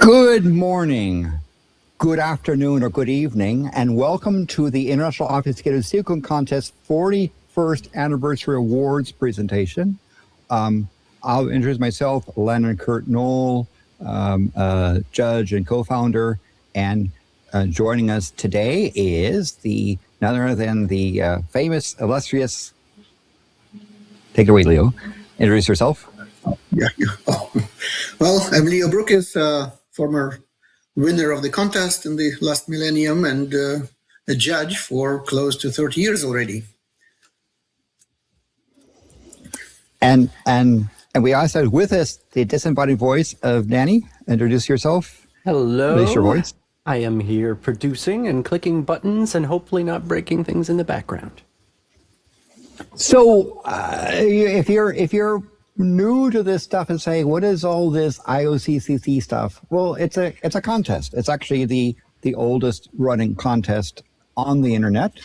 Good morning, good afternoon, or good evening, and welcome to the International Obfuscated Sequel Contest 41st Anniversary Awards presentation. I'll introduce myself, Lennon Kurt Knoll, judge and co-founder, and joining us today is none other than the famous, illustrious, take it away, Leo. Introduce yourself. Yeah. Well, I'm Leo Brookes, former winner of the contest in the last millennium and a judge for close to 30 years already. And we also have with us the disembodied voice of Danny. Introduce yourself. Hello. Release your voice. I am here producing and clicking buttons and hopefully not breaking things in the background. So if you're new to this stuff and saying, what is all this IOCCC stuff? Well, it's a contest. It's actually the oldest running contest on the internet.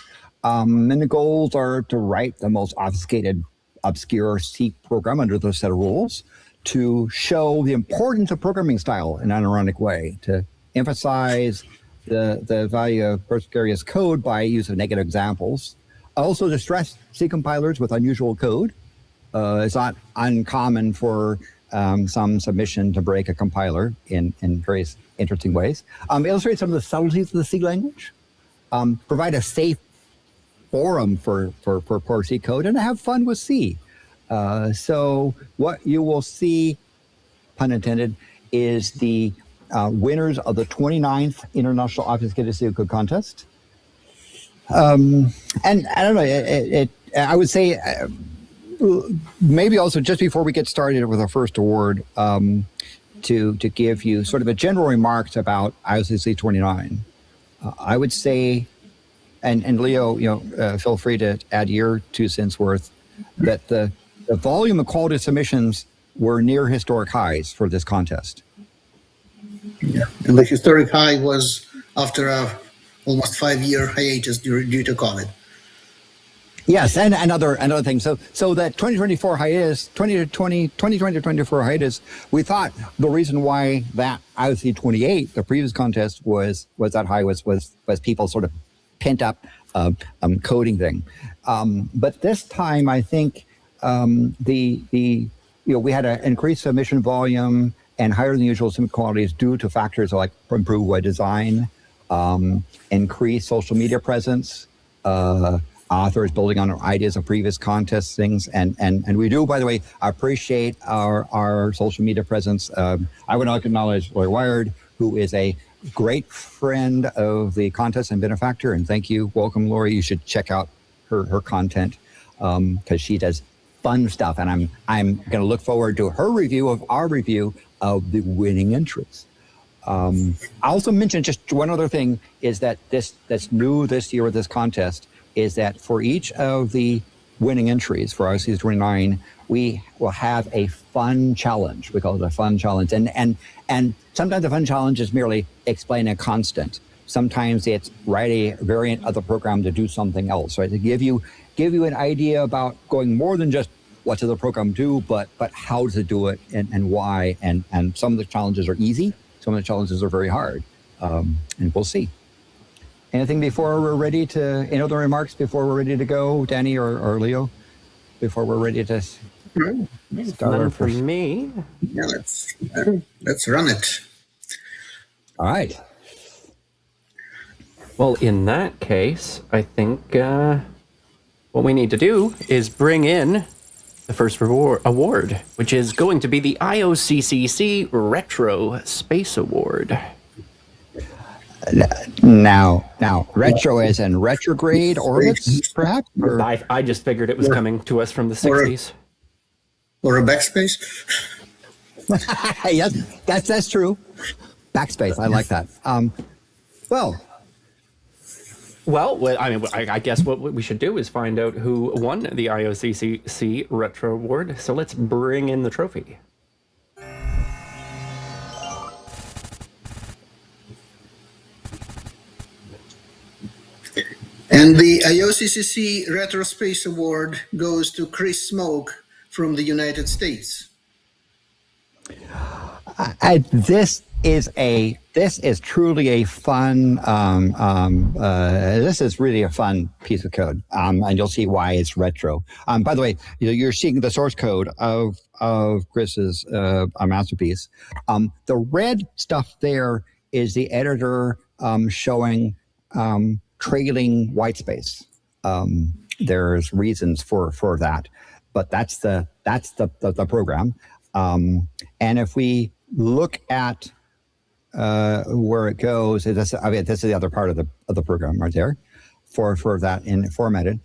And the goals are to write the most obfuscated, obscure C program under those set of rules, to show the importance of programming style in an ironic way, to emphasize the value of precarious code by use of negative examples. Also to stress C compilers with unusual code. It's not uncommon for some submission to break a compiler in various interesting ways. Illustrate some of the subtleties of the C language. Provide a safe forum for poor C code, and have fun with C. So what you will see, pun intended, is the winners of the 29th International Obfuscated C Code Contest. And I don't know, I would say, maybe also just before we get started with our first award, to give you sort of a general remarks about IOCCC29. I would say, and Leo, feel free to add your 2 cents worth, that the volume of quality submissions were near historic highs for this contest. Yeah, and the historic high was after a almost 5-year hiatus due to COVID. Yes, and another thing. So that 2024 hiatus, 2020 to 24 hiatus, we thought the reason why that IOCCC28, the previous contest, was that high was people sort of pent up coding thing. But this time, I think we had an increased submission volume and higher than usual submit qualities due to factors like improved web design, increased social media presence, authors building on ideas of previous contest things, and we do, by the way, appreciate our social media presence. I would acknowledge Lori Wired, who is a great friend of the contest and benefactor, and thank you. Welcome, Lori. You should check out her content because she does fun stuff, and I'm going to look forward to her review of our review of the winning entries. I also mentioned just one other thing is that that's new this year with this contest is that for each of the winning entries for IOCCC29, we will have a fun challenge. We call it a fun challenge. And sometimes the fun challenge is merely explain a constant. Sometimes it's write a variant of the program to do something else, right? To give you an idea about going more than just what does the program do, but how to do it and why. And some of the challenges are easy. Some of the challenges are very hard. And we'll see. Anything before we're ready to, any other remarks before we're ready to go, Danny or Leo, before we're ready to start our for first? me. Yeah, let's run it. All right. Well, in that case, I think what we need to do is bring in the first award, which is going to be the IOCCC Retro Space Award. Now, retro as in retrograde orbits, perhaps? Or? I just figured it was coming to us from the 60s. Or a backspace? Yes, that's true. Backspace, I like that. Well, I mean, I guess what we should do is find out who won the IOCCC Retro Award. So let's bring in the trophy. And the IOCCC Retro Space Award goes to Chris Smoke from the United States. This is truly a fun. This is really a fun piece of code, and you'll see why it's retro. By the way, you're seeing the source code of Chris's masterpiece. The red stuff there is the editor showing trailing white space. There's reasons for that, but that's the program. And if we look at where it goes, this is the other part of the program right there for that in formatted.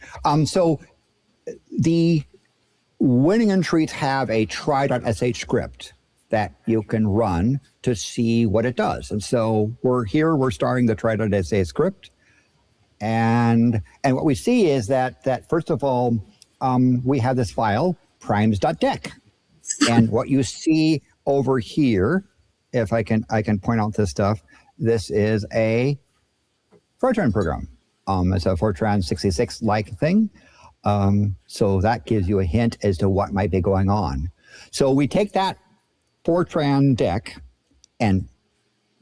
So the winning entries have a try.sh script that you can run to see what it does. And so we're starting the try.sh script. And what we see is that first of all, we have this file, primes.dec. And what you see over here, if I can point out this stuff, this is a Fortran program. It's a Fortran 66-like thing. So that gives you a hint as to what might be going on. So we take that Fortran deck and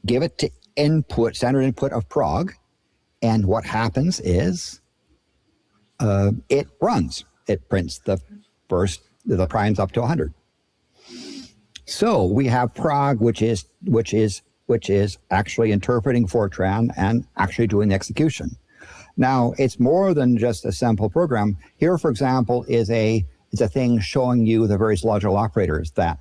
give it to input, standard input of prog. And what happens is it runs. It prints the primes up to 100. So we have prog, which is actually interpreting Fortran and actually doing the execution. Now it's more than just a simple program. Here, for example, is a thing showing you the various logical operators that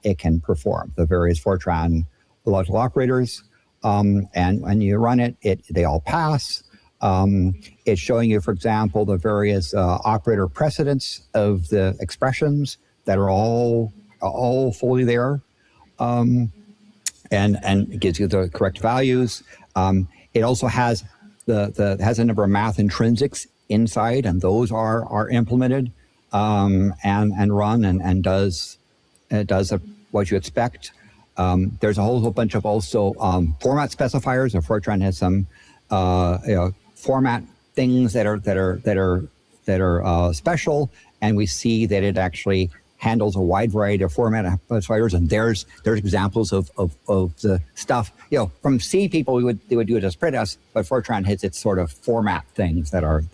it can perform, the various Fortran logical operators. And when you run it, they all pass. It's showing you, for example, the various operator precedents of the expressions that are all fully there, and it gives you the correct values. It also has has a number of math intrinsics inside, and those are implemented and run and does what you expect. There's a whole bunch of also format specifiers. Fortran has some format things that are special, and we see that it actually handles a wide variety of format specifiers. And there's examples of the stuff. From C people they would do it as printf, but Fortran hits its sort of format things that are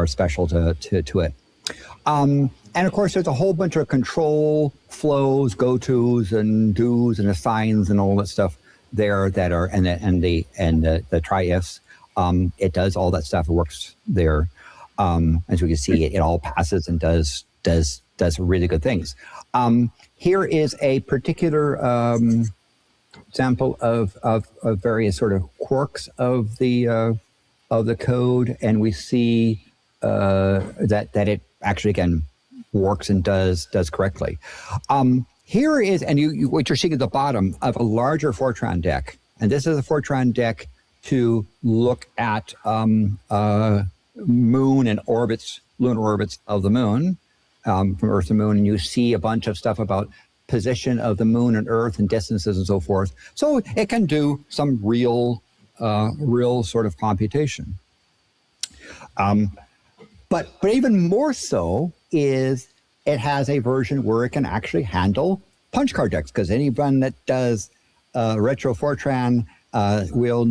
special to it. And of course, there's a whole bunch of control flows, go-tos, and do's, and assigns, and all that stuff there that are and the try-ifs. It does all that stuff. It works there. As we can see, it all passes and does really good things. Here is a particular example of various sort of quirks of the code, and we see that it actually again works and does correctly. Here is, and what you're seeing at the bottom of a larger Fortran deck, and this is a Fortran deck to look at moon and orbits, lunar orbits of the moon, from Earth to moon, and you see a bunch of stuff about position of the moon and Earth and distances and so forth. So it can do some real sort of computation. But even more so is it has a version where it can actually handle punch card decks, because anyone that does retro Fortran will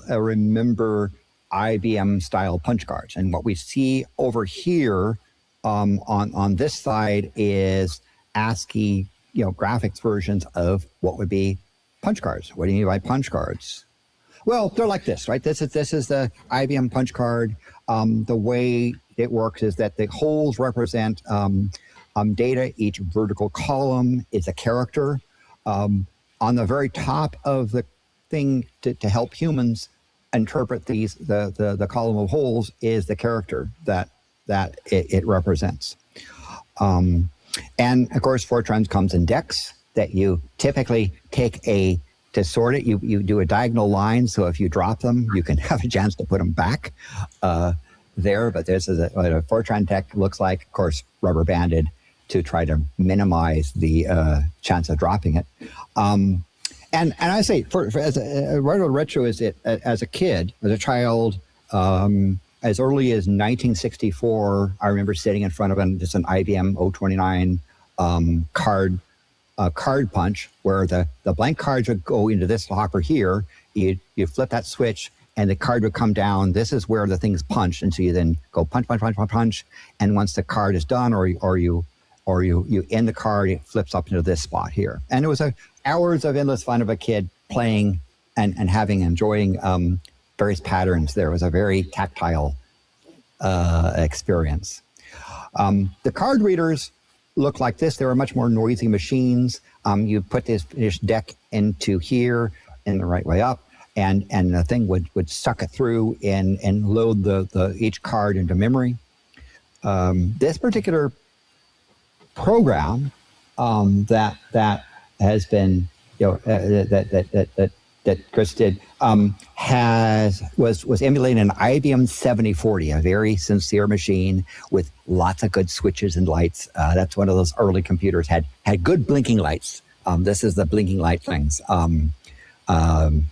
remember IBM style punch cards. And what we see over here on this side is ASCII graphics versions of what would be punch cards. What do you mean by punch cards? Well, they're like this, right? This is the IBM punch card. The way it works is that the holes represent data. Each vertical column is a character. On the very top of the thing to help humans interpret these, the column of holes is the character that it represents. And of course, Fortran comes in decks that you typically take to sort it, you do a diagonal line, so if you drop them, you can have a chance to put them back there. But this is what a Fortran deck looks like, of course, rubber banded to try to minimize the chance of dropping it. And I say, as a retro, as a kid, as a child, as early as 1964, I remember sitting in front of just an IBM 029 card card punch, where the blank cards would go into this hopper here. You flip that switch, and the card would come down. This is where the thing's punched, and so you then go punch, punch, punch, punch, punch. And once the card is done, or you end the card, it flips up into this spot here. And it was hours of endless fun of a kid playing and enjoying various patterns. There was a very tactile experience. The card readers look like this. They were much more noisy machines. You put this deck into here in the right way up, and the thing would suck it through and load the each card into memory. This particular program that has been, that Chris did, was emulating an IBM 7040, a very sincere machine with lots of good switches and lights. That's one of those early computers, had good blinking lights. This is the blinking light things. And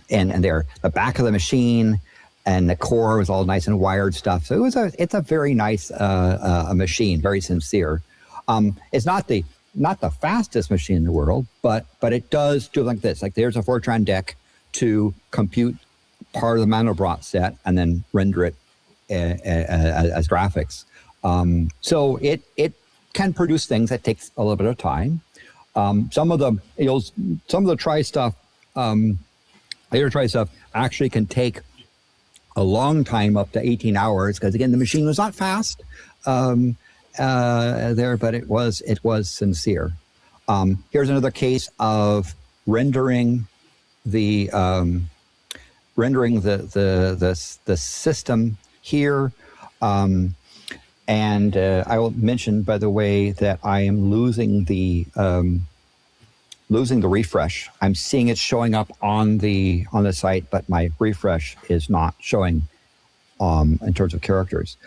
they're the back of the machine, and the core was all nice and wired stuff. So it's a very nice a machine, very sincere. It's not the fastest machine in the world, but it does do like this. Like there's a Fortran deck to compute part of the Mandelbrot set and then render it as graphics. So it can produce things that takes a little bit of time. Some of the try stuff, later try stuff actually can take a long time, up to 18 hours, because again, the machine was not fast there, but it was sincere. Here's another case of rendering the system here. And I will mention, by the way, that I am losing the refresh. I'm seeing it showing up on the site, but my refresh is not showing in terms of characters.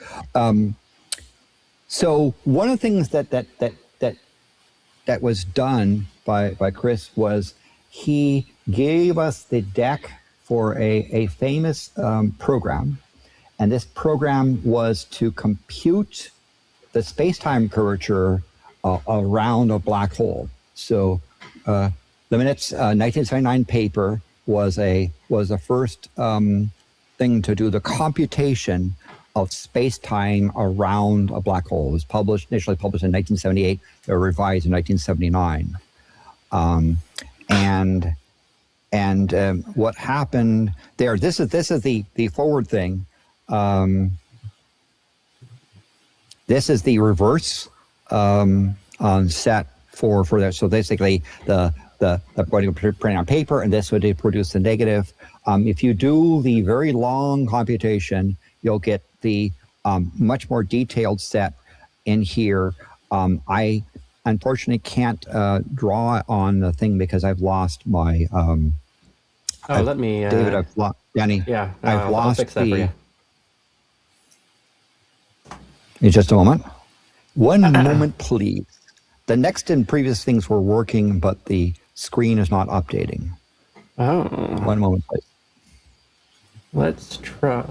So one of the things that was done by Chris was he gave us the deck for a famous program, and this program was to compute the space-time curvature around a black hole. So the Minutes 1979 paper was the first thing to do the computation of space-time around a black hole. It was initially published in 1978, revised in 1979. And what happened there, this is the forward thing. This is the reverse set for that. So basically the printing on paper, and this would produce the negative. If you do the very long computation, you'll get the much more detailed set in here. I unfortunately can't draw on the thing because I've lost my. Let me, David. I've lost Danny. Yeah, I've lost I'll fix that for you. In just a moment. One moment, please. The next and previous things were working, but the screen is not updating. Oh. 1 moment, please. Let's try.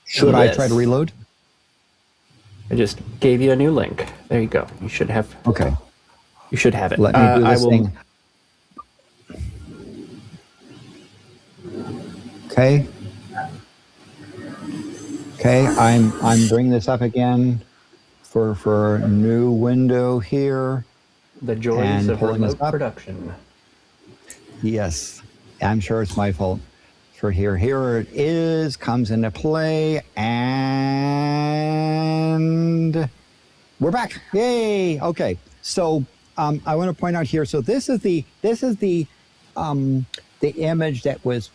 Should I try to reload? I just gave you a new link. There you go. You should have. Okay. You should have it. Let me do this thing. Okay. Okay. I'm bringing this up again for a new window here. The joys of remote production. Yes, I'm sure it's my fault. For here it is, comes into play, and we're back. Yay! Okay, so I want to point out here. So this is the image that was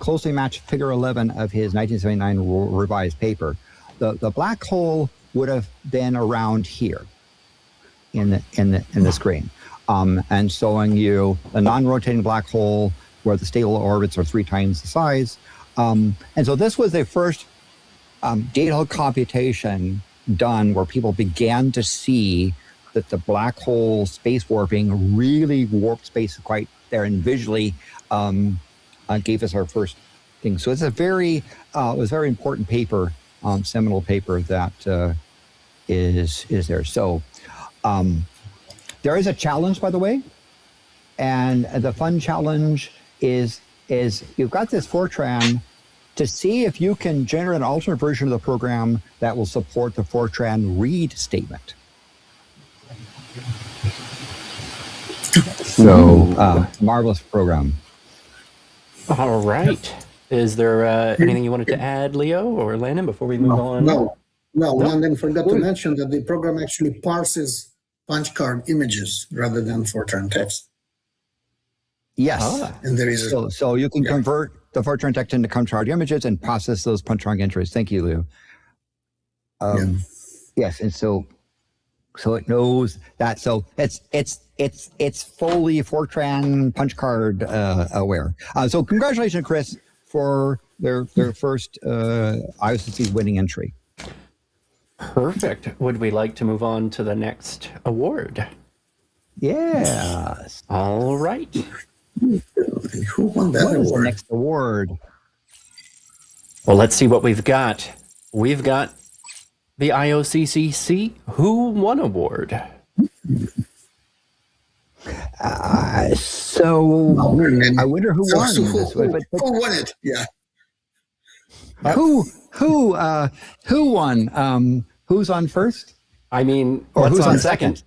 closely matched Figure 11 of his 1979 revised paper. The black hole would have been around here in the screen, and showing you a non-rotating black hole where the stable orbits are 3 times the size. And so this was the first detailed computation done where people began to see that the black hole space warping really warped space quite there, and visually gave us our first thing. So it's it was a very important paper, seminal paper that is there. So there is a challenge, by the way, and the fun challenge is you've got this Fortran to see if you can generate an alternate version of the program that will support the Fortran read statement. So, marvelous program. All right. Is there anything you wanted to add, Leo or Landon, before we move on? No. Landon forgot to mention that the program actually parses punch card images rather than Fortran text. Yes. And there is so you can convert the Fortran text into punch card images and process those punch card entries. Thank you, Leo. Yes, and so it knows that. So it's fully Fortran punch card aware. So congratulations, Chris, for their first IOCCC winning entry. Perfect. Would we like to move on to the next award? Yes. All right. Who won that award? What is the next award? Well, let's see what we've got. We've got the IOCCC Who Won Award. So I wonder who won. Who won it? Yeah. Who won? Who's on first? I mean, or who's who's on second?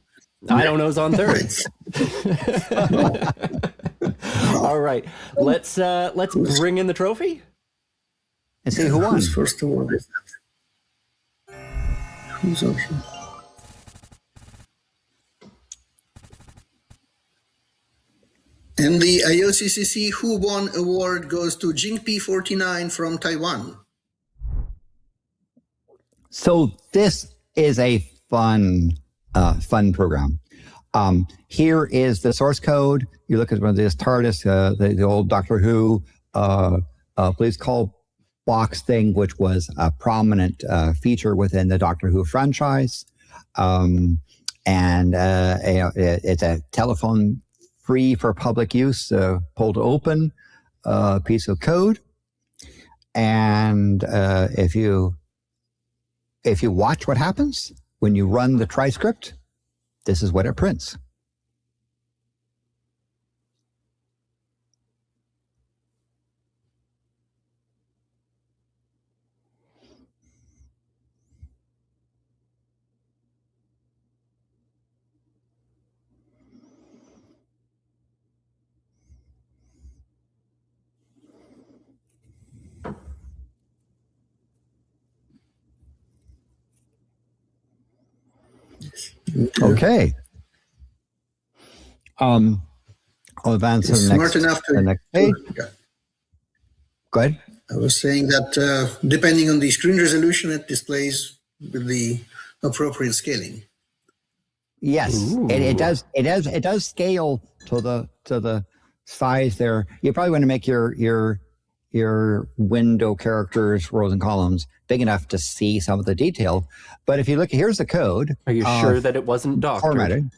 I don't know who's on third. All right, let's bring in the trophy and see who won. Who's first award is that? Who's on here? And the IOCCC Who Won Award goes to Jingpi49 from Taiwan. So this is a fun program. Here is the source code. You look at one of this TARDIS, the old Doctor Who please call box thing, which was a prominent feature within the Doctor Who franchise. It's a telephone free for public use, pull to open piece of code. And if you watch what happens when you run the try script, this is what it prints. Okay. I'll advance to the next page. Go ahead. I was saying that depending on the screen resolution, it displays with the appropriate scaling. Yes, it does scale to the size there. You probably want to make your window characters, rows and columns big enough to see some of the detail. But if you look, here's the code. Are you sure that it wasn't doctored? Formatted.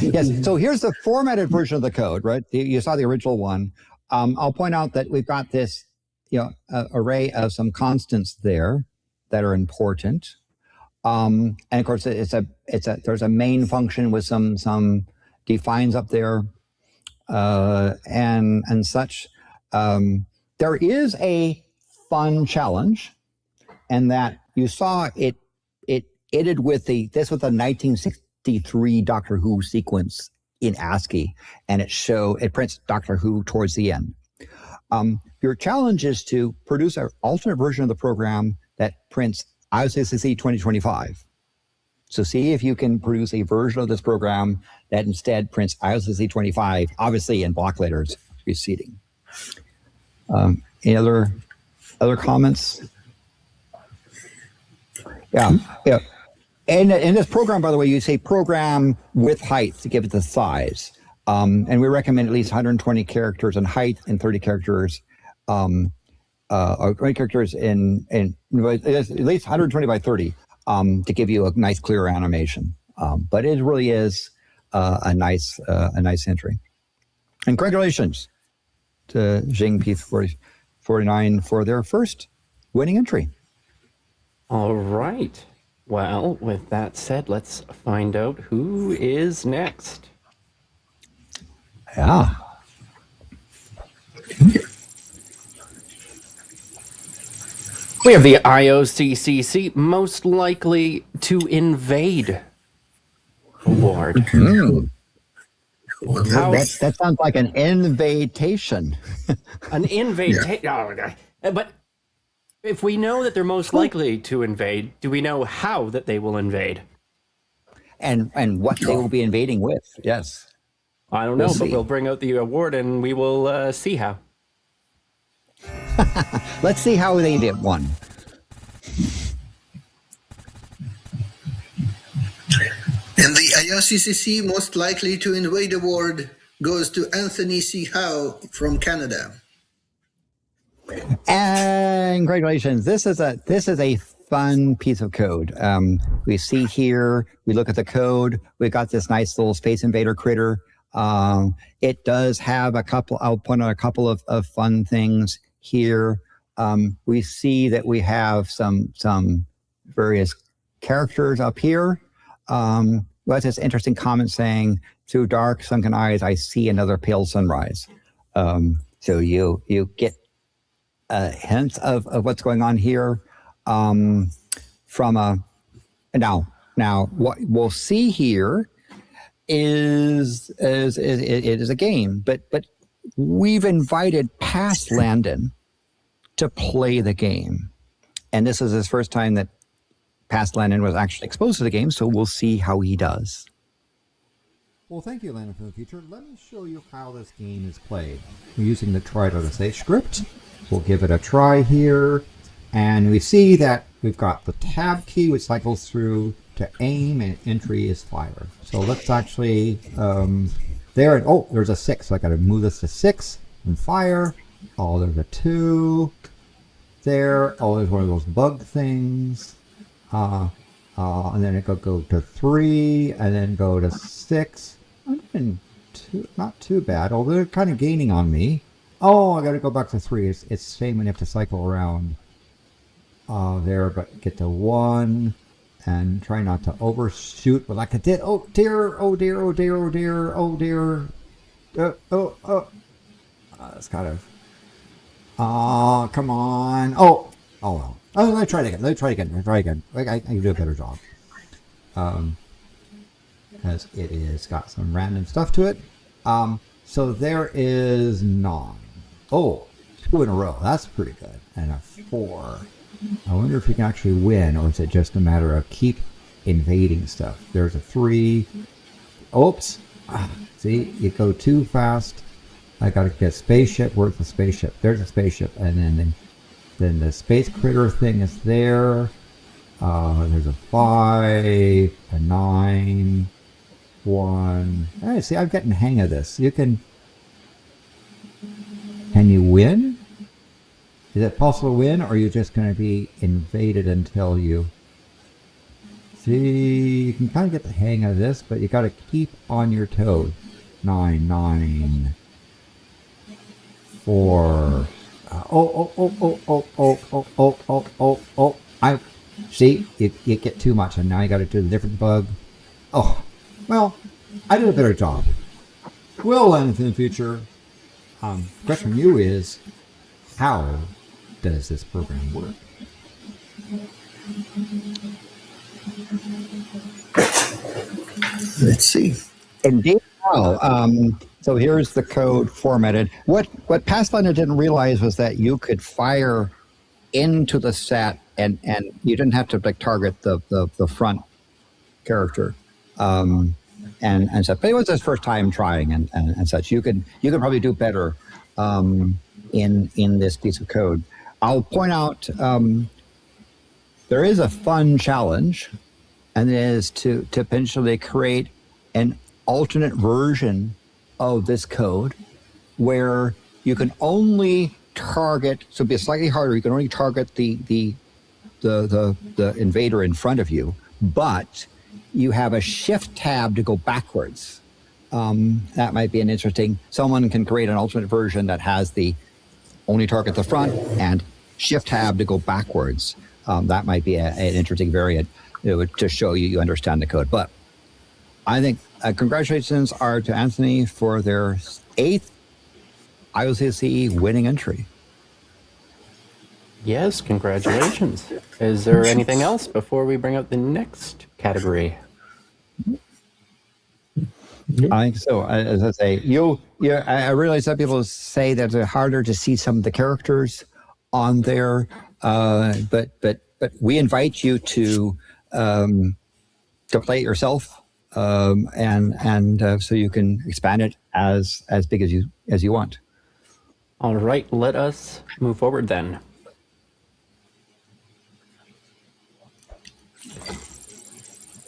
Yes. So here's the formatted version of the code, right? You saw the original one. I'll point out that we've got this, array of some constants there that are important. And of course, there's a main function with some defines up there, and such. There is a fun challenge, and that you saw it ended with this was a 1963 Doctor Who sequence in ASCII, and it prints Doctor Who towards the end. Your challenge is to produce an alternate version of the program that prints IOCCC 2025. So see if you can produce a version of this program that instead prints IOCCC 25, obviously in block letters preceding. Any other comments? Yeah. And in this program, by the way, you say program with height to give it the size. And we recommend at least 120 characters in height and 30 characters, or 20 characters in at least 120 by 30 to give you a nice, clear animation. But it really is a nice entry. And congratulations to Jingpi49 for their first winning entry. All right. Well, with that said, let's find out who is next. Yeah. We have the IOCCC most likely to invade award. How- That sounds like an invitation. An invitation. But if we know that they're most likely to invade, do we know how that they will invade? And what they will be invading with. Yes. I don't know, We'll but see. we'll bring out the award and we will see how. Let's see how they did one. And the IOCCC most likely to invade award goes to Anthony C. Howe from Canada. And congratulations. This is a fun piece of code. We see here, we look at the code, we got this nice little Space Invader critter. It does have a couple, I'll point out a couple of fun things here. We see that we have some various characters up here. That's this interesting comment saying, through dark sunken eyes, I see another pale sunrise. So you get hints of what's going on here from a now what we'll see here is it is a game, but we've invited past Landon to play the game, and this is his first time that past Landon was actually exposed to the game, so we'll see how he does. Well, thank you, Landon, for the future. Let me show you how this game is played. We're using the try.sh script. We'll give it a try here. And we see that we've got the tab key, which cycles through to aim, and entry is fire. So let's actually, there, oh, there's a 6. So I got to move this to 6 and fire. Oh, there's a 2 there. Oh, there's one of those bug things. And then it could go to 3, and then go to 6. Not too bad, although they're kind of gaining on me. Oh, I got to go back to 3. It's the same when you have to cycle around there, but get to 1 and try not to overshoot. But like I did. Oh dear! Oh dear! Oh dear! Oh dear! Oh dear! That's kind of. Come on! Oh well. Oh, let me try it again. I can do a better job. Because it is got some random stuff to it. So there is 9. Oh, 2 in a row. That's pretty good. And a 4. I wonder if you can actually win, or is it just a matter of keep invading stuff? There's a 3. Oops. See, you go too fast. I got to get spaceship. Where's the spaceship? There's a spaceship. And then the space critter thing is there. There's a 5, a 9, 1. Hey, see, I'm getting the hang of this. Can you win? Is it possible to win, or are you just going to be invaded until you... See, you can kind of get the hang of this, but you got to keep on your toes. 9, 9, 4... I see you get too much, and now you got to do a different bug. Oh, well, I did a better job. We'll learn in the future. Question from you is, how does this program work? Let's see. Indeed. So here's the code formatted. What Pathfinder didn't realize was that you could fire into the set, and you didn't have to like target the front character, and such. But it was his first time trying and such. You could probably do better in this piece of code. I'll point out there is a fun challenge, and it is to potentially create an alternate version of this code where you can only target, so it'll be slightly harder, you can only target the invader in front of you, but you have a shift tab to go backwards. That might be an interesting, someone can create an alternate version that has the only target the front and shift tab to go backwards. That might be an interesting variant. it would just show you understand the code. But I think congratulations are to Anthony for their 8th IOCCC winning entry. Yes, congratulations. Is there anything else before we bring out the next category? I think so. As I say, I realize that people say that it's harder to see some of the characters on there, but we invite you to play it yourself, and so you can expand it as big as you want. All right, let us move forward then.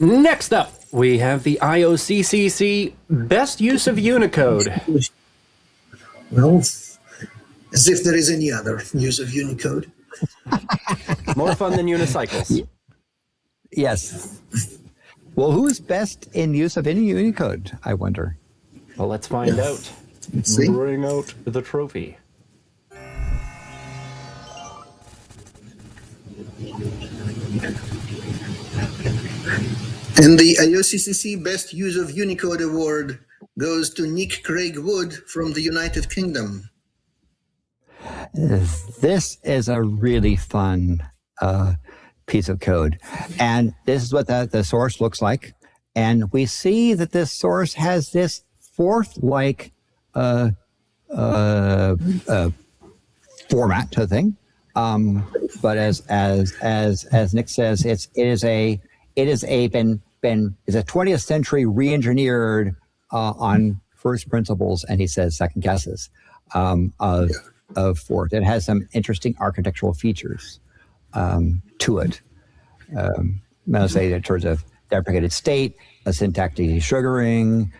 Next up, we have the IOCCC Best Use of Unicode. Well, as if there is any other use of Unicode. More fun than unicycles. Yes. Well, who's best in use of any Unicode, I wonder? Well, let's find out. Let's see. Bring out the trophy. And the IOCCC Best Use of Unicode Award goes to Nick Craig Wood from the United Kingdom. This is a really fun piece of code. And this is what the source looks like. And we see that this source has this forth-like format to the thing. But as Nick says, it is a 20th century re-engineered on first principles, and he says second guesses of Forth. It has some interesting architectural features to it. I'll say in terms of deprecated state, a syntactic desugaring,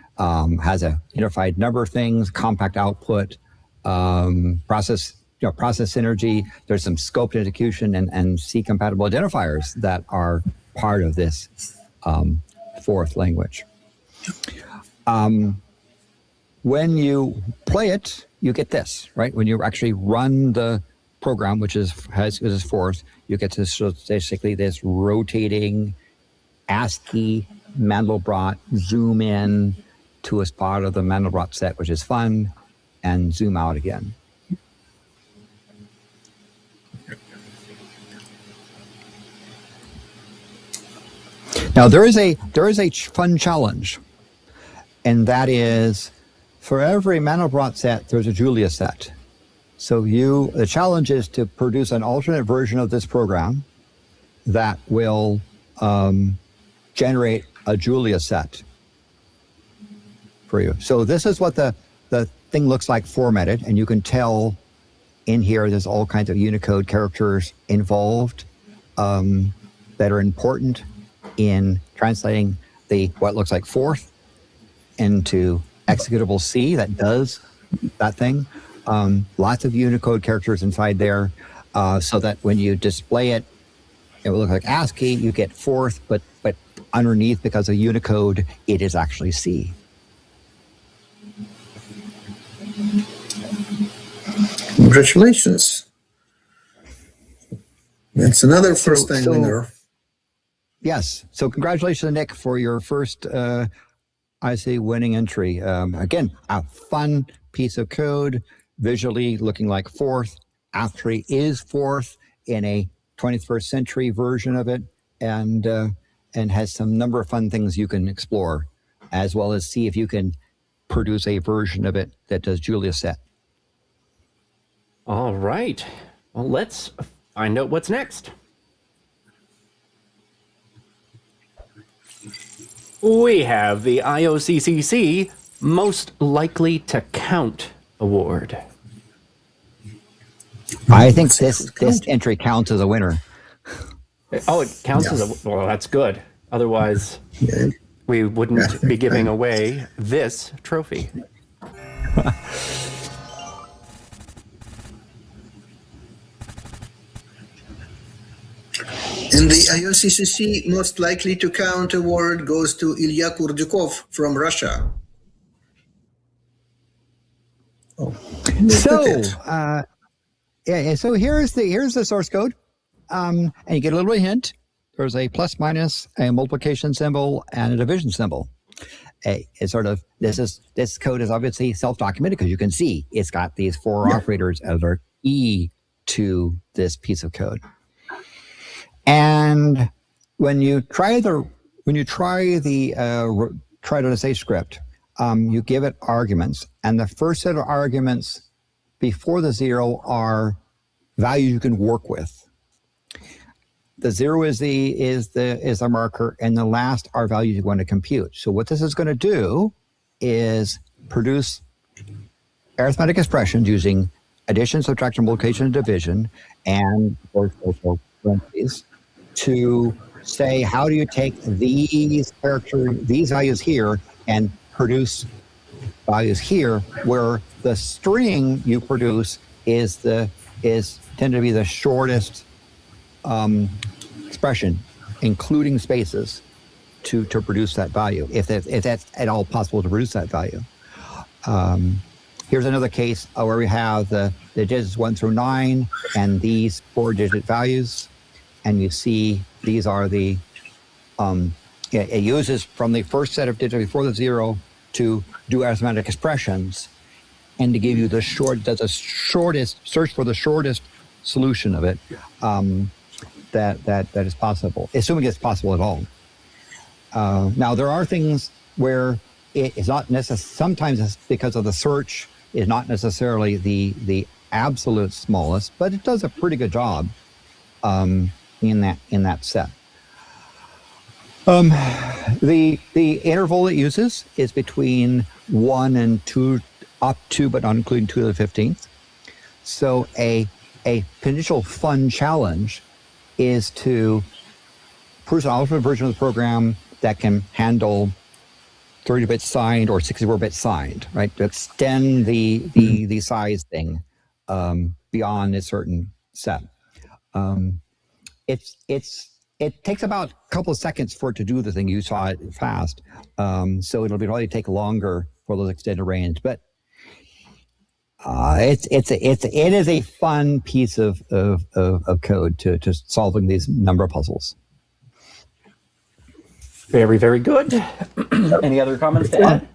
has a unified number of things, compact output, process synergy. There's some scoped execution and C compatible identifiers that are part of this Forth language. When you play it, you get this, right? When you actually run the program, which is Forth, you get this basically this rotating ASCII Mandelbrot zoom in to a spot of the Mandelbrot set, which is fun, and zoom out again. Now there is a fun challenge, and that is for every Mandelbrot set, there's a Julia set. So the challenge is to produce an alternate version of this program that will generate a Julia set for you. So this is what the thing looks like formatted, and you can tell in here there's all kinds of Unicode characters involved that are important in translating what looks like Forth into executable C that does that thing. Lots of Unicode characters inside there, so that when you display it, it will look like ASCII. You get Forth, but underneath, because of Unicode, it is actually C. Congratulations. That's another first-time winner. Yes. So congratulations, Nick, for your first winning entry. Again, a fun piece of code, visually looking like Forth, actually is Forth in a 21st century version of it, and has some number of fun things you can explore, as well as see if you can produce a version of it that does Julia set. All right. Well, let's find out what's next. We have the IOCCC Most Likely to Count Award. I think this entry counts as a winner. Oh, it counts as a... Well, that's good. Otherwise, we wouldn't be giving away this trophy. And the IOCCC Most Likely to Count Award goes to Ilya Kurdyukov from Russia. So here's the source code, and you get a little bit of hint. there's a plus minus, a multiplication symbol, and a division symbol. It's sort of this code is obviously self-documented because you can see it's got these four operators as are key to this piece of code. And when you try the try.sh script, you give it arguments, and the first set of arguments before the 0 are values you can work with. The 0 is the marker, and the last are values you're going to compute. So what this is going to do is produce arithmetic expressions using addition, subtraction, multiplication, and division, and parentheses to say, how do you take these values here and produce values here, where the string you produce is tended to be the shortest expression, including spaces, to produce that value, if that's at all possible to produce that value. Here's another case where we have the digits 1 through 9 and these 4-digit values, and you see these are the it uses from the first set of digits before the 0 to do arithmetic expressions and to give you the search for the shortest solution of it that is possible, assuming it's possible at all. Now, there are things where it is not necessary. Sometimes it's because of the search is not necessarily the absolute smallest, but it does a pretty good job in that set. The interval it uses is between 1 and 2, up to but not including 2 to the 15th. So a potential fun challenge is to produce an alternate version of the program that can handle 30-bit signed or 64-bit signed, right? To extend the size thing beyond a certain set. It takes about a couple of seconds for it to do the thing. You saw it fast, so it'll probably take longer for those extended range. But it is a fun piece of code to solving these number puzzles. Very, very good. Any other comments to add?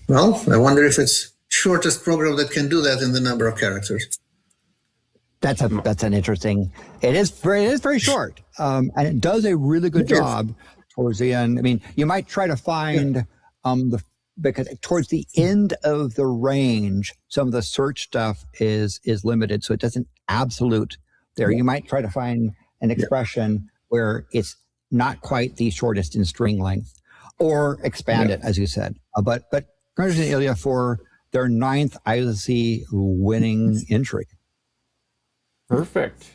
Well, I wonder if it's shortest program that can do that in the number of characters. That's an interesting. It is very short, and it does a really good job towards the end. I mean, you might try to find because towards the end of the range, some of the search stuff is limited, so it doesn't absolute there. You might try to find an expression where it's not quite the shortest in string length, or expand it, as you said. But congratulations, Ilya, for their 9th IOCCC winning entry. Perfect.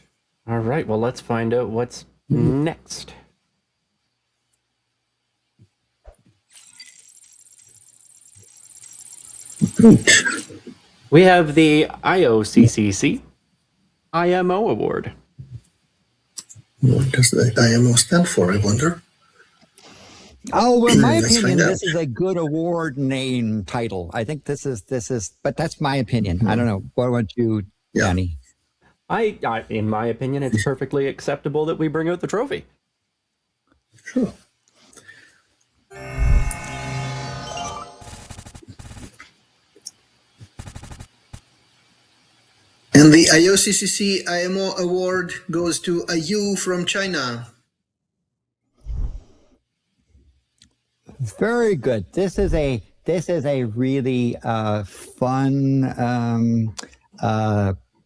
All right. Well, let's find out what's next. We have the IOCCC IMO Award. What does the IMO stand for, I wonder? Oh, well, in my Let's opinion, find out. this is a good award name title. I think this is, but that's my opinion. I don't know. What about you, Danny? I, in my opinion, it's perfectly acceptable that we bring out the trophy. Sure. And the IOCCC IMO award goes to a U from China. Very good. This is a really fun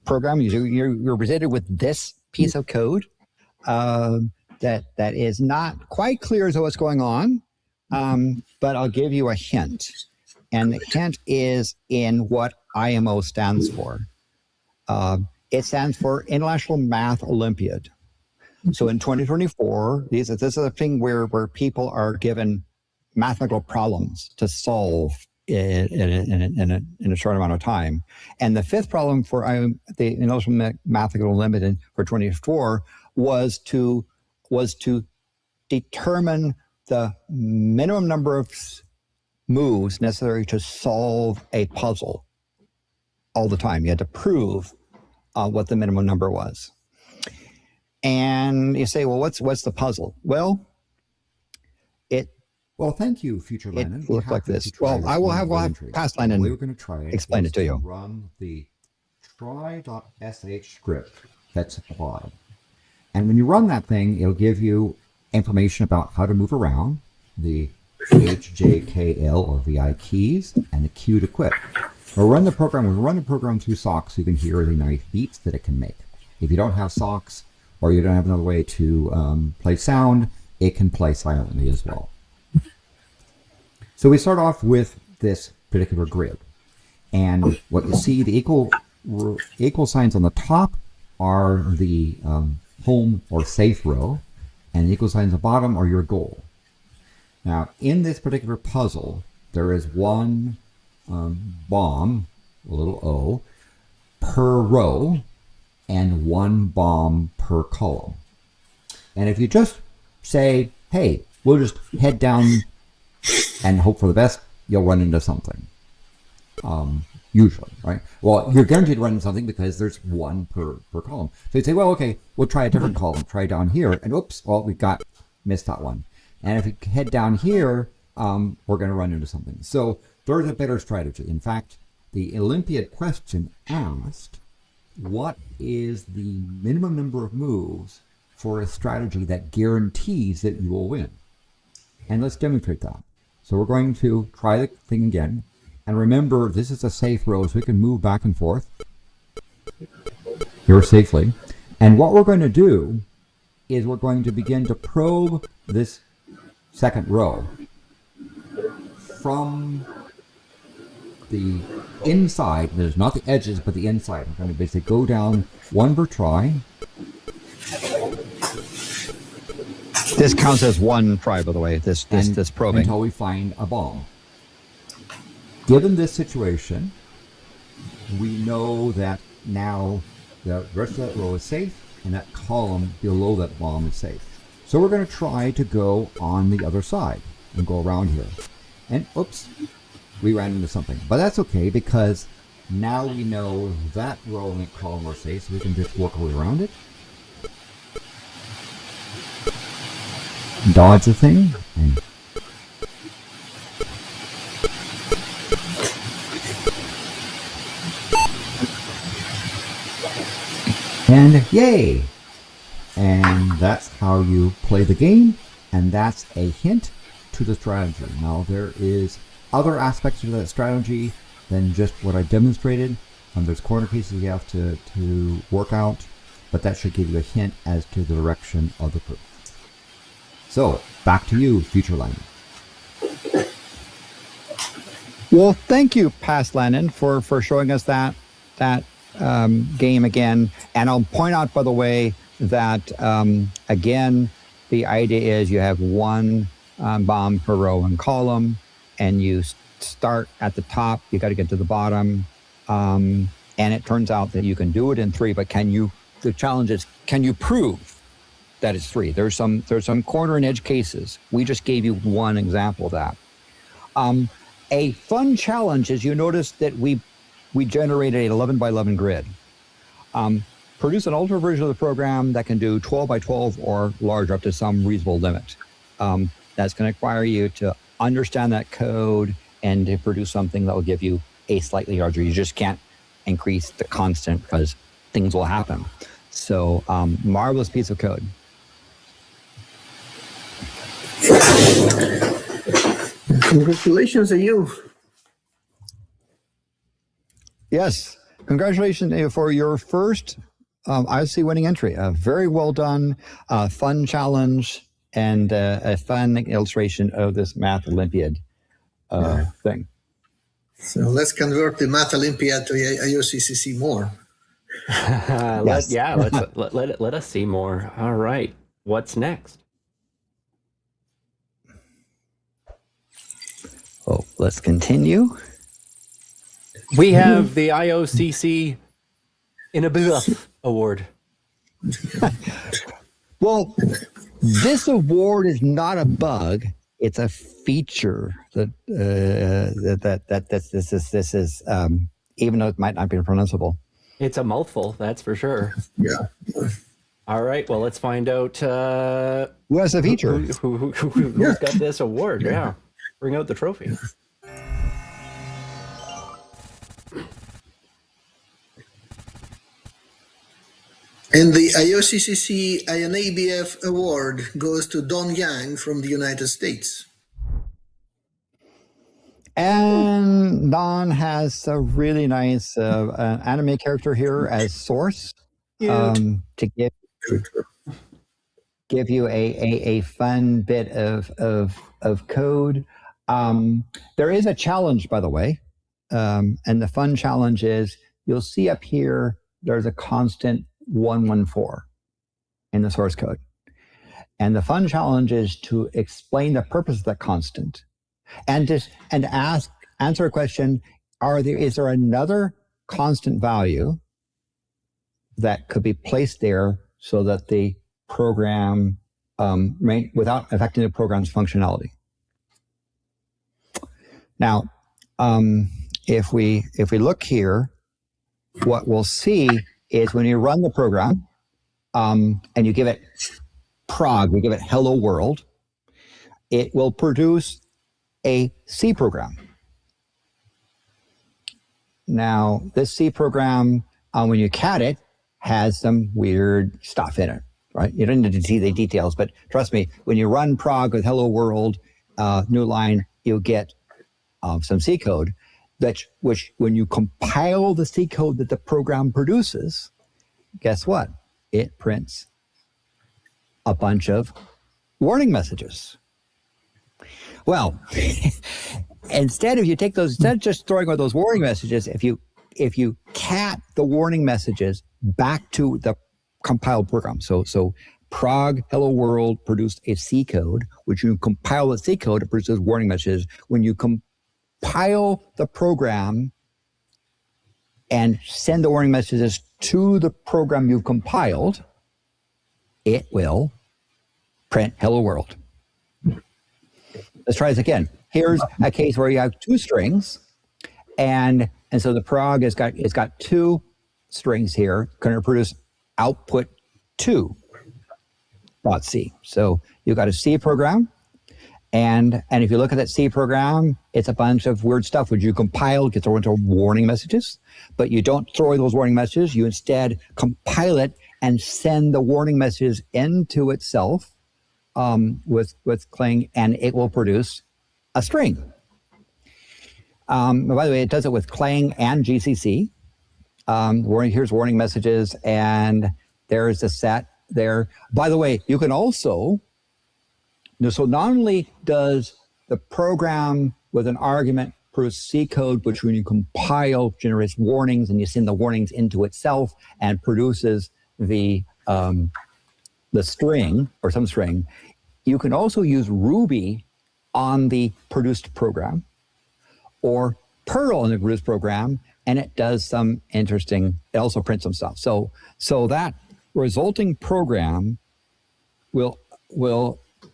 program. You're presented with this piece of code that is not quite clear as to what's going on, but I'll give you a hint. And the hint is in what IMO stands for. It stands for International Math Olympiad. So in 2024, this is a thing where people are given mathematical problems to solve in a short amount of time. And the 5th problem for the International Mathematical Olympiad for 2024 was to determine the minimum number of moves necessary to solve a puzzle all the time. You had to prove what the minimum number was. And you say, well, what's the puzzle? Well, Well, thank you, Future Lennon. it looks like this. Well, we'll have past Lennon we were going to try explain it to you. Run the try.sh script that's applied. And when you run that thing, it'll give you information about how to move around, the H, J, K, L, or VI keys, and the Q to quit. We'll run the program through SOCKS so you can hear the nice beats that it can make. If you don't have SOCKS, or you don't have another way to play sound, it can play silently as well. So we start off with this particular grid. And what you see, the equal signs on the top are the home or safe row, and the equal signs at the bottom are your goal. Now, in this particular puzzle, there is one bomb, a little O, per row, and one bomb per column. And if you just say, hey, we'll just head down and hope for the best, you'll run into something. Usually, right? Well, you're guaranteed to run into something because there's one per column. So you'd say, well, okay, we'll try a different column. Try down here, and oops, well, we missed that one. And if we head down here, we're going to run into something. So there's a better strategy. In fact, the Olympiad question asked, what is the minimum number of moves for a strategy that guarantees that you will win? And let's demonstrate that. So we're going to try the thing again. And remember, this is a safe row, so we can move back and forth here safely. And what we're going to do is we're going to begin to probe this second row from the inside. There's not the edges, but the inside. We're going to basically go down one per try. This counts as one try, by the way, this probing. Until we find a bomb. Given this situation, we know that now the rest of that row is safe, and that column below that bomb is safe. So we're going to try to go on the other side and go around here. And oops, we ran into something. But that's okay, because now we know that row and that column are safe, so we can just work our way around it. Dodge the thing, and yay! And that's how you play the game, and that's a hint to the strategy. Now, there is other aspects to that strategy than just what I demonstrated. There's corner cases you have to work out, but that should give you a hint as to the direction of the proof. So, back to you, Future Lennon. Well, thank you, Past Lennon, for showing us that game again. And I'll point out, by the way, that again, the idea is you have one bomb per row and column, and you start at the top. You got to get to the bottom, and it turns out that you can do it in 3. But the challenge is, can you prove that it's 3? There's some corner and edge cases. We just gave you one example of that. A fun challenge is, you notice that we generated an 11 by 11 grid. Produce an ultra version of the program that can do 12 by 12 or larger, up to some reasonable limit. That's going to require you to understand that code and to produce something that will give you a slightly larger. You just can't increase the constant because things will happen. So marvelous piece of code. Congratulations to you. Yes, congratulations for your first IOCCC winning entry. A very well done, fun challenge, and a fun illustration of this Math Olympiad thing. So let's convert the Math Olympiad to IOCCC more. Let us see more. All right, what's next? Oh, let's continue. We have the IOCCC in a booth award. Well, this award is not a bug; it's a feature that this is even though it might not be pronounceable. It's a mouthful, that's for sure. Yeah. All right, well, let's find out Who has the feature? who's got this award. Yeah. Bring out the trophy. And the IOCCC INABF award goes to Don Yang from the United States. And Don has a really nice anime character here as source to give you a fun bit of code. There is a challenge, by the way, and the fun challenge is you'll see up here there's a constant 114 in the source code, and the fun challenge is to explain the purpose of that constant. And answer a question: is there another constant value that could be placed there so that the program without affecting the program's functionality? Now, if we look here, what we'll see is when you run the program and you give it prog, we give it hello world, it will produce a C program. Now, this C program, when you cat it, has some weird stuff in it, right? You don't need to see the details, but trust me, when you run prog with hello world, new line, you'll get some C code, which when you compile the C code that the program produces, guess what? It prints a bunch of warning messages. Well, instead of just throwing out those warning messages, if you cat the warning messages back to the compiled program, so prog hello world produced a C code, which you compile the C code, it produces warning messages. When you compile the program and send the warning messages to the program you've compiled, it will print hello world. Let's try this again. Here's a case where you have two strings, and so the prog has got two strings here, going to produce output 2.c. So you've got a C program, and if you look at that C program, it's a bunch of weird stuff which you compile, get thrown into warning messages, but you don't throw away those warning messages. You instead compile it and send the warning messages into itself with Clang, and it will produce a string. By the way, it does it with Clang and GCC. Here's warning messages, and there's a set there. By the way, you can also, so not only does the program with an argument produce C code, which when you compile generates warnings, and you send the warnings into itself and produces the string or some string, you can also use Ruby on the produced program or Perl on the produced program, and it does some interesting, it also prints some stuff. So that resulting program will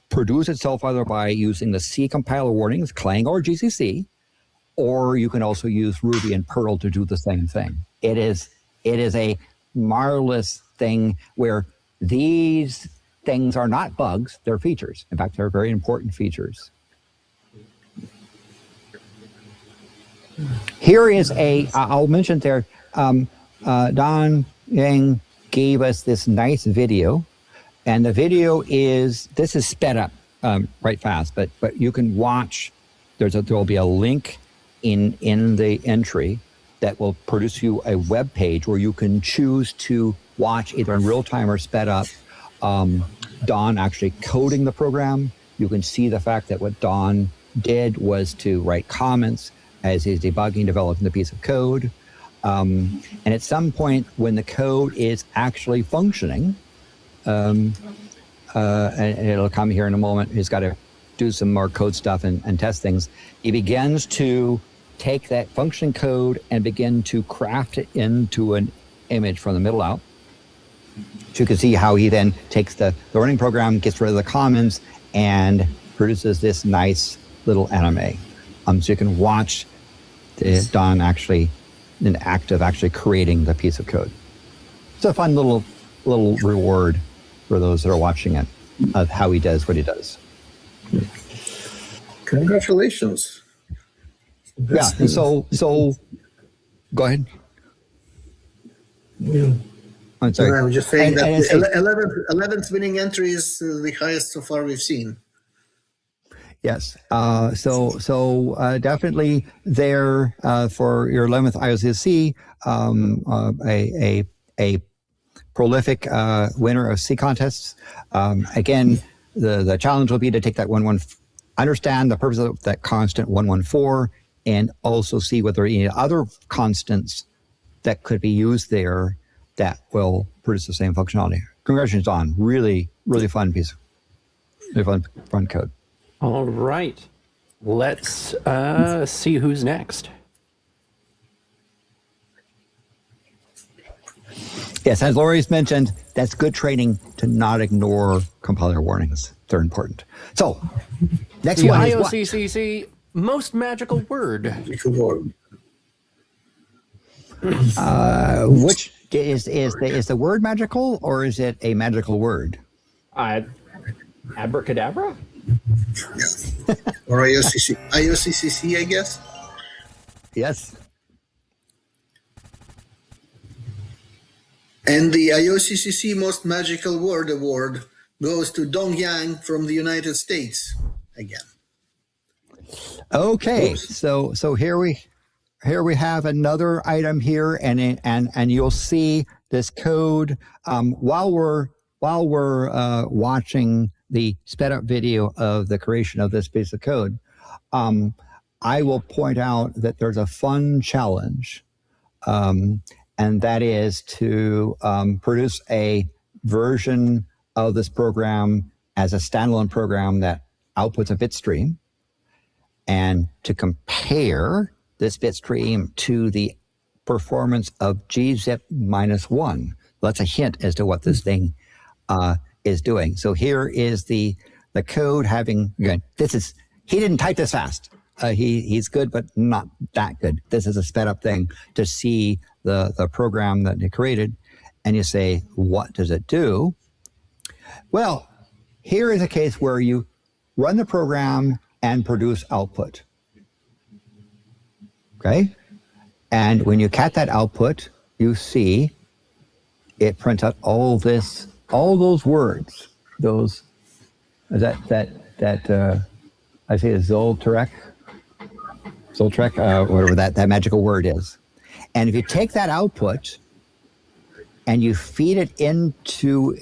produce itself either by using the C compiler warnings, Clang or GCC, or you can also use Ruby and Perl to do the same thing. It is a marvelous thing where these things are not bugs, they're features. In fact, they're very important features. Here is I'll mention there, Don Yang gave us this nice video, and the video this is sped up right fast, but you can watch, there will be a link in the entry that will produce you a web page where you can choose to watch either in real time or sped up Don actually coding the program. You can see the fact that what Don did was to write comments as he's debugging, developing the piece of code. And at some point when the code is actually functioning, and it'll come here in a moment, he's got to do some more code stuff and test things. He begins to take that function code and begin to craft it into an image from the middle out. So you can see how he then takes the running program, gets rid of the comments, and produces this nice little anime. So you can watch Don actually in act of actually creating the piece of code. It's a fun little little reward for those that are watching it of how he does what he does. Congratulations. Yeah. And so go ahead. I'm sorry. I'm just saying that and the 11th winning entry is the highest so far we've seen. Yes. So definitely there for your 11th IOCCC, a prolific winner of C contests. Again, the challenge will be to take that understand the purpose of that constant 114, and also see whether there are any other constants that could be used there that will produce the same functionality. Congratulations on really, really fun piece. Really fun code. All right. Let's see who's next. Yes, as Lori's mentioned, that's good training to not ignore compiler warnings. They're important. So, next one is what? IOCCC most magical word. Which is the word magical, or is it a magical word? Abracadabra? Or IOCCC, I guess. Yes. And the IOCCC Most Magical Word Award goes to Dong Yang from the United States again. Okay. Oops. So here we have another item here, and you'll see this code while we're watching the sped up video of the creation of this piece of code. I will point out that there's a fun challenge, and that is to produce a version of this program as a standalone program that outputs a bit stream, and to compare this bit stream to the performance of gzip -1. That's a hint as to what this thing is doing. So here is the code having, again, he didn't type this fast. He's good, but not that good. This is a sped up thing to see the program that he created. And you say, what does it do? Well, here is a case where you run the program and produce output. Okay? And when you cat that output, you see it prints out all those words, I say Zoltrek, whatever that magical word is. And if you take that output and you feed it into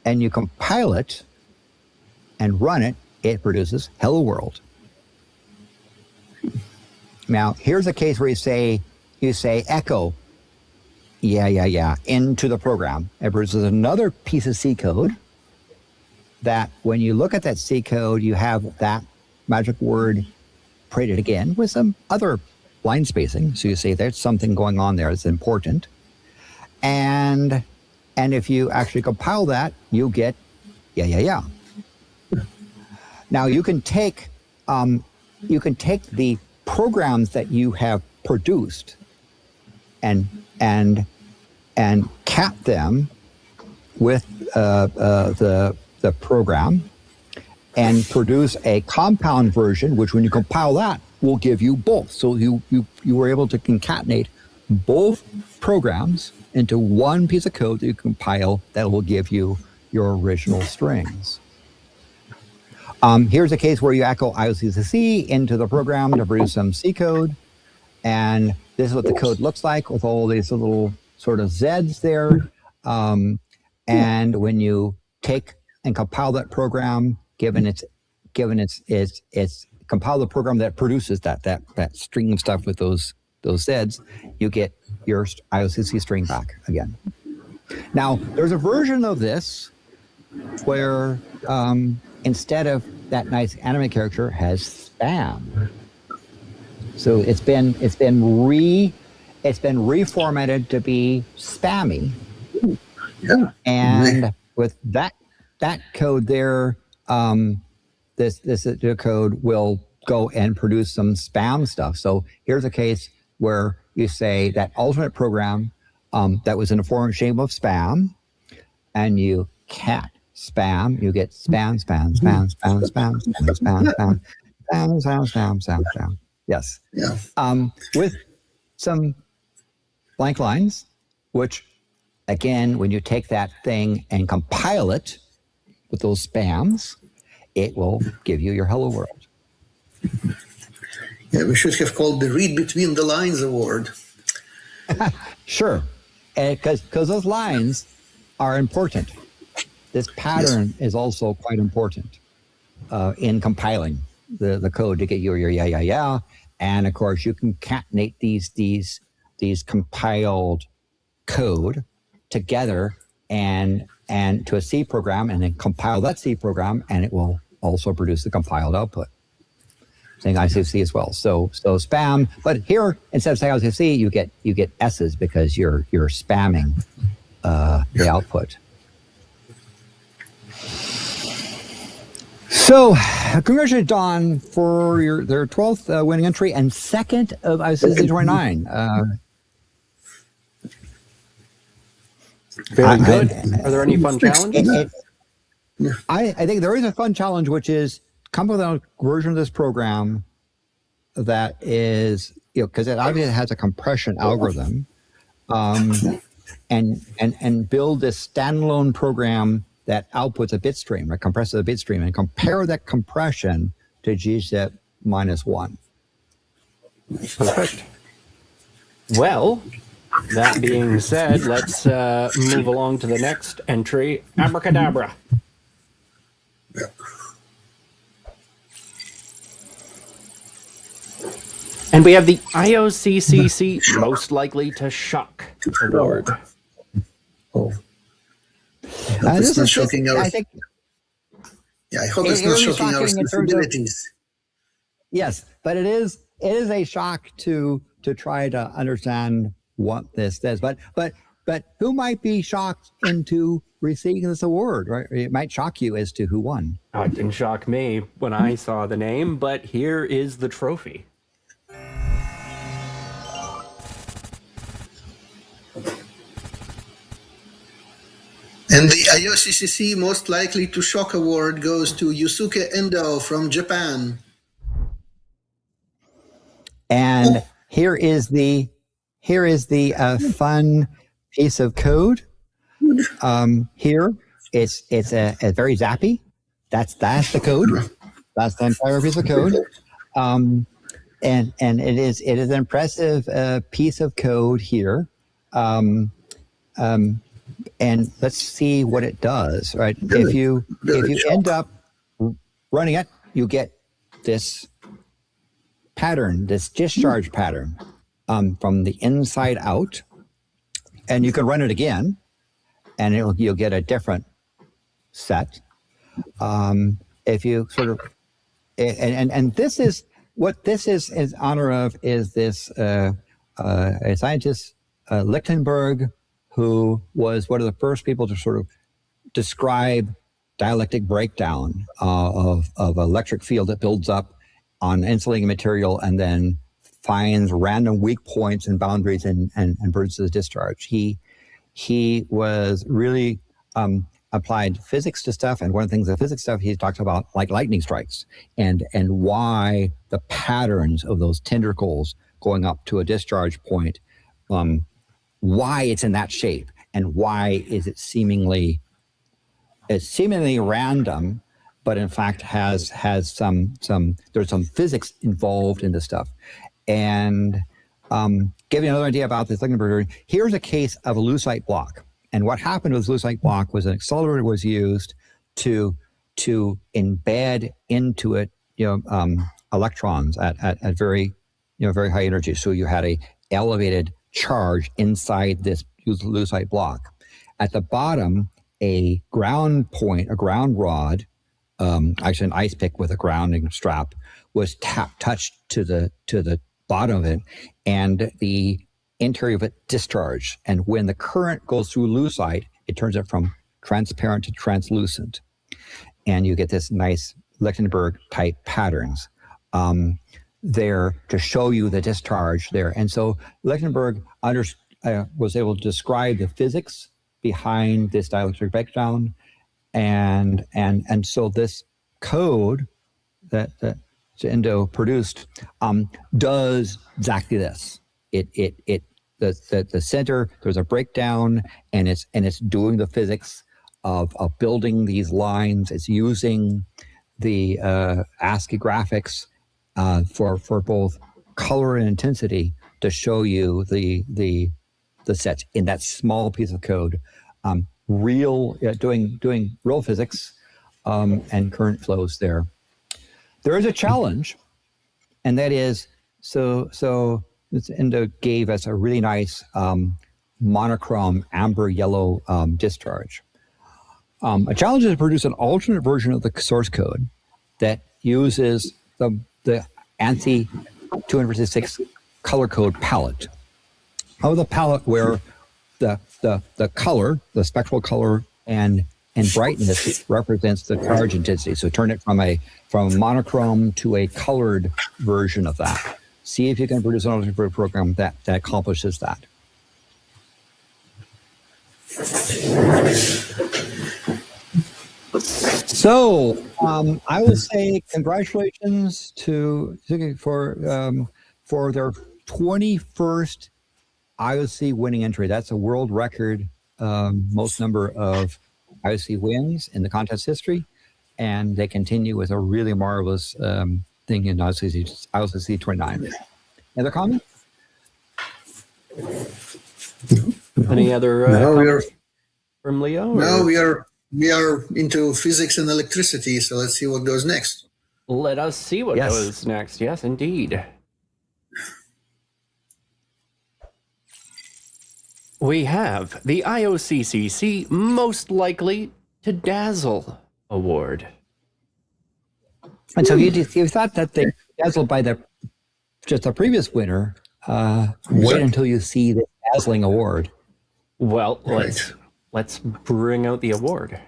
and you compile it and run it, it produces hello world. Now, here's a case where you say echo, yeah, into the program. It produces another piece of C code that when you look at that C code, you have that magic word printed again with some other line spacing. So you say there's something going on there that's important. And if you actually compile that, you get yeah. Now you can take the programs that you have produced and cap them with the program and produce a compound version, which when you compile that will give you both. So you were able to concatenate both programs into one piece of code that you compile that will give you your original strings. Here's a case where you echo IOCCC into the program to produce some C code. And this is what the code looks like with all these little sort of Zs there. And when you take and compile that program, given its compile the program that produces that string of stuff with those Zs, you get your IOCC string back again. Now, there's a version of this where instead of that nice anime character has spam. So it's been reformatted to be spammy. Yeah. And with that code there, this code will go and produce some spam stuff. So here's a case where you say that alternate program that was in the form shape of spam, and you cat spam, you get spam, spam, spam, spam, spam, spam, spam, spam, spam, spam, spam, spam, spam. Yes. Yeah. With some blank lines, which, again, when you take that thing and compile it with those spams, it will give you your hello world. Yeah, we should have called the Read Between the Lines award. Sure, because those lines are important. This pattern is also quite important in compiling the code to get your yeah. And of course, you concatenate these compiled code together and to a C program, and then compile that C program, and it will also produce the compiled output. Saying IOCCC as well. So spam, but here instead of saying IOCCC, you get S's because you're spamming the output. So congratulations, Don, for their 12th winning entry and second of IOCCC29. Very good. Are there any fun challenges? I think there is a fun challenge, which is come up with a version of this program that is, because it obviously has a compression algorithm, and build this standalone program that outputs a bit stream, or compresses a bit stream, and compare that compression to gzip -1. Perfect. Well, that being said, let's move along to the next entry. Abracadabra. Yeah. And we have the IOCCC Most Likely to Shock Award. Oh. It's not shocking our... I think, I hope it's not shocking our sensibilities. Yes, but it is a shock to try to understand what this does. But who might be shocked into receiving this award, right? It might shock you as to who won. Oh, it didn't shock me when I saw the name, but here is the trophy. And the IOCCC Most Likely to Shock Award goes to Yusuke Endo from Japan. And here is the fun piece of code. Here it's a very zappy. That's the code. That's the entire piece of code. And it is an impressive piece of code here. And let's see what it does, right? If you end up running it, you get this pattern, this discharge pattern from the inside out, and you can run it again, and you'll get a different set. If you sort of, and this is what this is in honor of is this a scientist, Lichtenberg, who was one of the first people to sort of describe dielectric breakdown of electric field that builds up on insulating material and then finds random weak points and boundaries and produces discharge. He was really applied physics to stuff, and one of the things in physics stuff he talks about, like lightning strikes, and why the patterns of those tendrils going up to a discharge point, why it's in that shape, and why is it seemingly random, but in fact has there's some physics involved in this stuff. And give you another idea about this Lichtenberg, here's a case of a lucite block. And what happened with lucite block was an accelerator was used to embed into it, electrons at very, very high energy. So you had a elevated charge inside this lucite block. At the bottom, a ground point, a ground rod, actually an ice pick with a grounding strap, was touched to the bottom of it, and the interior of it discharged. And when the current goes through lucite, it turns it from transparent to translucent, and you get this nice Lichtenberg type patterns there to show you the discharge there. And so Lichtenberg was able to describe the physics behind this dielectric breakdown, and so this code that Indo produced does exactly this. The center, there's a breakdown, and it's doing the physics of building these lines. It's using the ASCII graphics for both color and intensity to show you the sets in that small piece of code. Doing real physics and current flows there. There is a challenge, and that is so this Indo gave us a really nice monochrome amber yellow discharge. A challenge is to produce an alternate version of the source code that uses the ANSI 256 color code palette. Of the palette where the color, the spectral color and brightness represents the charge intensity. So turn it from a monochrome to a colored version of that. See if you can produce an alternate program that accomplishes that. So I will say congratulations for their 21st IOCC winning entry. That's a world record, most number of IOCC wins in the contest history, and they continue with a really marvelous thing in IOCCC29. Other comments? Any other comments from Leo? No, we are into physics and electricity, so let's see what goes next. Let us see what goes next. Yes, indeed. We have the IOCCC Most Likely to Dazzle Award. And so you thought that they dazzled by just the previous winner. Wait until you see the dazzling award. Well, let's bring out the award.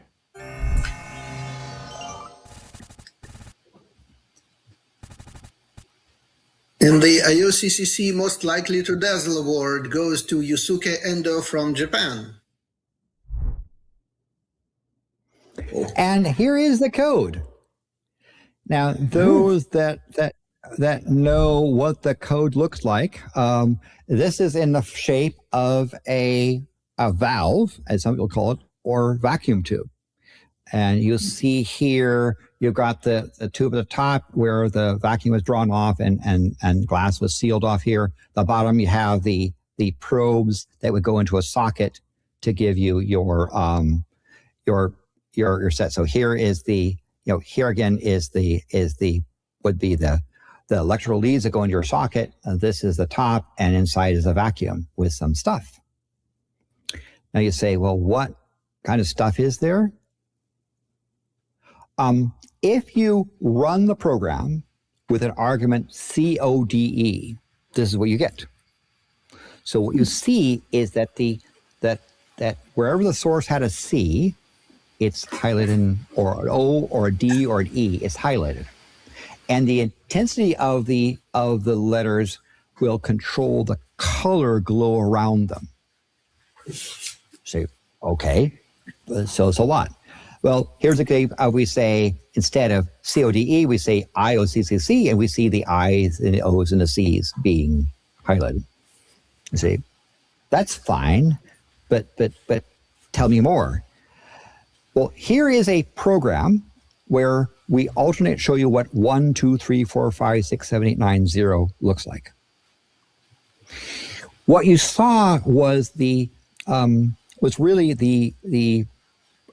And the IOCCC Most Likely to Dazzle Award goes to Yusuke Endo from Japan. And here is the code. Now, those that know what the code looks like, this is in the shape of a valve, as some people call it, or vacuum tube. And you'll see here, you've got the tube at the top where the vacuum was drawn off and glass was sealed off here. The bottom, you have the probes that would go into a socket to give you your set. So here is here again would be the electrical leads that go into your socket. This is the top, and inside is a vacuum with some stuff. Now you say, well, what kind of stuff is there? If you run the program with an argument CODE, this is what you get. So what you see is that that wherever the source had a C, it's highlighted, or an O or a D or an E, it's highlighted. And the intensity of the letters will control the color glow around them. Say, okay, so it's a lot. Well, here's a case we say, instead of CODE, we say IOCCC, and we see the I's and the O's and the C's being highlighted. You see, that's fine, but tell me more. Well, here is a program where we alternate show you what 1, 2, 3, 4, 5, 6, 7, 8, 9, 0 looks like. What you saw was really the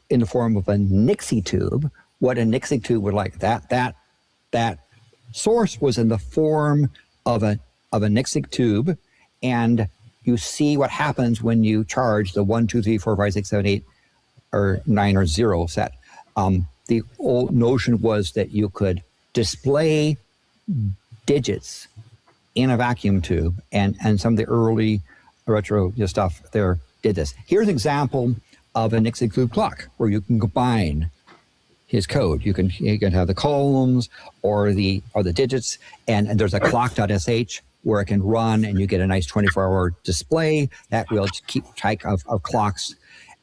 in the form of a Nixie tube. What a Nixie tube would like. That source was in the form of a Nixie tube, and you see what happens when you charge the 1, 2, 3, 4, 5, 6, 7, 8, or 9 or 0 set. The old notion was that you could display digits in a vacuum tube, and some of the early retro stuff there did this. Here's an example of a Nixie tube clock where you can combine his code. You can have the columns or the digits, and there's a clock.sh where it can run, and you get a nice 24-hour display that will keep track of clocks.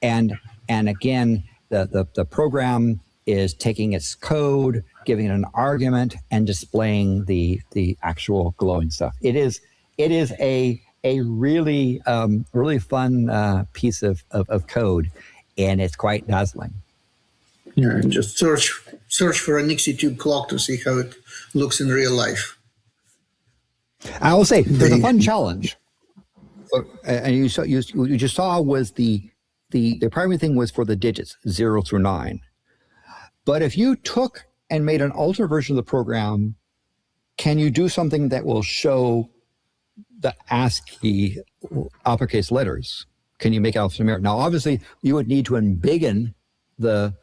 and again, the program is taking its code, giving it an argument, and displaying the actual glowing stuff. It is a really really fun piece of code, and it's quite dazzling. Yeah, and just search for an IOCCC tube clock to see how it looks in real life. I will say there's a fun challenge, and you just saw was the primary thing was for the digits 0 through 9. But if you took and made an alternate version of the program, can you do something that will show the ASCII uppercase letters? Can you make it alphanumeric? Now, obviously, you would need to embiggen the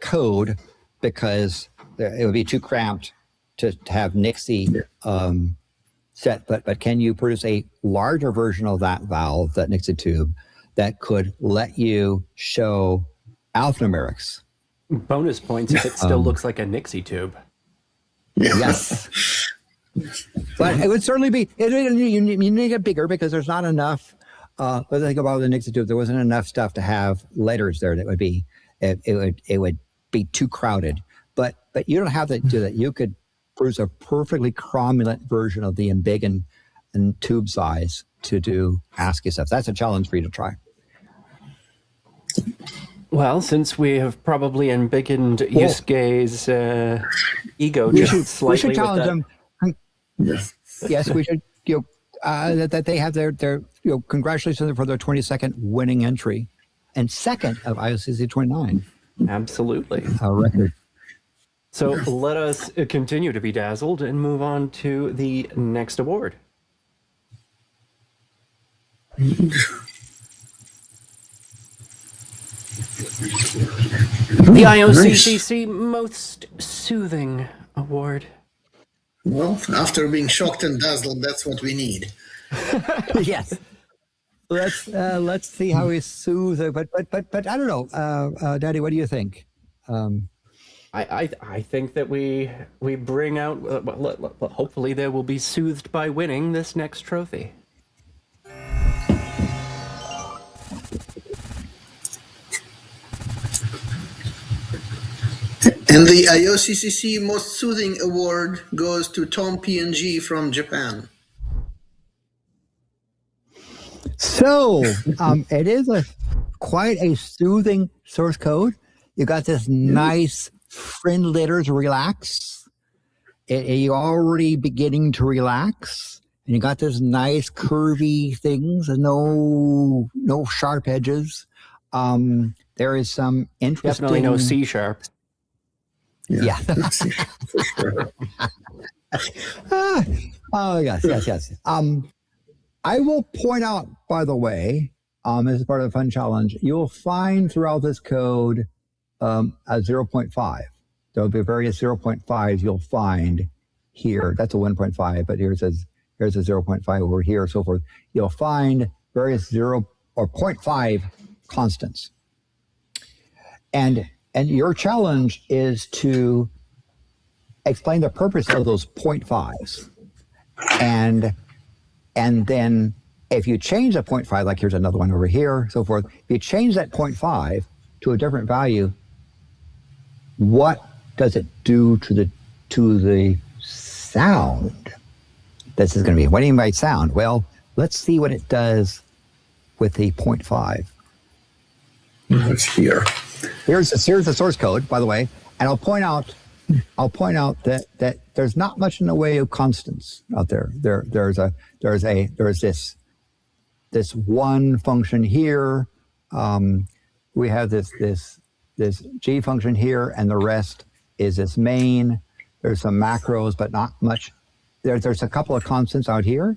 code because it would be too cramped to have IOCCC set. But can you produce a larger version of that valve, that IOCCC tube, that could let you show alphanumerics? Bonus points if it still looks like a IOCCC tube. Yes. But it would certainly be, you need to get bigger because there's not enough, but think about the IOCCC tube, there wasn't enough stuff to have letters there that would be, it would be too crowded. But you don't have to do that. You could produce a perfectly cromulent version of the embiggen and tube size to do ASCII stuff. That's a challenge for you to try. Well, since we have probably embiggened Yusuke's ego just slightly, we should challenge with them. Yes, we should. That they have their congratulations for their 22nd winning entry, and second of IOCCC29. Absolutely, a record. So let us continue to be dazzled and move on to the next award. The IOCCC Most Soothing Award. Well, after being shocked and dazzled, that's what we need. Yes. Let's see how we soothe it. But I don't know, Daddy. What do you think? I think that we bring out. Hopefully, they will be soothed by winning this next trophy. And the IOCCC Most Soothing Award goes to Tom P&G from Japan. So it is quite a soothing source code. You got this nice friendly letters relax. You're already beginning to relax, and you got this nice curvy things and no sharp edges. There is some interesting. Definitely no C sharp. Yeah. For sure. Oh yes. I will point out, by the way, as part of the fun challenge, you'll find throughout this code a 0.5. There'll be various 0.5s you'll find here. That's a 1.5, but here's a 0.5 over here, so forth. You'll find various 0 or 0.5 constants. And your challenge is to explain the purpose of those 0.5s. And then if you change the 0.5, like here's another one over here, so forth, if you change that 0.5 to a different value, what does it do to the sound? This is going to be, what do you mean by sound? Well, let's see what it does with the 0.5. Let's hear. Here's the source code, by the way, and I'll point out that there's not much in the way of constants out there. There's this one function here. We have this G function here, and the rest is this main. There's some macros, but not much. There's a couple of constants out here,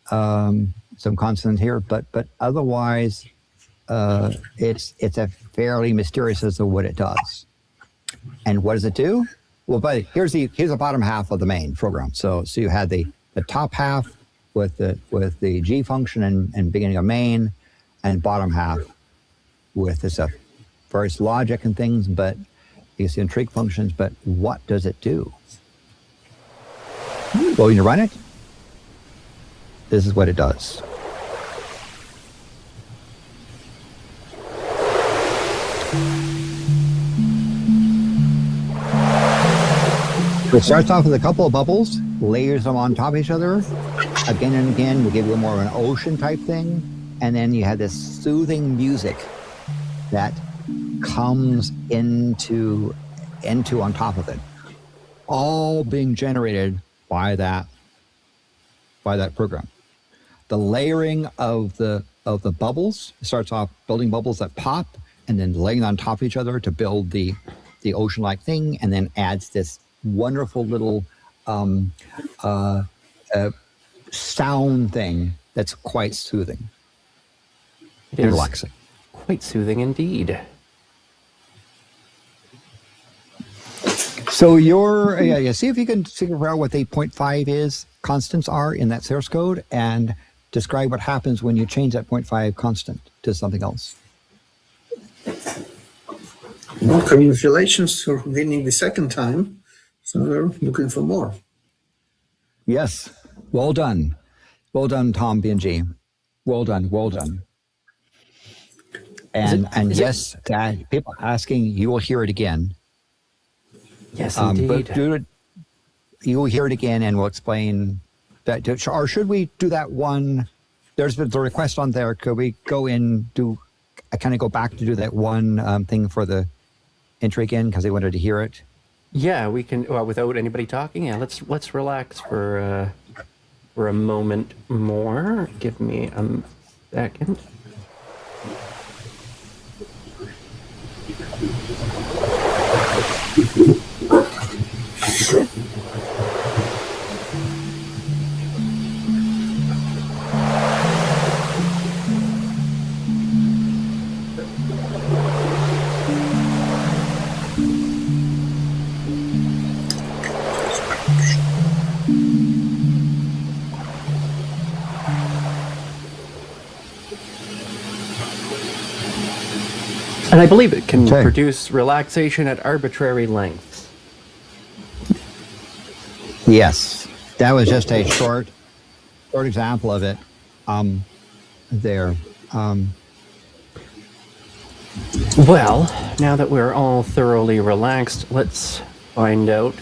some constants here, but otherwise, it's a fairly mysterious as to what it does. And what does it do? Well, but here's the bottom half of the main program. So you had the top half with the G function and beginning of main, and bottom half with this various logic and things, but you see intrigue functions. But what does it do? Well, when you run it, this is what it does. It starts off with a couple of bubbles, layers them on top of each other. Again and again, we give you more of an ocean type thing. And then you have this soothing music that comes into on top of it. All being generated by that program. The layering of the bubbles starts off building bubbles that pop and then laying on top of each other to build the ocean-like thing, and then adds this wonderful little sound thing that's quite soothing and relaxing. Quite soothing indeed. So see if you can figure out what the 0.5 is, constants are in that source code, and describe what happens when you change that 0.5 constant to something else. Well, congratulations for winning the second time. So we're looking for more. Yes. Well done. Well done, Tom B&G. Well done. Well done. And yes, that people asking, you will hear it again. Yes, indeed. But you will hear it again, and we'll explain that. Or should we do that one? There's been the request on there. Could we go in, kind of go back to do that one thing for the entry again, because they wanted to hear it? Yeah, we can, without anybody talking. Yeah, let's relax for a moment more. Give me a second. And I believe it can produce relaxation at arbitrary lengths. Yes, that was just a short example of it. There. Well, now that we're all thoroughly relaxed, let's find out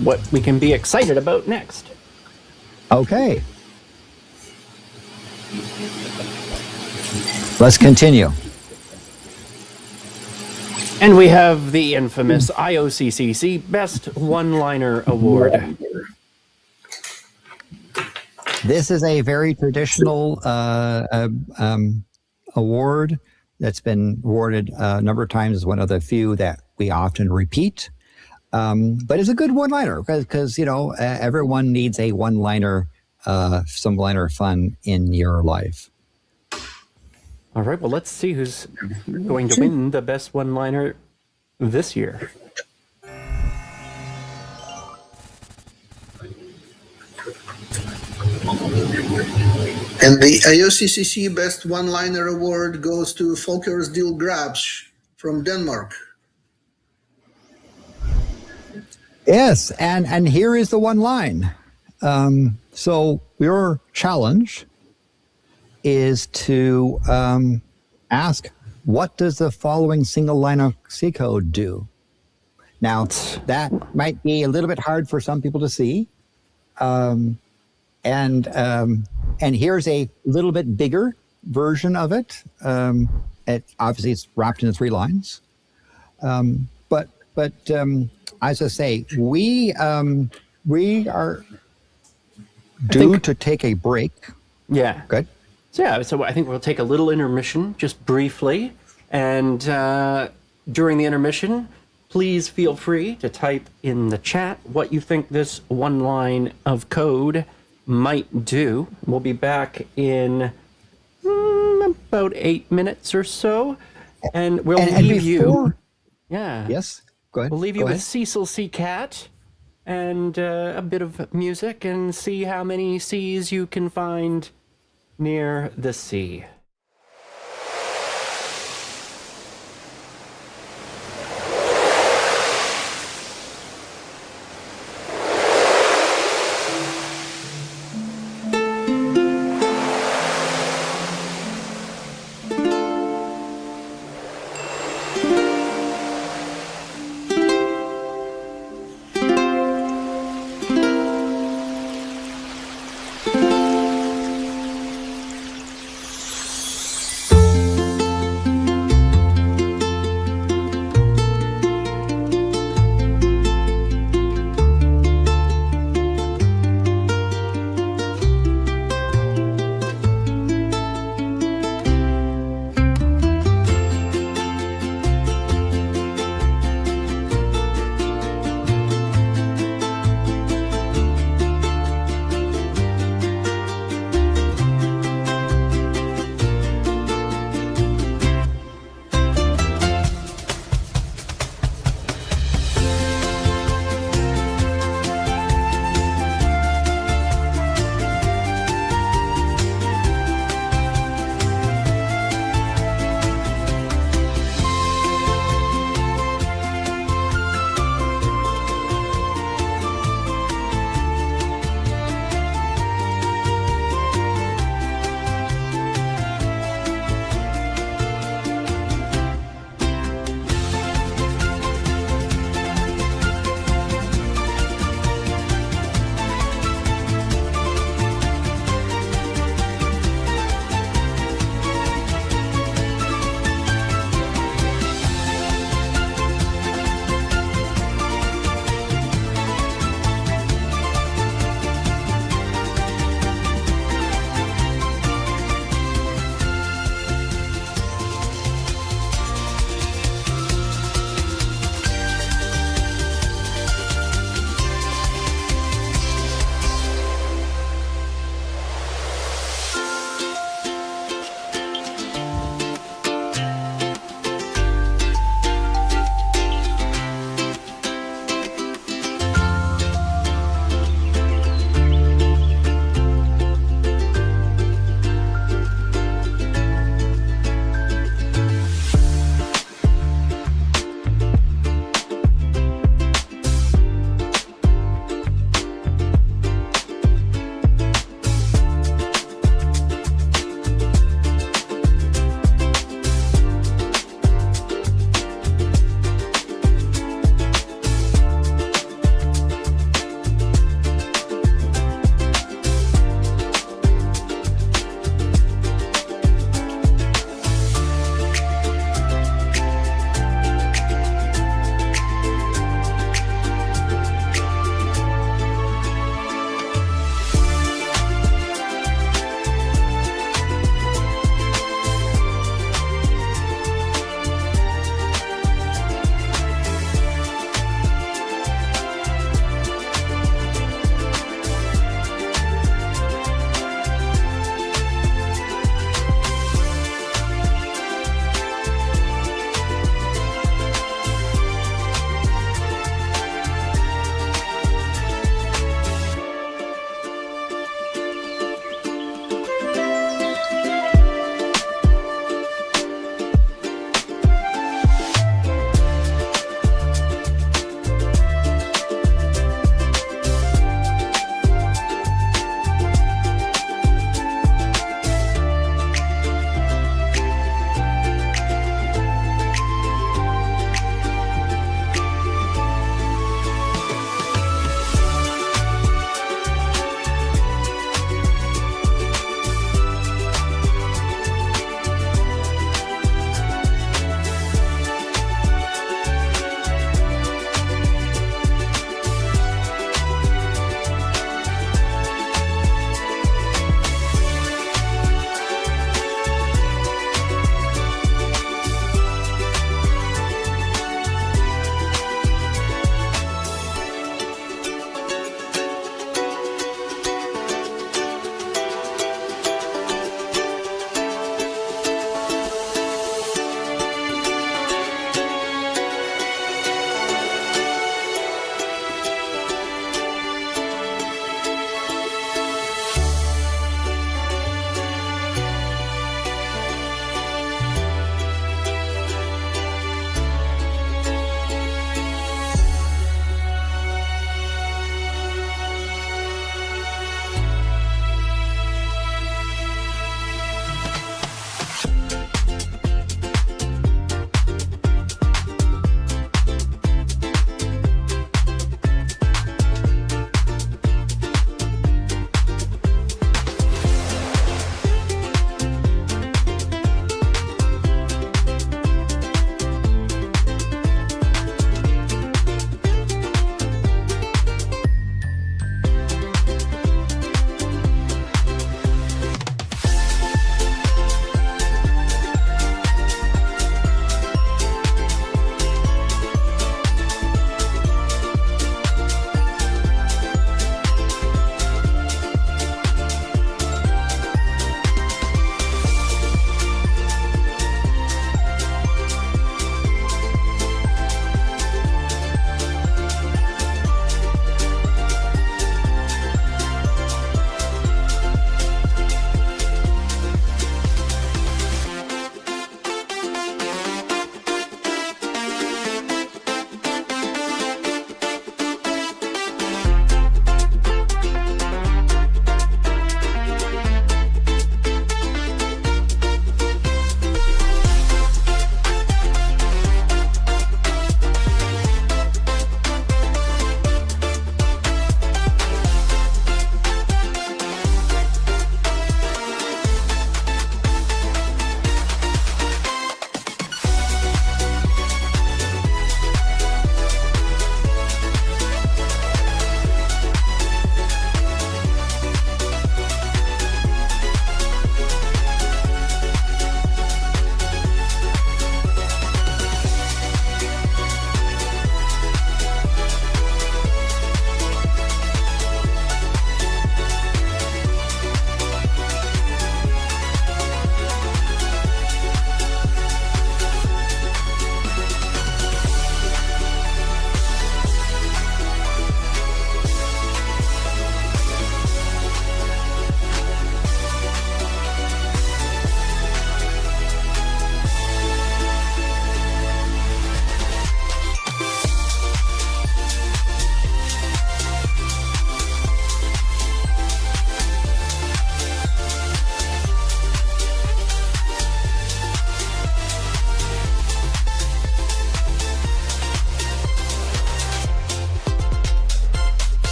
what we can be excited about next. Okay. Let's continue. And we have the infamous IOCCC Best One-Liner Award. This is a very traditional award that's been awarded a number of times. It's one of the few that we often repeat. But it's a good one-liner because, everyone needs a one-liner, some liner fun in your life. All right, well, let's see who's going to win the best one-liner this year. And the IOCCC Best One-Liner Award goes to Folkers Dil Grabsch from Denmark. Yes, and here is the one line. So your challenge is to ask, what does the following single line of C code do? Now, that might be a little bit hard for some people to see. And here's a little bit bigger version of it. Obviously, it's wrapped into 3 lines. But as I say, we are due to take a break. Yeah. Good. So I think we'll take a little intermission, just briefly. And during the intermission, please feel free to type in the chat what you think this one line of code might do. We'll be back in about 8 minutes or so. And we'll leave you. Yeah. Yes. Go ahead. We'll leave you with Cecil C. Cat and a bit of music and see how many C's you can find near the sea.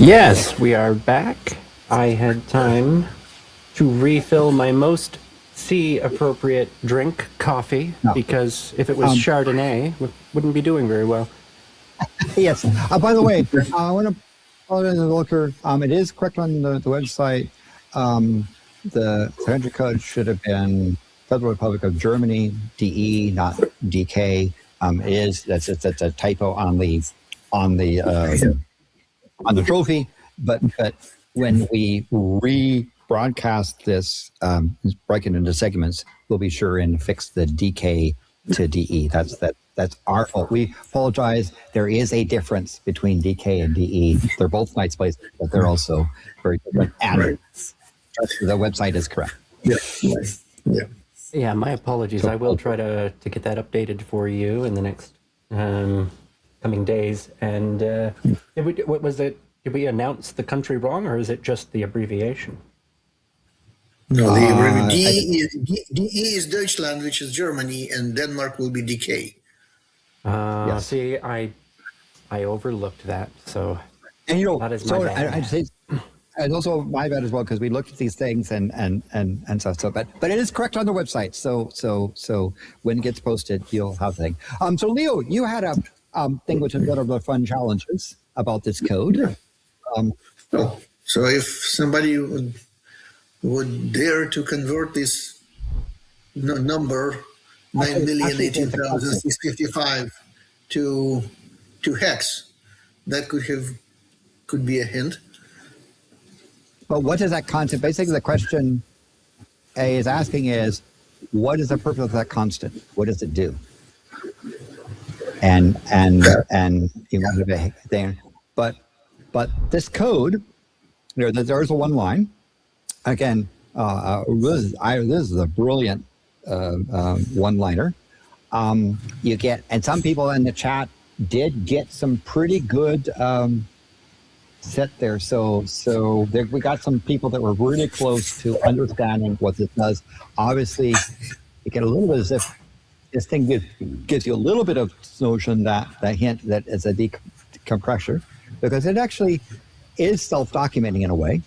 Yes, we are back. I had time to refill my most sea-appropriate drink, coffee, No. because if it was Chardonnay, it wouldn't be doing very well. Yes. By the way, I want to apologize to the looker. It is correct on the website. The country code should have been Federal Republic of Germany, DE, not DK. That's a typo on the trophy. But when we rebroadcast this, break it into segments, we'll be sure and fix the DK to DE. That's our fault. We apologize. There is a difference between DK and DE. They're both nice places, but they're also very different. And the website is correct. Yeah. Yeah. Yeah, my apologies. I will try to get that updated for you in the next coming days. And what was it? Did we announce the country wrong, or is it just the abbreviation? No, the DE is Deutschland, which is Germany, and Denmark will be DK. Yes. See, I overlooked that. So, And that is my bad. I'd say it's also my bad as well, because we looked at these things and stuff. So, but it is correct on the website. So when it gets posted, you'll have the thing. So Leo, you had a thing which is one of the fun challenges about this code. So if somebody would dare to convert this number 9,018,655 to hex, that could be a hint. But what is that constant? Basically, the question A is asking is, what is the purpose of that constant? What does it do? And you want to be there, but this code, there's a one line. Again, this is a brilliant one-liner. You get, and some people in the chat did get some pretty good set there. So there, we got some people that were really close to understanding what this does. Obviously, you get a little bit as if this thing gives you a little bit of notion that hint that it's a decompressor, because it actually is self-documenting in a way.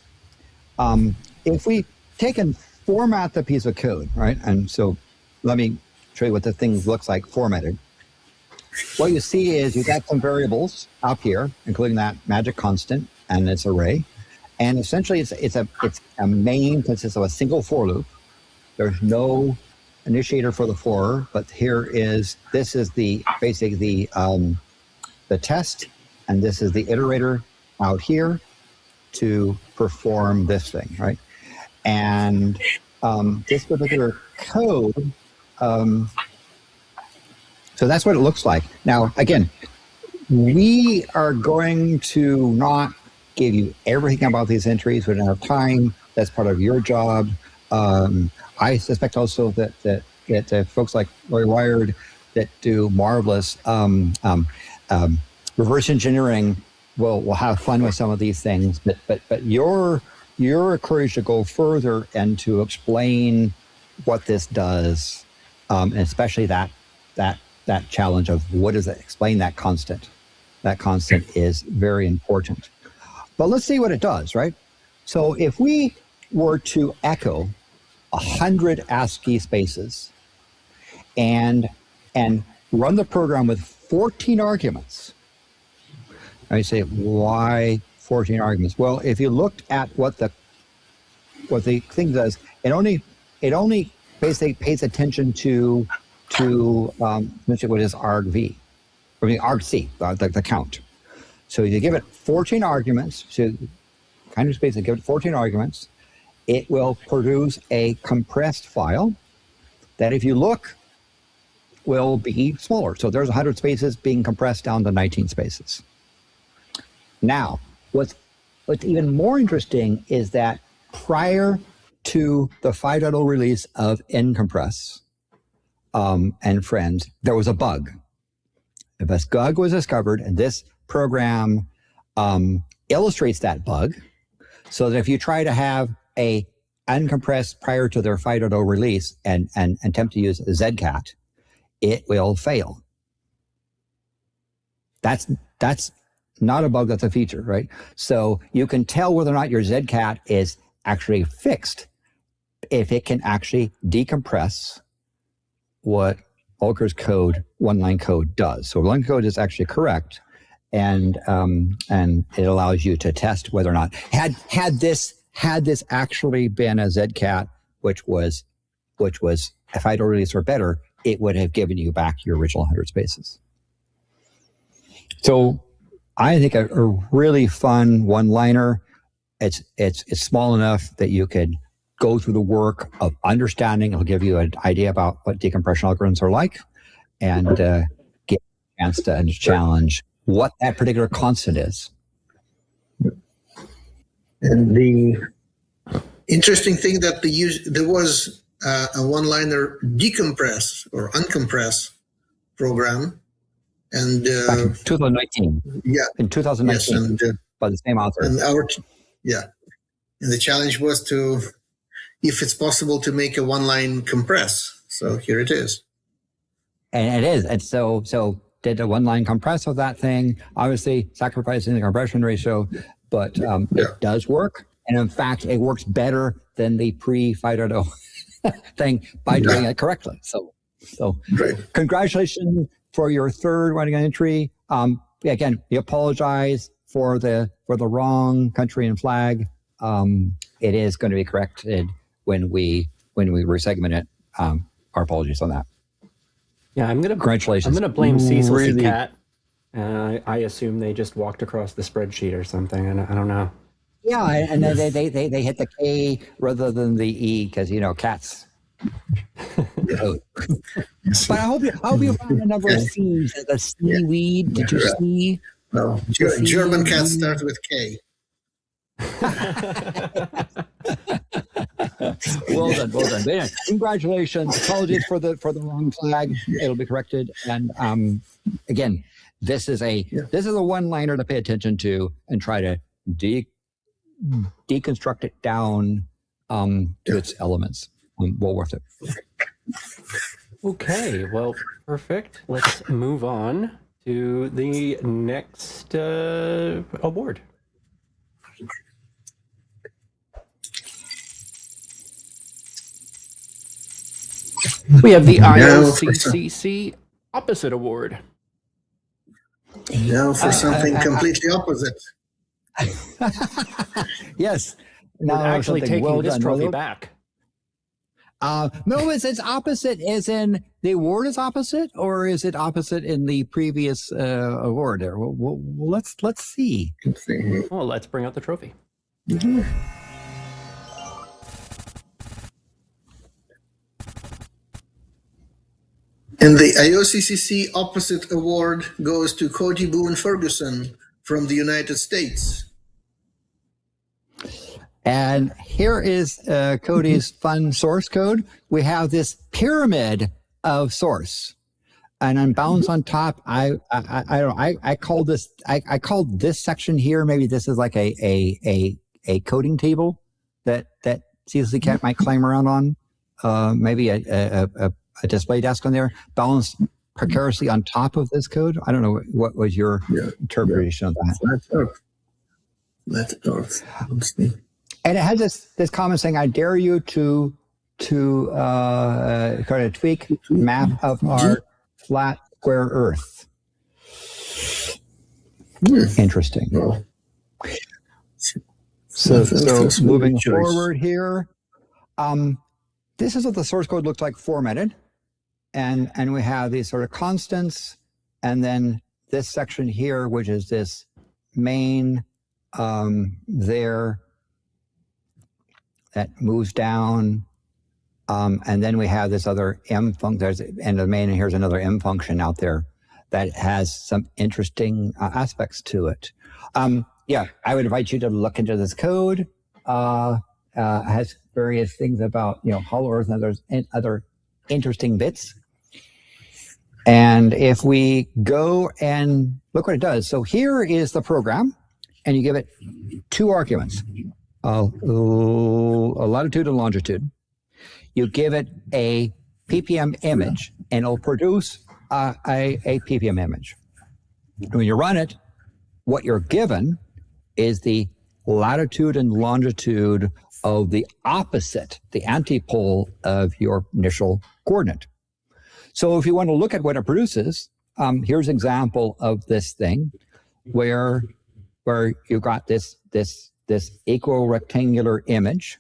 If we take and format the piece of code, right? And so let me show you what the thing looks like formatted. What you see is you got some variables up here, including that magic constant and its array. And essentially it's a main consists of a single for loop. There's no initiator for the for, but this is the basically the test, and this is the iterator out here to perform this thing, right? And this particular code, so that's what it looks like. Now, again, we are going to not give you everything about these entries. We don't have time. That's part of your job. I suspect also that folks like Roy Wired that do marvelous reverse engineering will have fun with some of these things. But your courage to go further and to explain what this does, and especially that challenge of what does it explain that constant. That constant is very important. But let's see what it does, right? So if we were to echo 100 ASCII spaces and run the program with 14 arguments, I say, why 14 arguments? Well, if you looked at what the thing does, it only basically pays attention to what is argv, or the argc, the count. So you give it 14 arguments, so kind of basically give it 14 arguments, it will produce a compressed file that, if you look, will be smaller. So there's 100 spaces being compressed down to 19 spaces. Now, what's even more interesting is that prior to the 5.0 release of ncompress and friends, there was a bug. This bug was discovered, and this program illustrates that bug, so that if you try to have a uncompressed prior to their 5.0 release and attempt to use Zcat, it will fail. That's not a bug, that's a feature, right? So you can tell whether or not your Zcat is actually fixed if it can actually decompress what Volker's code, one-line code does. So one-line code is actually correct, and it allows you to test whether or not had this actually been a Zcat, which was if I'd released or better, it would have given you back your original 100 spaces. So I think a really fun one-liner. It's small enough that you could go through the work of understanding. It'll give you an idea about what decompression algorithms are like, and get a chance to challenge what that particular constant is. And the interesting thing that there was a one-liner decompress or uncompress program, and Back in 2019. yeah, In 2019, yes, and by the same author. and the challenge was to, if it's possible to make a one-line compress. So here it is. And it is. And so did a one-line compress of that thing, obviously sacrificing the compression ratio, but it does work. And in fact, it works better than the pre-Fido thing by doing it correctly. So Right. congratulations for your third writing entry. Again, we apologize for the wrong country and flag. It is going to be corrected when we resegment it. Our apologies on that. Yeah, Congratulations. I'm gonna blame Cecil Really- Cat. I assume they just walked across the spreadsheet or something. And I don't know. Yeah, and then they hit the K rather than the E because cats. But I hope you found a number of C's. The seaweed. Did you see? Well, German cats start with K. Well done. But yeah, congratulations. Apologies for the wrong flag. It'll be corrected. And again, this is a one-liner to pay attention to and try to deconstruct it down to its elements. Well worth it. Okay, well, perfect. Let's move on to the next award. We have the IOCCC Opposite Award. Now for something completely opposite. Yes. We're Now actually something taking well this done. trophy back. No, it's opposite as in the award is opposite, or is it opposite in the previous award? There, well, let's see. Let's see. Well, let's bring out the trophy. And the IOCCC Opposite Award goes to Cody Boone Ferguson from the United States. And here is Cody's fun source code. We have this pyramid of source, and on balance on top, I called this section here. Maybe this is like a coding table that CSC Cat might climb around on. Maybe a display desk on there, balanced precariously on top of this code. I don't know what was your interpretation of that. That's Earth. Let's see. And it has this comment saying, "I dare you to kind of tweak map of our flat square Earth." Interesting. Well, So that's a moving good choice. forward here, this is what the source code looks like formatted, and we have these sort of constants, and then this section here, which is this main there. That moves down, and then we have this other M function. There's and the main. And here's another M function out there that has some interesting aspects to it. I would invite you to look into this code. Has various things about Hollow Earth and other interesting bits. And if we go and look what it does, so here is the program, and you give it two arguments. A latitude and longitude. You give it a ppm image, and it'll produce a ppm image. When you run it, what you're given is the latitude and longitude of the opposite, the antipole of your initial coordinate. So if you want to look at what it produces, here's an example of this thing where you've got this equal rectangular image,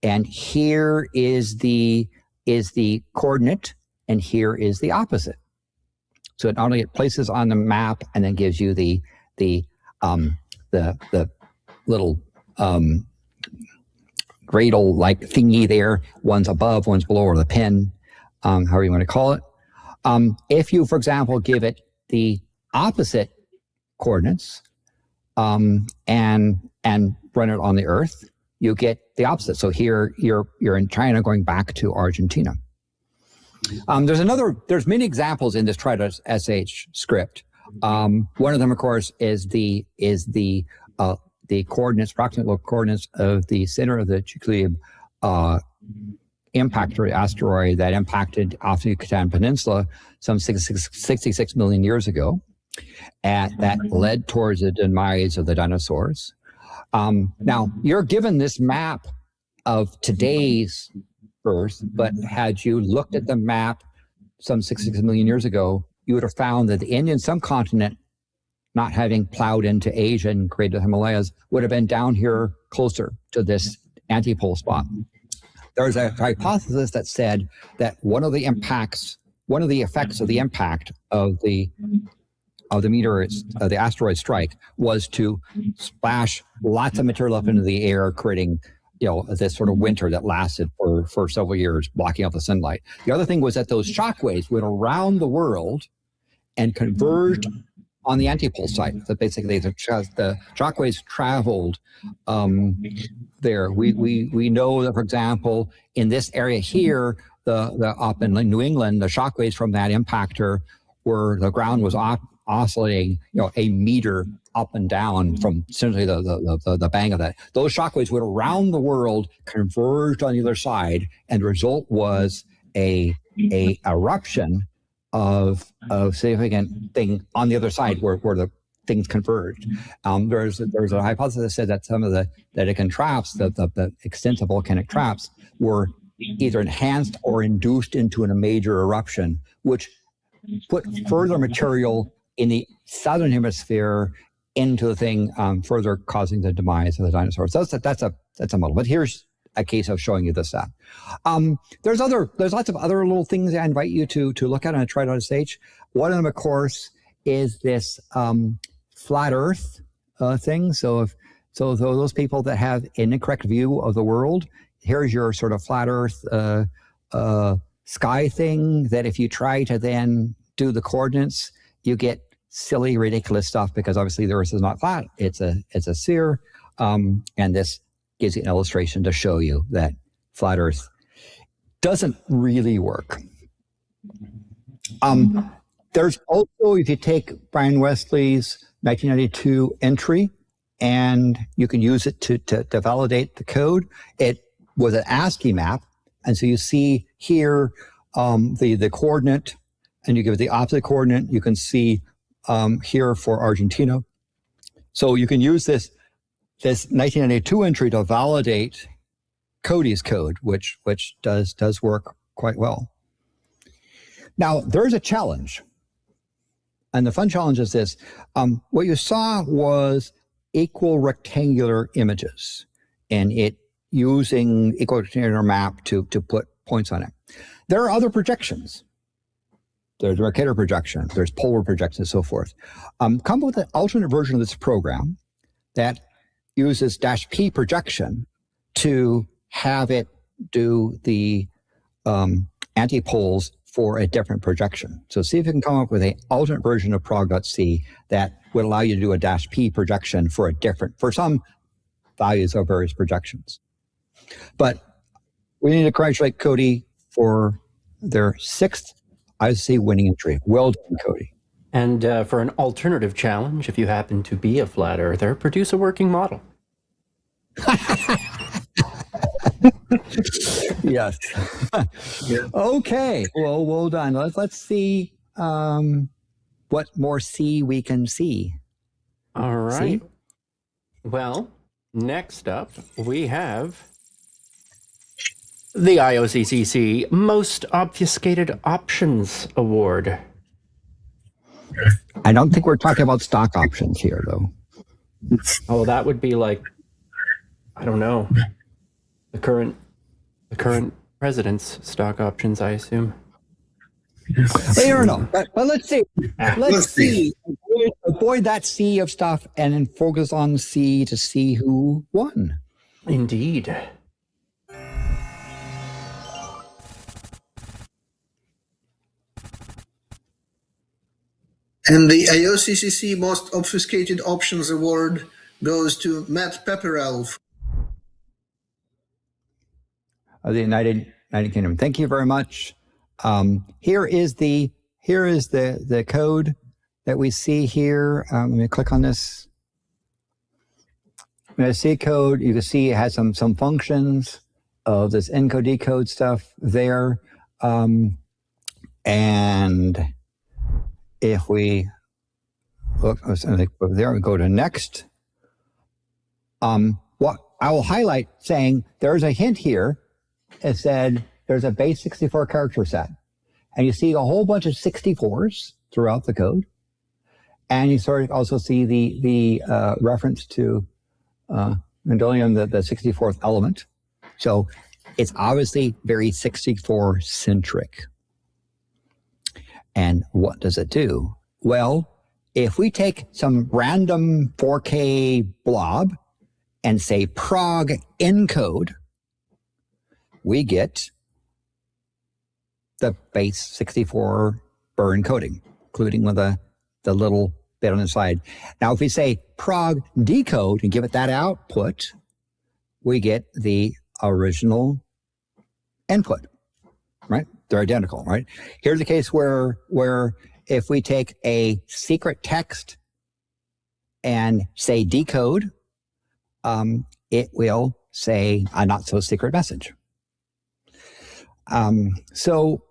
and here is the coordinate, and here is the opposite. So it not only places on the map and then gives you the little gradle like thingy there. One's above, one's below, or the pin, however you want to call it. If you, for example, give it the opposite coordinates and run it on the Earth, you get the opposite. So here you're in China going back to Argentina. There's many examples in this try to sh script. One of them, of course, is the coordinates, approximate coordinates of the center of the Chicxulub impact or asteroid that impacted off the Yucatan Peninsula some 66 million years ago, and that led towards the demise of the dinosaurs. Now, you're given this map of today's Earth, but had you looked at the map some 66 million years ago, you would have found that the Indian subcontinent, not having plowed into Asia and created the Himalayas, would have been down here closer to this antipole spot. There's a hypothesis that said that one of the effects of the impact of the asteroid strike was to splash lots of material up into the air, creating this sort of winter that lasted for several years, blocking out the sunlight. The other thing was that those shockwaves went around the world and converged on the antipole site. So basically, the shockwaves traveled there. We know that, for example, in this area here, the up in New England, the shockwaves from that impactor the ground was oscillating, a meter up and down from essentially the bang of that. Those shockwaves went around the world, converged on the other side, and the result was a eruption of significant thing on the other side where the things converged. There's a hypothesis that said that some of the Dedekind traps, the extensive volcanic traps, were either enhanced or induced into a major eruption, which put further material in the southern hemisphere into the thing, further causing the demise of the dinosaurs. So that's a model. But here's a case of showing you this stuff. There's lots of other little things I invite you to look at on a try.sh. One of them, of course, is this flat Earth thing. So those people that have an incorrect view of the world, here's your sort of flat Earth sky thing. That if you try to then do the coordinates, you get silly, ridiculous stuff because obviously the Earth is not flat; it's a sphere, and this gives you an illustration to show you that flat Earth doesn't really work. There's also, if you take Brian Wesley's 1992 entry, and you can use it to validate the code. It was an ASCII map, and so you see here the coordinate, and you give it the opposite coordinate. You can see here for Argentina. So you can use this 1992 entry to validate Cody's code, which does work quite well. Now, there's a challenge. And the fun challenge is this. What you saw was equal rectangular images, and it using equal rectangular map to put points on it. There are other projections. There's Mercator projection, there's polar projection, and so forth. Come up with an alternate version of this program that uses -p projection to have it do the antipoles for a different projection. So see if you can come up with an alternate version of prog.c that would allow you to do a -p projection for some values of various projections. But we need to congratulate Cody for their 6th IOCCC winning entry. Well done, Cody. And for an alternative challenge, if you happen to be a flat earther, produce a working model. Yes. Okay. Well done. Let's see what more C we can see. All right. See? Well, next up, we have the IOCCC Most Obfuscated Options Award. I don't think we're talking about stock options here, though. Oh, that would be like, I don't know, the current president's stock options, I assume. I don't know. But let's see. Let's see. Avoid that sea of stuff and then focus on C to see who won. Indeed. And the IOCCC Most Obfuscated Options Award goes to Matt Pepperell. Of the United Kingdom. Thank you very much. Here is the code that we see here. Let me click on this. When I see code, you can see it has some functions of this encode decode stuff there. And if we look there, we go to next. What I will highlight saying there's a hint here. It said there's a base 64 character set, and you see a whole bunch of 64s throughout the code, and you sort of also see the reference to Mendelian, the 64th element. So it's obviously very 64 centric. And what does it do? Well, if we take some random 4K blob and say prog encode, we get the base 64 burr encoding, including with the little bit on the side. Now, if we say prog decode and give it that output, we get the original input, right? They're identical, right? Here's a case where if we take a secret text and say decode, it will say a not so secret message. So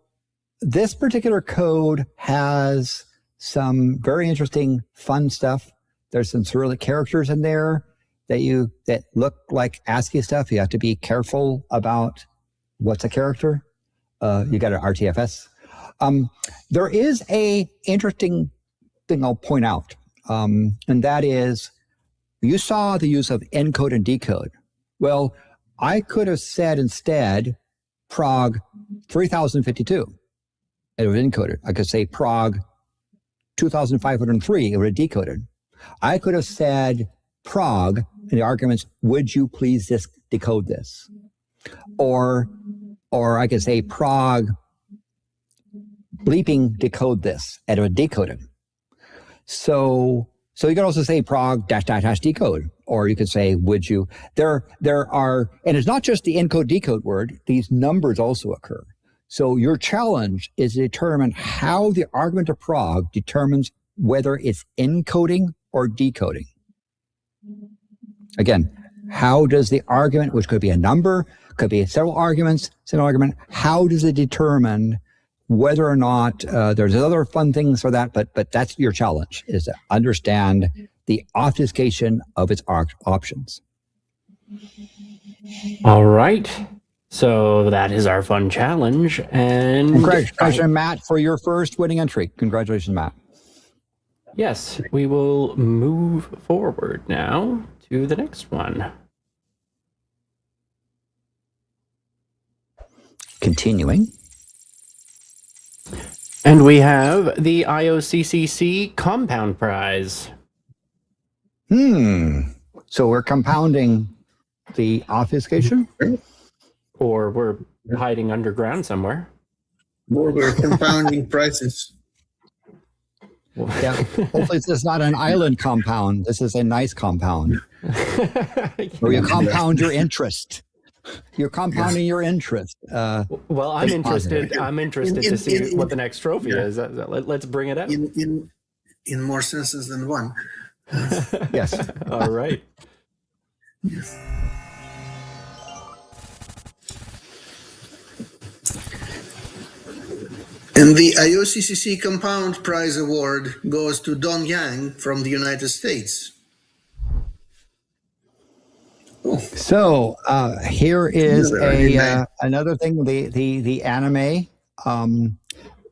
this particular code has some very interesting, fun stuff. There's some Cyrillic characters in there that look like ASCII stuff. You have to be careful about what's a character. You got an RTFS. There is a interesting thing I'll point out, and that is you saw the use of encode and decode. Well, I could have said instead prog 3052. It would have encoded. I could say prog 2503. It would have decoded. I could have said prog in the arguments, would you please decode this? Or I could say prog bleeping decode this, and it would decode it. So you could also say prog -- decode, or you could say, would you? There are, and it's not just the encode decode word, these numbers also occur. So your challenge is to determine how the argument of prog determines whether it's encoding or decoding. Again, how does the argument, which could be a number, could be several arguments, single argument, how does it determine whether or not there's other fun things for that, but that's your challenge, is to understand the obfuscation of its options. All right. So that is our fun challenge. And congratulations, Matt, for your first winning entry. Congratulations, Matt. Yes, we will move forward now to the next one. Continuing. And we have the IOCCC Compound Prize. So we're compounding the obfuscation? Or we're hiding underground somewhere. Or we're compounding prices. Yeah. Hopefully this is not an island compound. This is a nice compound. Where you compound your interest. You're compounding your interest. Well, I'm interested. I'm interested to see what the next trophy is. Let's bring it out. In more senses than one. Yes. All right. And the IOCCC Compound Prize Award goes to Don Yang from the United States. So here is Another anime. another thing, the anime,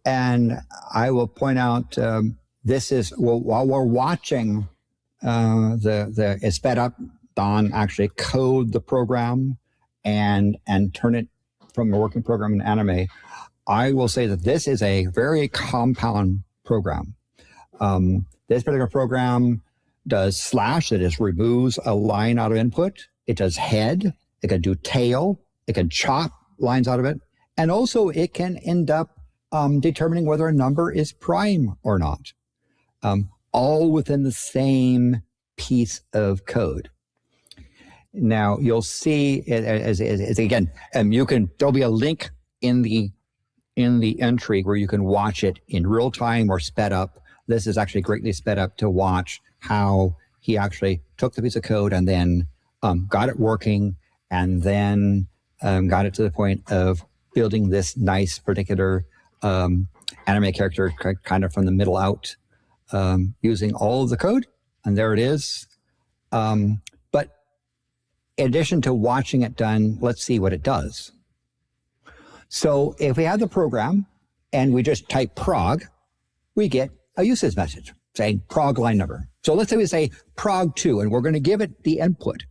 and I will point out this is while we're watching it's sped up. Don actually code the program and turn it from a working program in anime. I will say that this is a very compound program. This particular program does slash, that is removes a line out of input. It does head, it can do tail, it can chop lines out of it, and also it can end up determining whether a number is prime or not, all within the same piece of code. Now you'll see it as again, there'll be a link in the entry where you can watch it in real time or sped up. This is actually greatly sped up to watch how he actually took the piece of code and then got it working, and then got it to the point of building this nice particular anime character kind of from the middle out, using all of the code. And there it is. But in addition to watching it done, let's see what it does. So if we have the program and we just type prog, we get a usage message saying prog line number. So let's say we say prog 2, and we're going to give it the input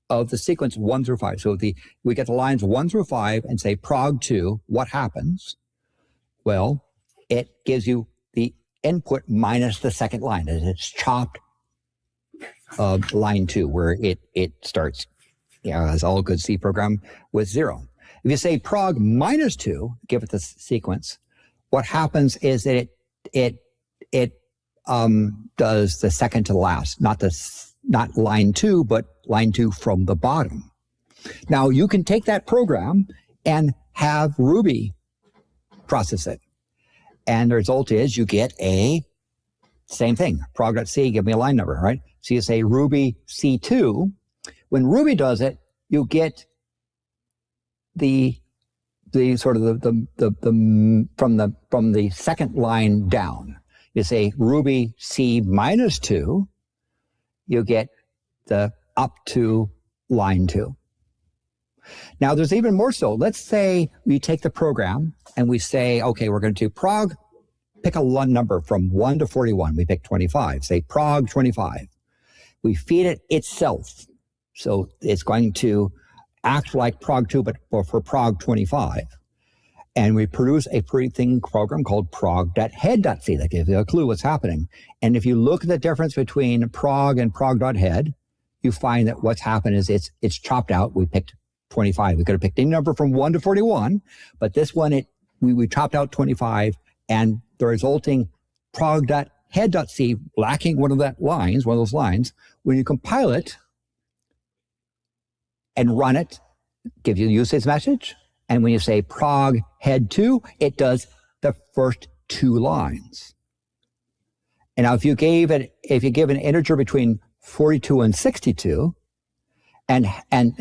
of the sequence 1 through 5. So we get the lines 1 through 5 and say prog 2, what happens? Well, it gives you the input minus the second line. It's chopped line 2, where it starts, as all good C program, with 0. If you say prog minus 2, give it the sequence, what happens is that it does the second to the last, not line 2, but line 2 from the bottom. Now you can take that program and have Ruby process it. And the result is you get a same thing, prog.c, give me a line number, right? So you say Ruby C2. When Ruby does it, you get the sort of the from the second line down. You say Ruby C minus 2, you get the up to line 2. Now there's even more so. Let's say we take the program and we say, okay, we're going to do prog, pick a number from 1 to 41. We pick 25, say prog 25. We feed it itself. So it's going to act like prog 2, but for prog 25. And we produce a pretty thing program called prog.head.c that gives you a clue what's happening. And if you look at the difference between prog and prog.head, you find that what's happened is it's chopped out. We picked 25. We could have picked any number from 1 to 41, but this one, we chopped out 25, and the resulting prog.head.c, lacking one of those lines, when you compile it and run it, gives you the usage message. And when you say prog head 2, it does the first 2 lines. And now if you give an integer between 42 and 62, and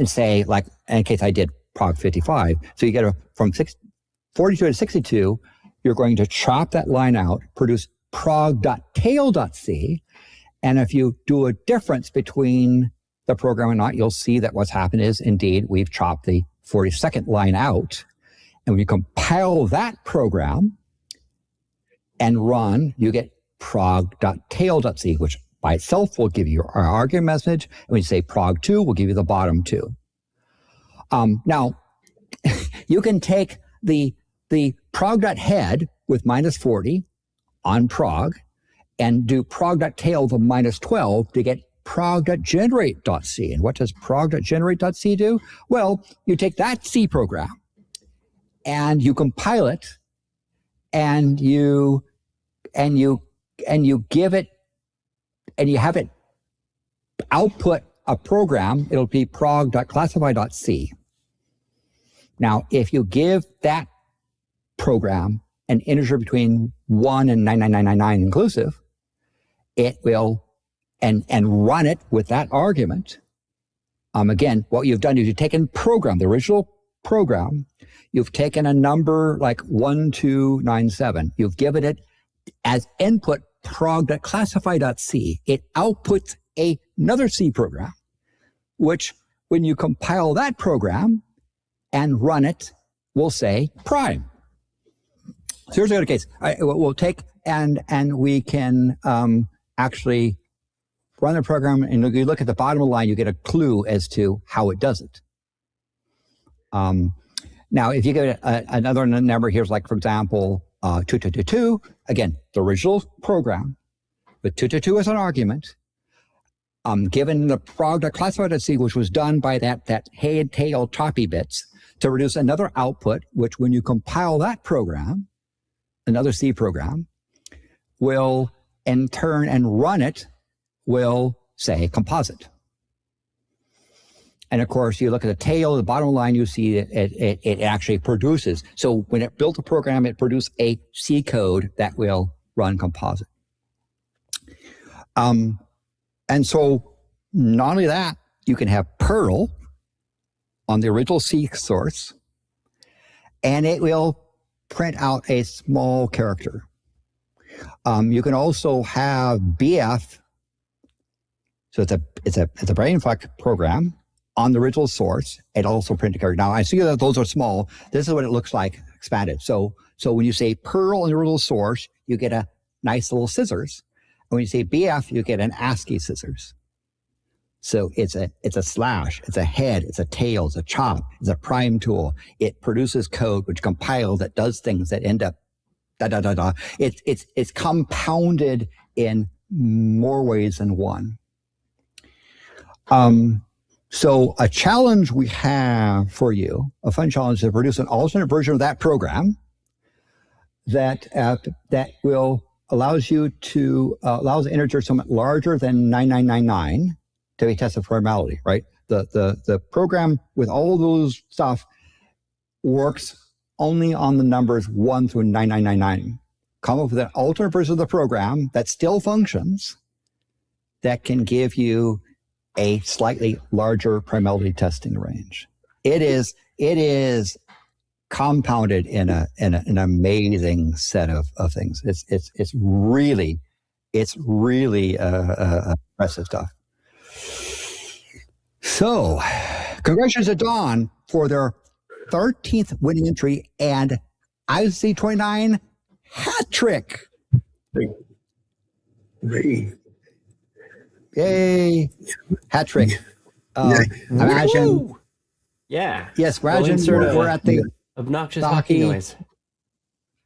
say, like in case I did prog 55, so you get from 42 to 62, you're going to chop that line out, produce prog.tail.c, and if you do a difference between the program or not, you'll see that what's happened is indeed we've chopped the 42nd line out, and when you compile that program and run, you get prog.tail.c, which by itself will give you our argument message, and when you say prog 2, we'll give you the bottom 2. Now, you can take the prog.head with minus 40 on prog and do prog.tail the minus 12 to get prog.generate.c. And what does prog.generate.c do? Well, you take that C program and you compile it, and you give it, and you have it output a program. It'll be prog.classify.c. Now, if you give that program an integer between 1 and 99999 inclusive, it will and run it with that argument. Again, what you've done is you've taken program, the original program, you've taken a number like 1297, you've given it as input prog.classify.c. It outputs another C program, which when you compile that program and run it, will say prime. So here's a case. We'll take and we can actually run the program, and if you look at the bottom of the line, you get a clue as to how it does it. Now, if you get another number, here's like, for example, 2222, again, the original program, with 222 as an argument, given the prog.classify.c, which was done by that head, tail, choppy bits, to produce another output, which when you compile that program, another C program, will in turn and run it, will say composite. And of course, you look at the tail, the bottom line, you see it actually produces. So when it built a program, it produced a C code that will run composite. And so not only that, you can have Perl on the original C source, and it will print out a small character. You can also have BF, so it's a brainfuck program on the original source. It also print a character. Now I see that those are small. This is what it looks like expanded. So when you say Perl on the original source, you get a nice little scissors. And when you say BF, you get an ASCII scissors. So it's a slash, it's a head, it's a tail, it's a chop, it's a prime tool. It produces code which compiles that does things that end up It's compounded in more ways than one. So a challenge we have for you, a fun challenge, is to produce an alternate version of that program that will allows you to allows an integer somewhat larger than 9999 to be tested for formality, right? The program with all those stuff works only on the numbers 1 through 9999. Come up with an alternate version of the program that still functions, that can give you a slightly larger primality testing range. It is compounded in an amazing set of things. It's really impressive stuff. So, congratulations to Dawn for their 13th winning entry and IOCCC29 hat trick. Yay! Hat trick. Imagine. Yeah. Yes, imagine we're at the obnoxious hockey noise.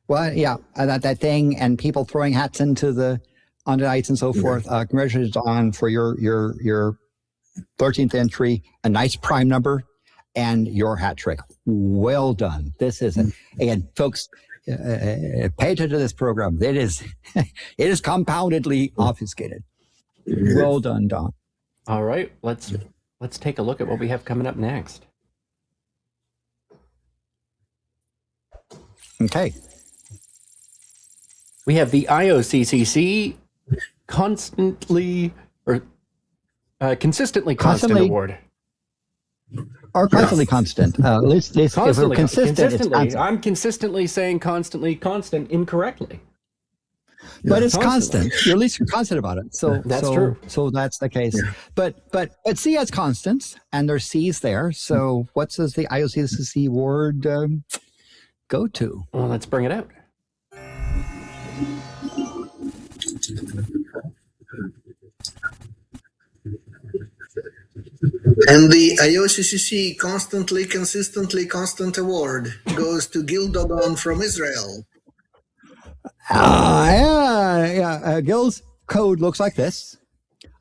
Well, yeah, that thing, and people throwing hats onto the ice and so forth. Congratulations, Dawn, for your 13th entry, a nice prime number, and your hat trick. Well done. This is, again, folks, pay attention to this program. It is compoundedly obfuscated. Well done, Don. All right, let's take a look at what we have coming up next. Okay. We have the IOCCC consistently constant award. Or constantly constant. At least if we're consistent, it's constant. I'm consistently saying constantly constant incorrectly. But it's constant. At least you're constant about it. So that's true. So that's the case. Yeah. But C has constants, and there's C's there. So what does the IOCCC award go to? Well, let's bring it out. And the IOCCC consistently constant award goes to Gil Dodon from Israel. Gil's code looks like this.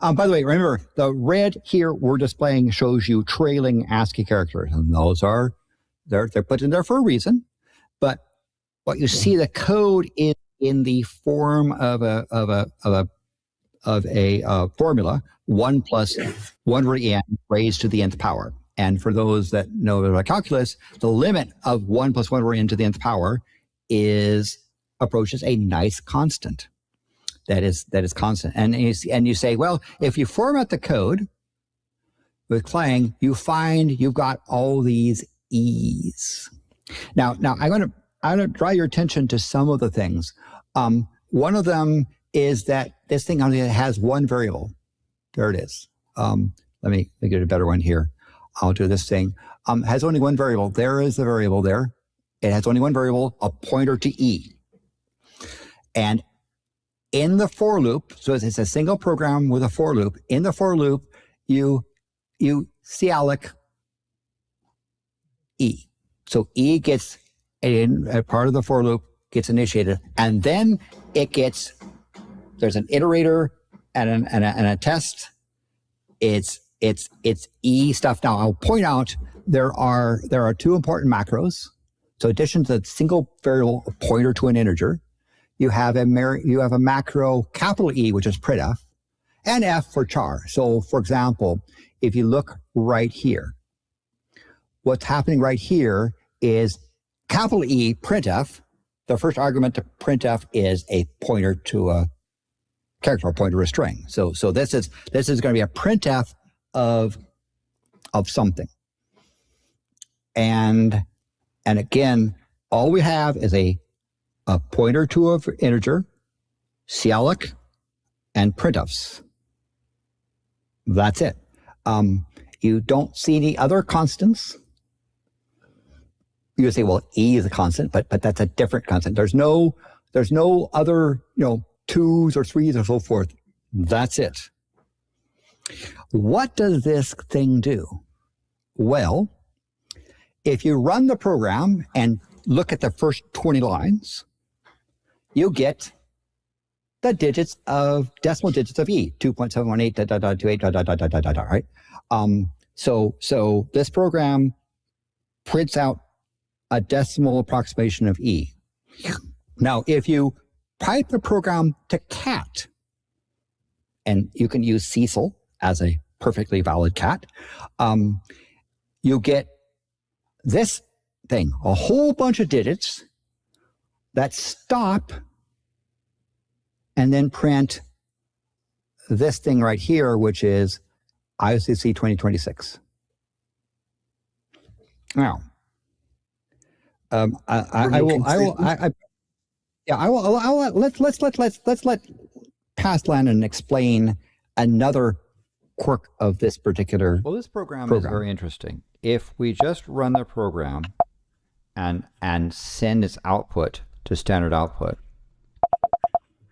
By the way, remember, the red here we're displaying shows you trailing ASCII characters, and those are they're put in there for a reason. But what you see, the code is in the form of a formula, 1 plus 1 over n raised to the nth power. And for those that know about calculus, the limit of 1 plus 1 over n to the nth power approaches a nice constant. That is constant. And you say, well, if you format the code with Clang, you find you've got all these E's. Now I'm gonna draw your attention to some of the things. One of them is that this thing only has one variable. There it is. Let me get a better one here. I'll do this thing. Has only one variable. There is the variable there. It has only one variable, a pointer to E. And in the for loop, so it's a single program with a for loop. In the for loop, you Cialloc E. So E gets a part of the for loop, gets initiated, and then there's an iterator and a test. It's E stuff. Now I'll point out there are two important macros. So in addition to the single variable pointer to an integer, you have a macro capital E, which is printf, and F for char. So for example, if you look right here, what's happening right here is capital E printf. The first argument to printf is a pointer to a character, or pointer to a string. So this is going to be a printf of something. And again, all we have is a pointer to an integer, Cialloc, and printfs. That's it. You don't see any other constants. You would say, well, E is a constant, but that's a different constant. There's no other, twos or threes or so forth. That's it. What does this thing do? Well, if you run the program and look at the first 20 lines, you get the decimal digits of E, 2.718, right? So this program prints out a decimal approximation of E. Now, if you pipe the program to cat, and you can use Cecil as a perfectly valid cat, you get this thing, a whole bunch of digits that stop and then print this thing right here, which is IOCCC 2026. Now, let's let Pastlanen explain another quirk of this particular Well, this program is very interesting. If we just run the program and send its output to standard output,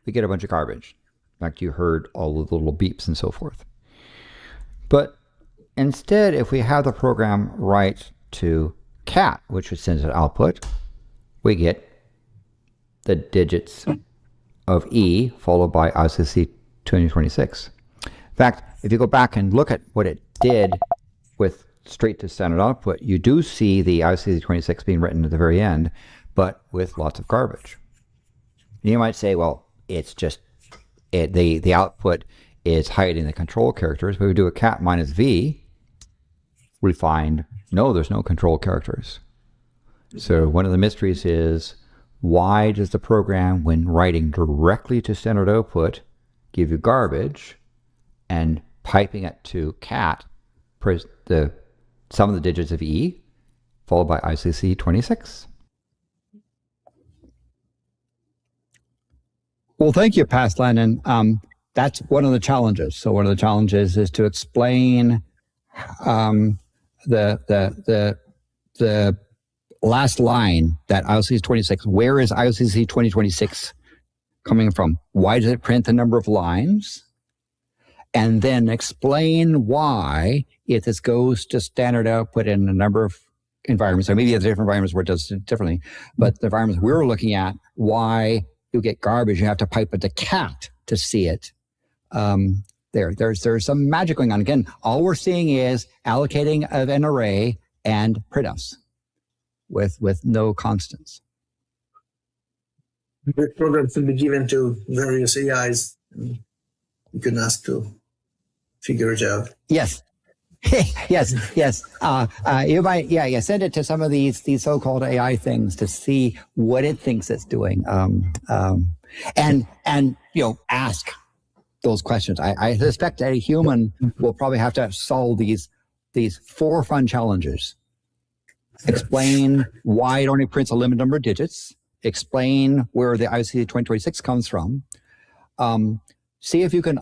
we get a bunch of garbage. In fact, you heard all the little beeps and so forth. But instead, if we have the program write to cat, which sends an output, we get the digits of E followed by IOCCC 2026. In fact, if you go back and look at what it did with straight to standard output, you do see the IOCCC 26 being written at the very end, but with lots of garbage. And you might say, well, it's just the output is hiding the control characters. But we do a cat minus V, we find no, there's no control characters. So one of the mysteries is, why does the program, when writing directly to standard output, give you garbage, and piping it to cat, the sum of the digits of E, followed by IOCCC 26? Well, thank you, Pastlanen. That's one of the challenges. So one of the challenges is to explain the last line, that IOCCC 26. Where is IOCCC 2026 coming from? Why does it print the number of lines? And then explain why, if this goes to standard output in a number of environments, or maybe there's different environments where it does it differently, but the environments we're looking at, why you get garbage, you have to pipe it to cat to see it. There's some magic going on. Again, all we're seeing is allocating of an array and printfs with no constants. The program should be given to various AIs. You can ask to figure it out. Yes. yes. You might, send it to some of these so-called AI things to see what it thinks it's doing. And ask those questions. I suspect that a human will probably have to solve these 4 fun challenges. explain why it only prints a limited number of digits, explain where the IOCCC 2026 comes from, see if you can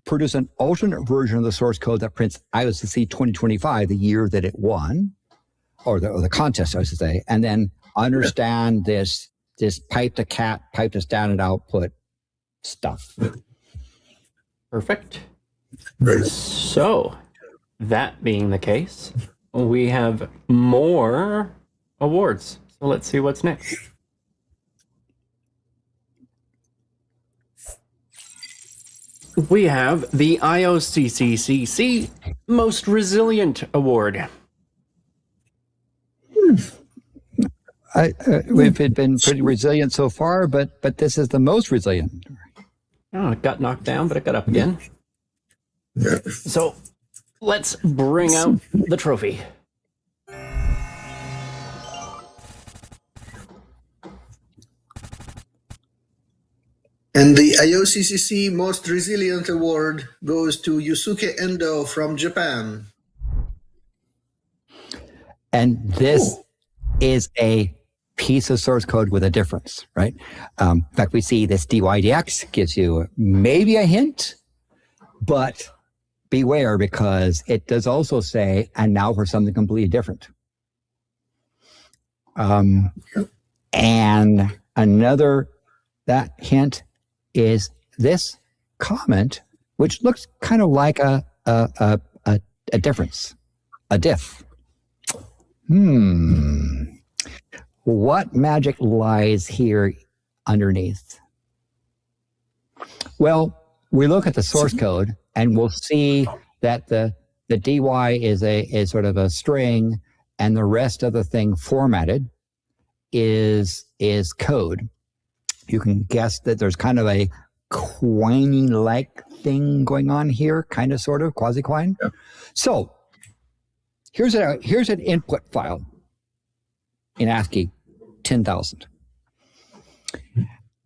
produce an alternate version of the source code that prints IOCCC 2025, the year that it won, or the contest, I should say, and then understand this pipe to cat, pipe to standard output stuff. Perfect. Great. So, that being the case, we have more awards. So let's see what's next. We have the IOCCC Most Resilient Award. We've been pretty resilient so far, but this is the most resilient. Oh, it got knocked down, but it got up again. Yeah. So let's bring out the trophy. And the IOCCC Most Resilient Award goes to Yusuke Endo from Japan. And this is a piece of source code with a difference, right? In fact, we see this dydx gives you maybe a hint, but beware, because it does also say, and now for something completely different. And another, that hint is this comment, which looks kind of like a difference, a diff. What magic lies here underneath? Well, we look at the source code and we'll see that the dy is sort of a string, and the rest of the thing formatted is code. You can guess that there's kind of a Quine-like thing going on here, kind of, sort of, quasi-Quine. Yeah. So here's an input file in ASCII 10,000.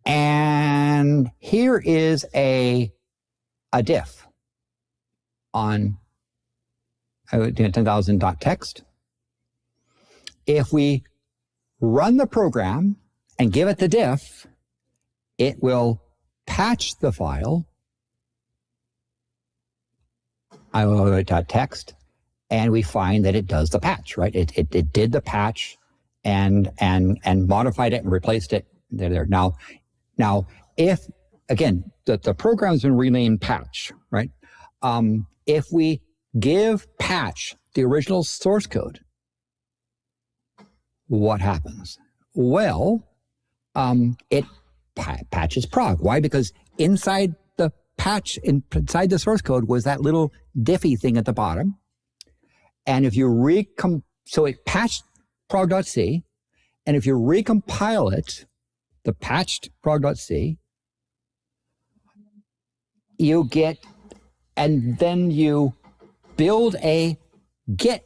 And here is a diff on 10,000.txt. If we run the program and give it the diff, it will patch the file, ioccc.txt, and we find that it does the patch, right? It did the patch and modified it and replaced it. There. Now, if, again, the program's been renamed patch, right? If we give patch the original source code, what happens? Well, it patches prog. Why? Because inside the patch, inside the source code, was that little diffy thing at the bottom. And if you so it patched prog.c, and if you recompile it, the patched prog.c, you get, and then you build a Git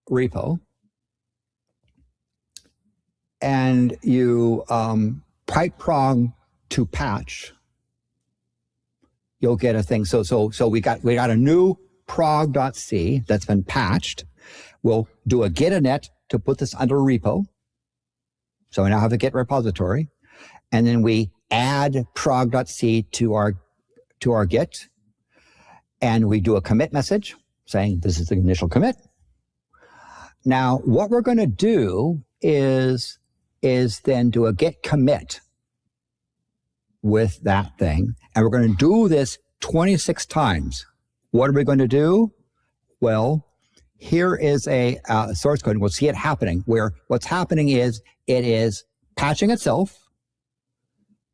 repo, and you pipe prog to patch, you'll get a thing. So we got a new prog.c that's been patched. We'll do a git init to put this under a repo. So we now have a Git repository, and then we add prog.c to our Git, and we do a commit message saying this is the initial commit. Now, what we're going to do is then do a git commit with that thing, and we're going to do this 26 times. What are we going to do? Well, here is a source code, and we'll see it happening, where what's happening is it is patching itself.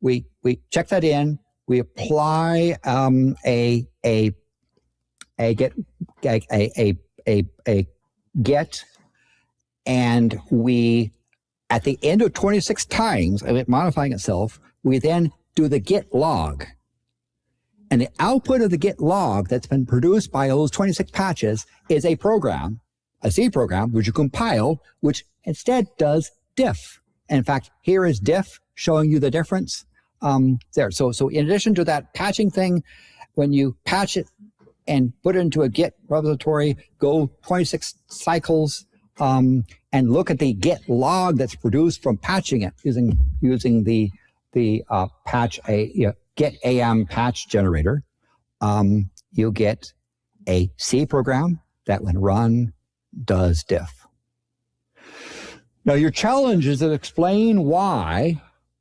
We check that in. We apply a get, and we, at the end of 26 times of it modifying itself, we then do the git log. And the output of the git log that's been produced by those 26 patches is a program, a C program, which you compile, which instead does diff. And in fact, here is diff showing you the difference there. So in addition to that patching thing, when you patch it and put it into a Git repository, go 26 cycles and look at the git log that's produced from patching it using the git am patch generator, you get a C program that, when run, does diff. Now, your challenge is to explain why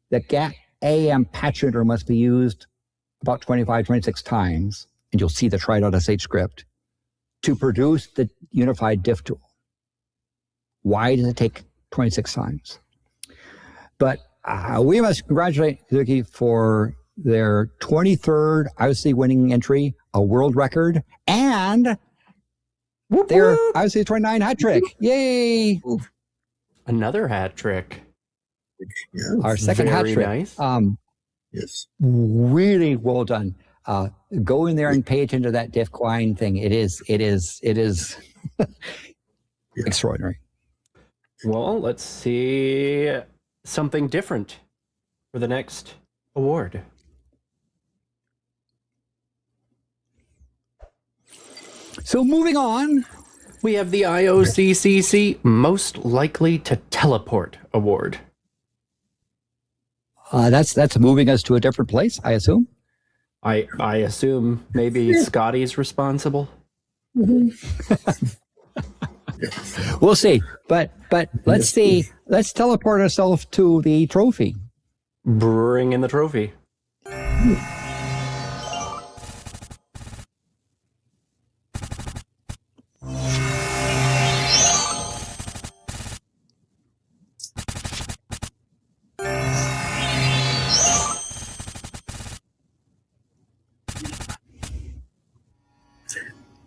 the git am patch generator must be used about 25, 26 times, and you'll see the try.sh script, to produce the unified diff tool. Why does it take 26 times? But we must congratulate Ioccc for their 23rd IOCCC winning entry, a world record, and their IOCCC29 hat trick. Yay! Another hat trick. Yeah. Our second hat Very trick. nice. Yes. Really well done. Go in there and pay attention to that diff quine thing. It is extraordinary. Well, let's see something different for the next award. So moving on, We have the IOCCC Most Likely to Teleport Award. that's moving us to a different place, I assume. I assume maybe Scotty's responsible. We'll see. But let's see. Let's teleport ourselves to the trophy. Bring in the trophy.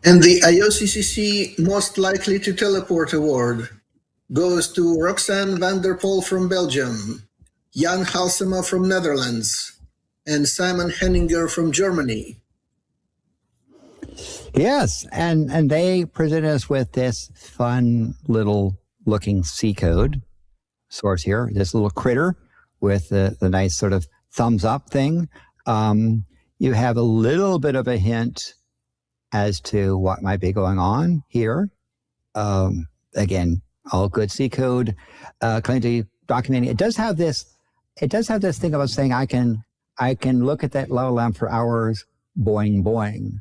And the IOCCC Most Likely to Teleport Award goes to Roxanne van der Pol from Belgium, Jan Halsema from Netherlands, and Simon Henninger from Germany. Yes, and they presented us with this fun little looking C code source here. This little critter with the nice sort of thumbs up thing. You have a little bit of a hint as to what might be going on here. Again, all good C code, clearly documenting. It does have this thing about saying I can look at that lava lamp for hours, boing boing,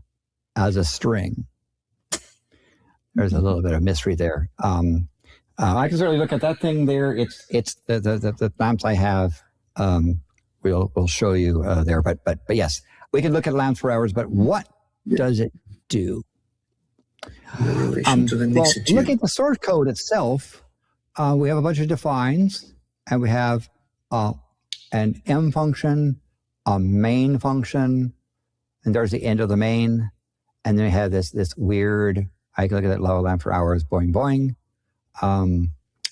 as a string. There's a little bit of mystery there. I can certainly look at that thing there. It's the lamps I have. We'll show you there. But yes, we can look at lamps for hours. But what does it do? In relation to the mixage. Look at the source code itself. We have a bunch of defines, and we have an M function, a main function, and there's the end of the main, and then we have this weird. I can look at that lava lamp for hours, boing boing.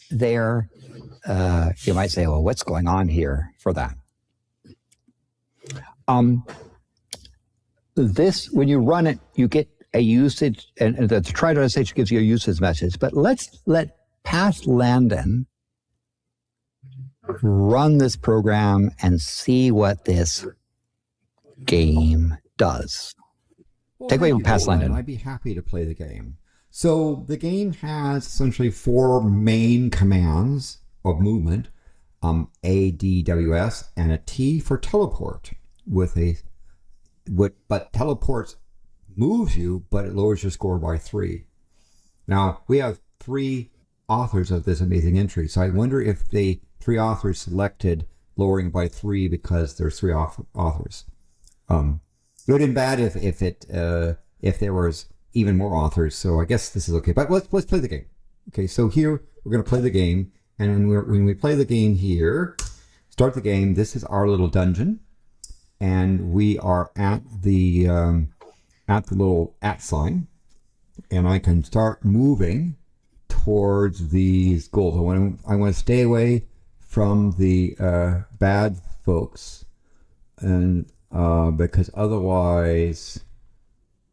There, you might say, well, what's going on here for that? This, when you run it, you get a usage, and the try.sh gives you a usage message. But let's let Pat Landon run this program and see what this game does. Well, Take away thank you, Pat Landon. I'd be happy to play the game. So the game has essentially 4 main commands of movement, A, D, W, S, and a T for teleport. But teleports moves you, but it lowers your score by 3. Now, we have 3 authors of this amazing entry, so I wonder if the 3 authors selected lowering by 3 because there's 3 authors. Good and bad if there was even more authors, so I guess this is okay. But let's play the game. Okay, so here we're going to play the game, and when we play the game here, start the game, this is our little dungeon, and we are at the little @ sign, and I can start moving towards these goals. I want to stay away from the bad folks, and because otherwise,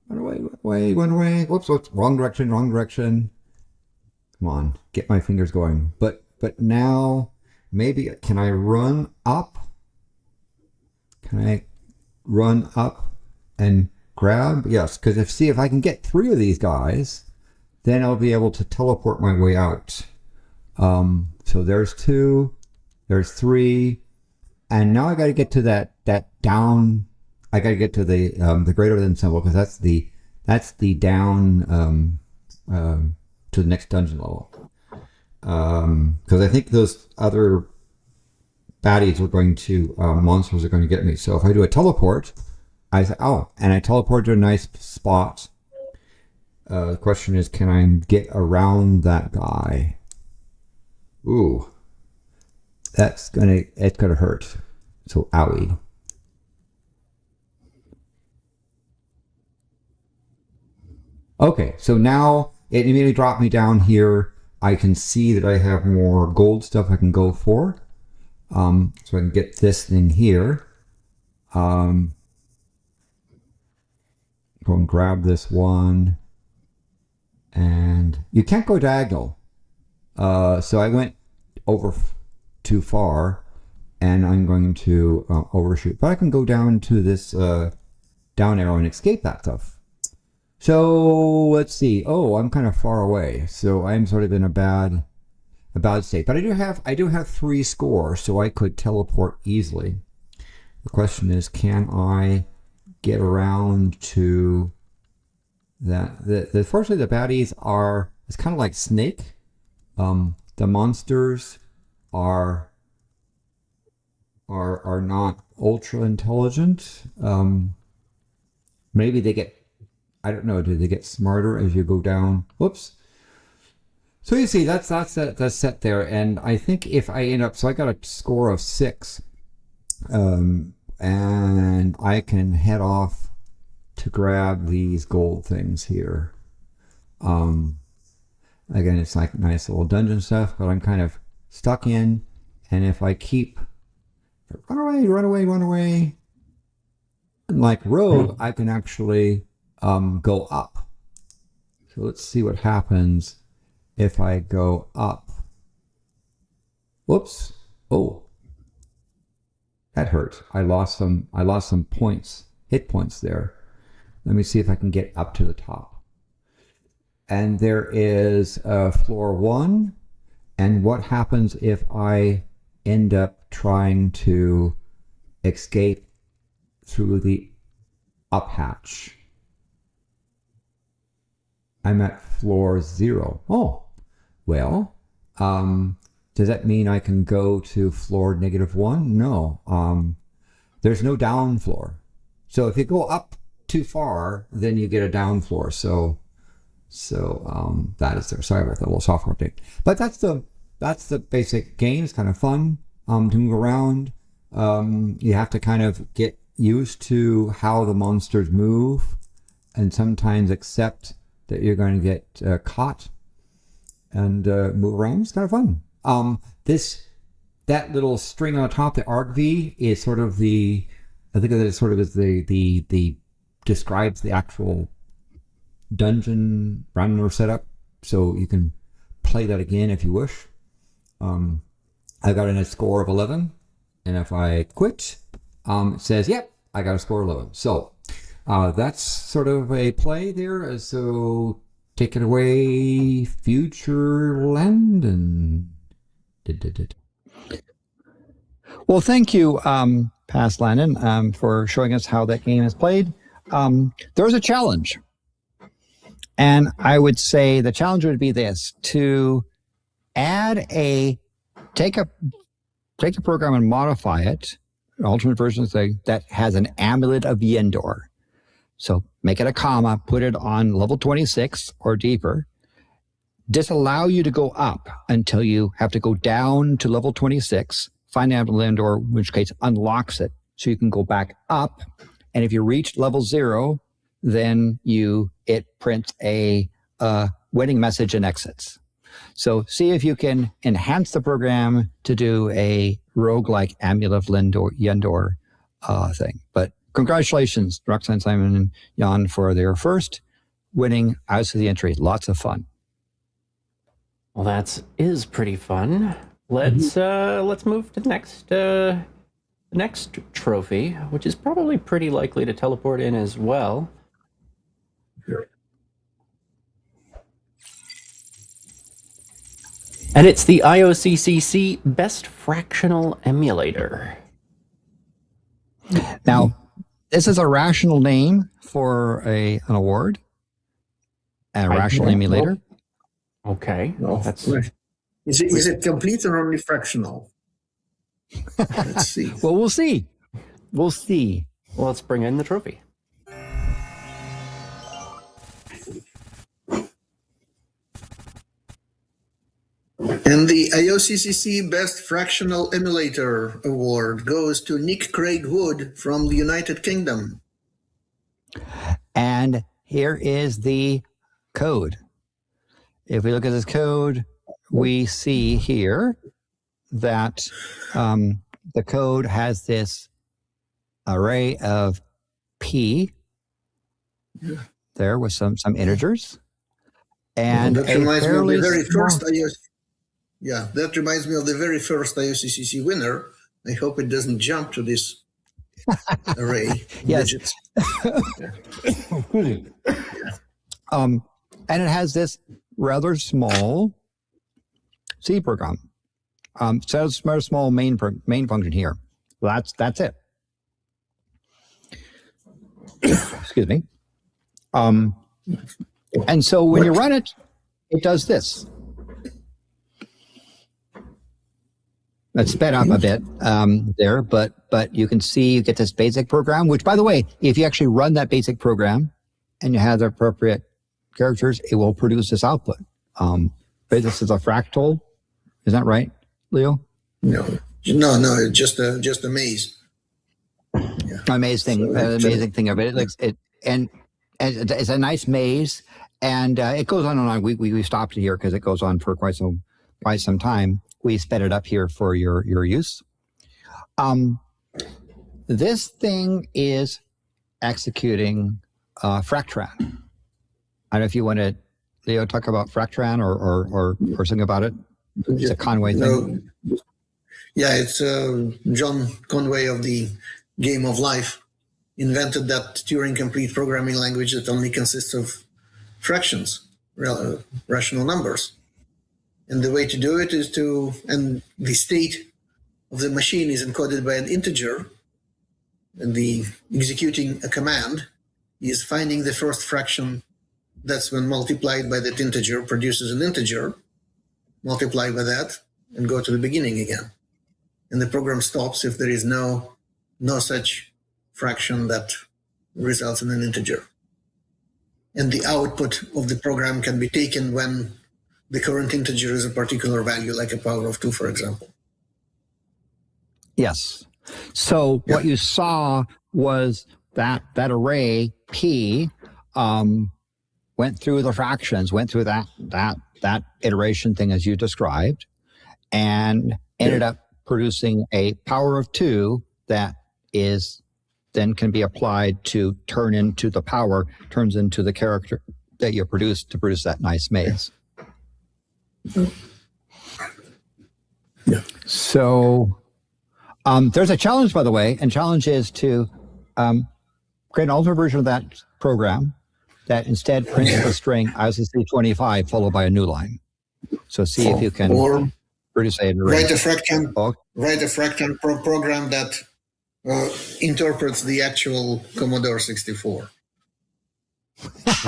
run away. Whoops, wrong direction. Come on, get my fingers going. But now, maybe, can I run up? Can I run up and grab? Yes, because if I can get 3 of these guys, then I'll be able to teleport my way out. So there's 2, there's 3, and now I got to get to that down. I got to get to the greater than symbol, because that's the down to the next dungeon level. Because I think those other baddies are going to monsters are going to get me. So if I do a teleport, I say, oh, and I teleport to a nice spot. The question is, can I get around that guy? Ooh, it's gonna hurt. So owie. Okay, so now it immediately dropped me down here. I can see that I have more gold stuff I can go for. So I can get this thing here. Go and grab this one. And you can't go diagonal. So I went over too far, and I'm going to overshoot. But I can go down to this down arrow and escape that stuff. So let's see. Oh, I'm kind of far away, so I'm sort of in a bad state. But I do have 3 scores, so I could teleport easily. The question is, can I get around to that? Fortunately, the baddies are, it's kind of like Snake. The monsters are not ultra intelligent. Maybe they get, I don't know, do they get smarter as you go down? Whoops. So you see, that's set there, and I think if I end up, so I got a score of 6, and I can head off to grab these gold things here. Again, it's like nice little dungeon stuff, but I'm kind of stuck in, and if I keep run away, like Rogue, I can actually go up. So let's see what happens if I go up. Whoops. Oh, that hurt. I lost some points, hit points there. Let me see if I can get up to the top. And there is floor 1. And what happens if I end up trying to escape through the up hatch? I'm at floor 0. Oh, well, does that mean I can go to floor -1? No, there's no down floor. So if you go up too far, then you get a down floor. So that is there. Sorry about that little software update. But that's the basic game. It's kind of fun to move around. You have to kind of get used to how the monsters move, and sometimes accept that you're going to get caught and move around. It's kind of fun. That little string on top, the ArcV, is sort of the, I think of it sort of as the describes the actual dungeon random setup, so you can play that again if you wish. I got in a score of 11, and if I quit, it says, yep, I got a score of 11. So that's sort of a play there. So take it away, Future Landon. Well, thank you, Past Landon, for showing us how that game is played. There's a challenge. And I would say the challenge would be this: to take a program and modify it, an alternate version of the thing that has an amulet of Yendor. So make it a comma, put it on level 26 or deeper, disallow you to go up until you have to go down to level 26, find the amulet of Yendor, in which case unlocks it, so you can go back up. And if you reach level 0, then it prints a winning message and exits. So see if you can enhance the program to do a roguelike Amulet of Yendor thing. But congratulations, Roxanne, Simon, and Jan, for their first winning out of the entry. Lots of fun. Well, that is pretty fun. Let's move to the next trophy, which is probably pretty likely to teleport in as well. And it's the IOCCC Best Fractional Emulator. Now, this is a rational name for an award, and a rational emulator. Okay. No. That's Is it complete or only fractional? Let's see. Well, we'll see. We'll see. well, let's bring in the trophy. And the IOCCC Best Fractional Emulator Award goes to Nick Craig Wood from the United Kingdom. And here is the code. If we look at this code, we see here that the code has this array of P there with some integers. And that a reminds me of fairly the very small- first that reminds me of the very first IOCCC winner. I hope it doesn't jump to this array of Yes. digits. And it has this rather small C program. So it's a small main function here. Well, that's it. Excuse me. And so when you run it, it does this. It's sped up a bit there, but you can see you get this basic program, which, by the way, if you actually run that basic program and you have the appropriate characters, it will produce this output. But this is a fractal. Is that right, Leo? No, it's just a maze. Amazing thing of it. It looks and it's a nice maze, and it goes on and on. We stopped it here because it goes on for quite some time. We sped it up here for your use. This thing is executing Fractran. I don't know if you want to, Leo, talk about Fractran or something about it. It's a Conway thing. Yeah, it's John Conway of the Game of Life invented that Turing-complete programming language that only consists of fractions, rational numbers. And the way to do it is and the state of the machine is encoded by an integer, and the executing a command is finding the first fraction that's when multiplied by that integer produces an integer, multiply by that, and go to the beginning again. And the program stops if there is no such fraction that results in an integer. And the output of the program can be taken when the current integer is a particular value, like a power of 2, for example. Yes. So what you saw was that array P went through the fractions, went through that iteration thing as you described, and ended up producing a power of 2 that is then can be applied to turns into the character that you produced to produce that nice maze. Yeah. So there's a challenge, by the way, and challenge is to create an alternate version of that program that instead prints the string IOCCC29 followed by a new line. So see if you can produce a write a Fractran program that interprets the actual Commodore 64.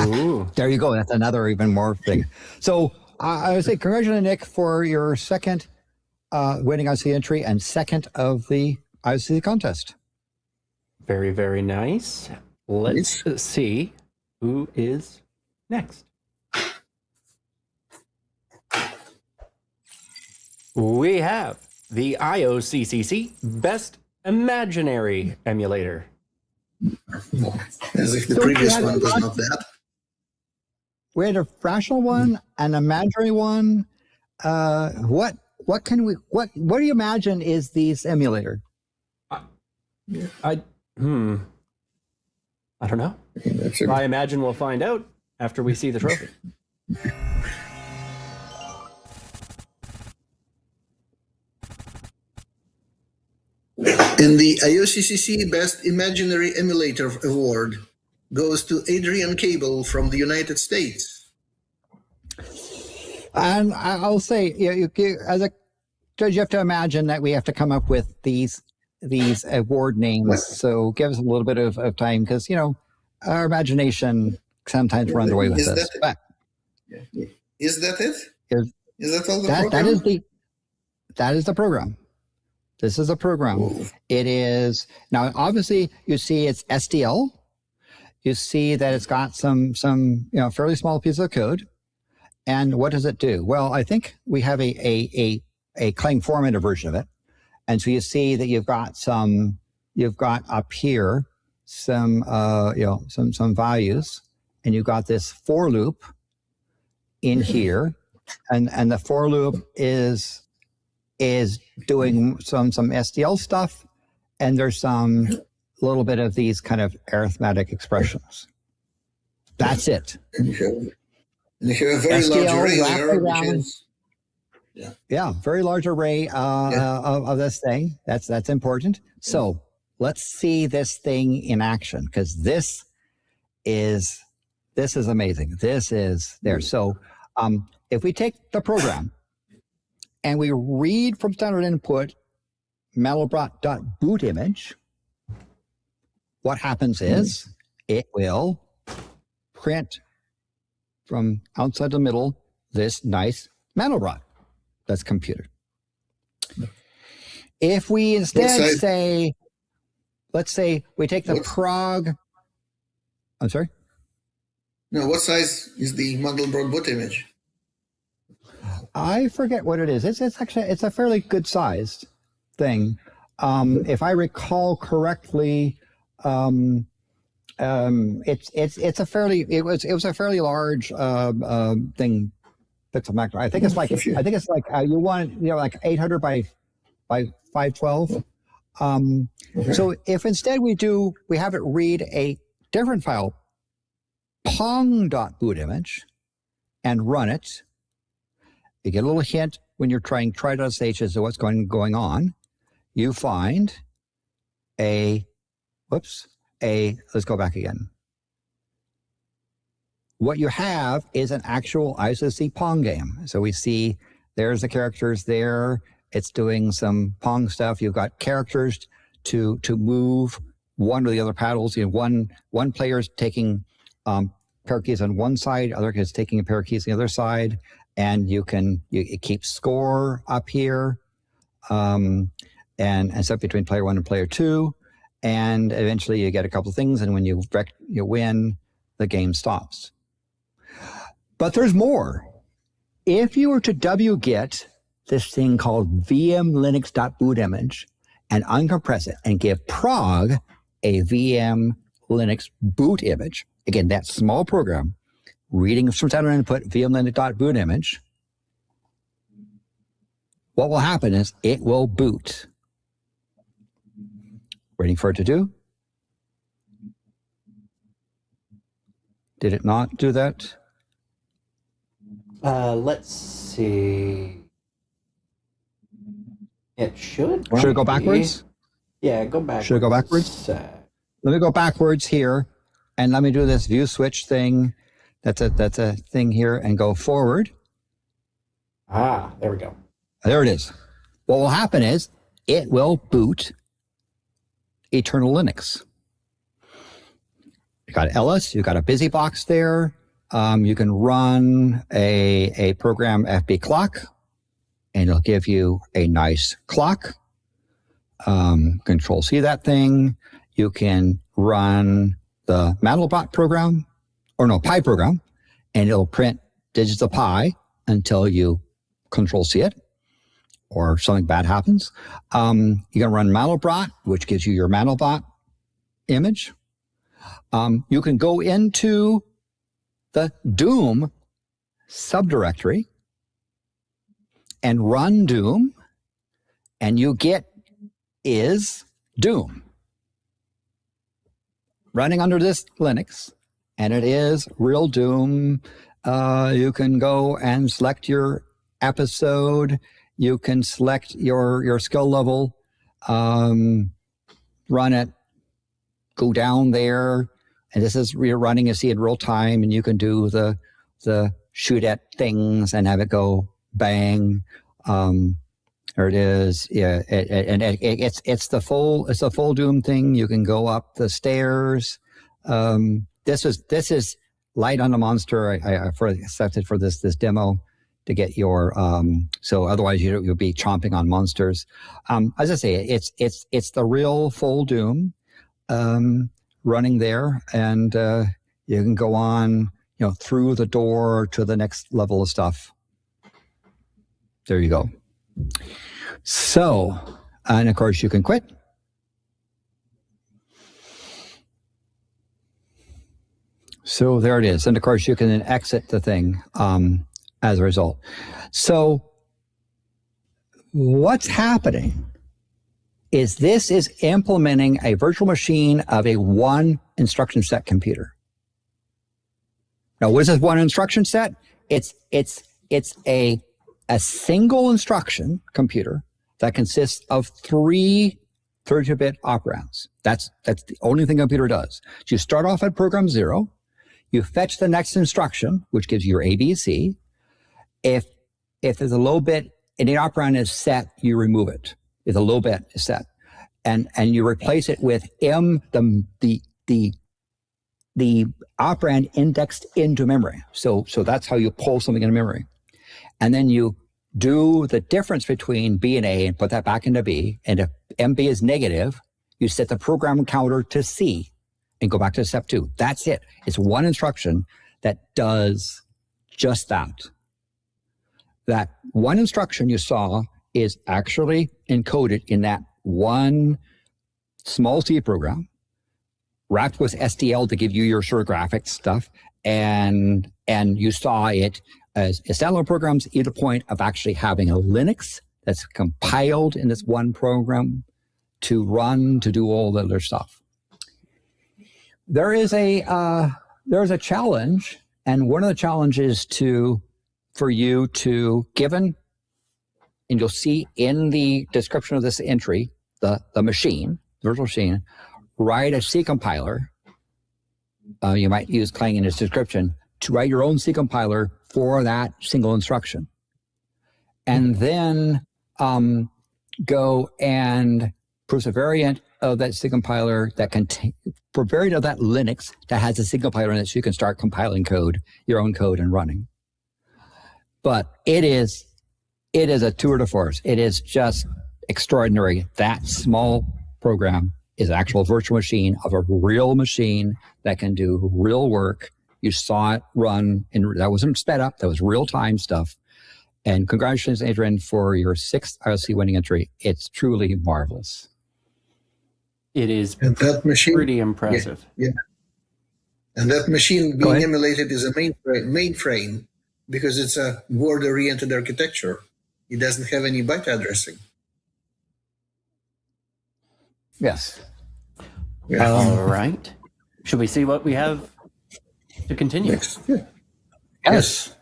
Ooh. There you go. That's another even more thing. So I would say congratulations, Nick, for your second winning IOCCC entry and second of the IOCCC contest. Very, very nice. Let's see who is next. We have the IOCCC Best Imaginary Emulator. As if the previous one was not that. We had a fractional one, an imaginary one. What do you imagine is this emulator? I don't know. I imagine we'll find out after we see the trophy. And the IOCCC Best Imaginary Emulator Award goes to Adrian Cable from the United States. And I'll say, as a judge, you have to imagine that we have to come up with these award names. So give us a little bit of time, because our imagination sometimes runs away with this. But is that it? Is that all the that program? that is the program. This is the program. Ooh. It is now. Obviously, you see it's SDL. You see that it's got some fairly small piece of code. And what does it do? Well, I think we have a Clang formatter version of it. And so you see that you've got up here some values, and you've got this for loop in here, and the for loop is doing some SDL stuff, and there's some little bit of these kind of arithmetic expressions. That's it. And you have a very large array there, which is, very large array of this thing. That's important. So let's see this thing in action, because this is amazing. This is there. So if we take the program and we read from standard input Mandelbrot.boot image, what happens is it will print from outside the middle this nice Mandelbrot that's computed. If we instead say, let's say we take the Prague. I'm sorry? No, what size is the Mandelbrot boot image? I forget what it is. It's a fairly good sized thing. If I recall correctly, it was a fairly large thing. Pixel I think it's like you want like 800 by 512. So if instead we have it read a different file, pong.boot image, and run it, you get a little hint when you're trying try.sh as to what's going on. You find let's go back again. What you have is an actual IOCCC Pong game. So we see there's the characters there. It's doing some Pong stuff. You've got characters to move one or the other paddles. One player's taking pair of keys on one side, other is taking a pair of keys on the other side, and it keeps score up here, and stuff between player 1 and player 2, and eventually you get a couple of things, and when you win, the game stops. But there's more. If you were to wget this thing called vmlinux.boot image and uncompress it and give Prague a VM Linux boot image, again, that small program, reading from standard input vmlinux.boot image, what will happen is it will boot. Waiting for it to do. Did it not do that? Let's see. It should. Should it go backwards? Yeah, go backwards. Should it go backwards? Let me go backwards here, and let me do this view switch thing. That's a thing here, and go forward. Ah, there we go. There it is. What will happen is it will boot Eternal Linux. You got Ellis, you got a busy box there. You can run a program FB clock, and it'll give you a nice clock. Control C that thing. You can run the Mandelbrot program, pi program, and it'll print digits of pi until you Control C it, or something bad happens. You can run Mandelbrot, which gives you your Mandelbrot image. You can go into the Doom subdirectory and run Doom, and you get is Doom running under this Linux, and it is real Doom. You can go and select your episode. You can select your skill level, run it, go down there. And this is you're running, you see in real time, and you can do the shoot at things and have it go bang. There it is. Yeah, it's the full Doom thing. You can go up the stairs. This is light on the monster. I accepted for this demo to get your so otherwise you'll be chomping on monsters. As I say, it's the real full Doom running there, and you can go on through the door to the next level of stuff. There you go. So, and of course you can quit. So there it is. And of course you can then exit the thing as a result. So what's happening is this is implementing a virtual machine of a one instruction set computer. Now, what is this one instruction set? It's a single instruction computer that consists of 3 32-bit operands. That's the only thing a computer does. So you start off at program 0, you fetch the next instruction, which gives you your A, B, C. If there's a low bit and the operand is set, you remove it. If the low bit is set, and you replace it with the operand indexed into memory. So that's how you pull something into memory, and then you do the difference between B and A and put that back into B. And if MB is negative, you set the program counter to C and go back to step 2. That's it. It's one instruction that does just that. That one instruction you saw is actually encoded in that one small C program, wrapped with SDL to give you your sort of graphics stuff, and you saw it as standalone programs, either point of actually having a Linux that's compiled in this one program to run, to do all the other stuff. There is a challenge, and one of the challenges for you to, given, and you'll see in the description of this entry, the machine, the virtual machine, write a C compiler. You might use Clang in its description to write your own C compiler for that single instruction. And then go and produce a variant of that C compiler that for a variant of that Linux that has a C compiler in it, so you can start compiling your own code and running. But it is a tour de force. It is just extraordinary. That small program is an actual virtual machine of a real machine that can do real work. You saw it run, and that wasn't sped up. That was real-time stuff. And congratulations, Adrian, for your 6th IOCCC winning entry. It's truly marvelous. It is and that machine, pretty impressive. Yeah. And that machine being emulated is a mainframe because it's a word-oriented architecture. It doesn't have any byte addressing. Yes. Yeah. All right. Should we see what we have to continue? Next. Yeah. Yes.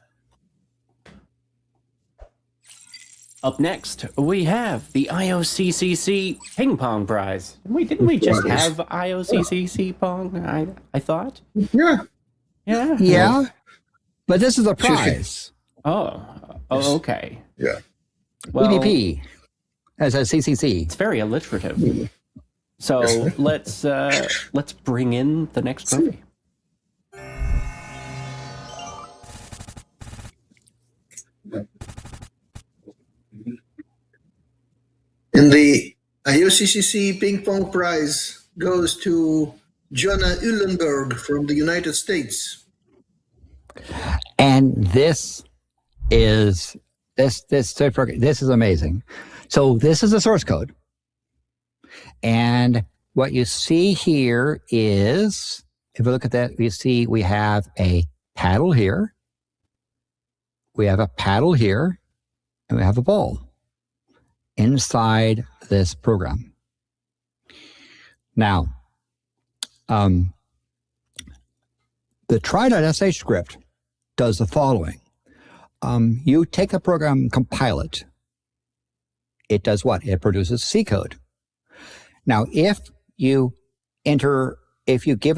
Up next, we have the IOCCC Ping Pong Prize. Didn't we just have IOCCC Pong, I thought? Yeah. Yeah. Yeah. But this is a prize. Oh, okay. Yeah. Well, EVP as a CCC. it's very alliterative. So let's bring in the next trophy. And the IOCCC Ping Pong Prize goes to Jonah Uhlenberg from the United States. And this is amazing. So this is the source code. And what you see here is, if we look at that, we see we have a paddle here, we have a paddle here, and we have a ball inside this program. Now, the try.sh script does the following. You take a program, compile it. It does what? It produces C code. Now, if you give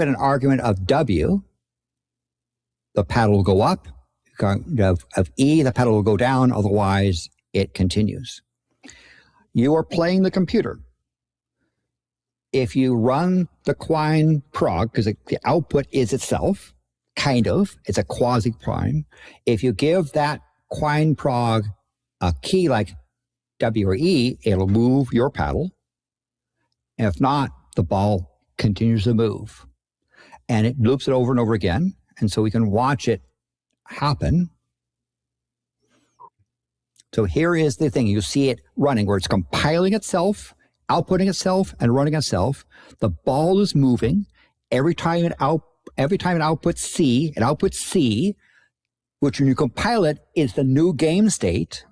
it an argument of W, the paddle will go up. of E, the pedal will go down, otherwise it continues. You are playing the computer. If you run the Quine prog, because the output is itself, kind of, it's a quasi-prime. If you give that Quine prog a key like W or E, it'll move your paddle. And if not, the ball continues to move. And it loops it over and over again. And so we can watch it happen. So here is the thing. You see it running where it's compiling itself, outputting itself, and running itself. The ball is moving. Every time it outputs C, which when you compile it is the new game state.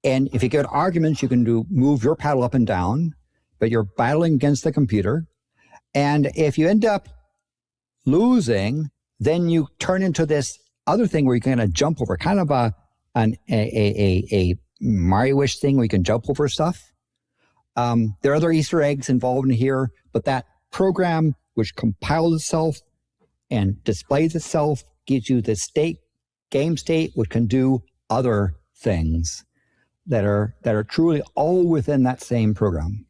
And if you give it arguments, you can move your paddle up and down, but you're battling against the computer. And if you end up losing, then you turn into this other thing where you can kind of jump over, kind of a Mario-ish thing where you can jump over stuff. There are other Easter eggs involved in here, but that program which compiles itself and displays itself gives you the game state, which can do other things that are truly all within that same program.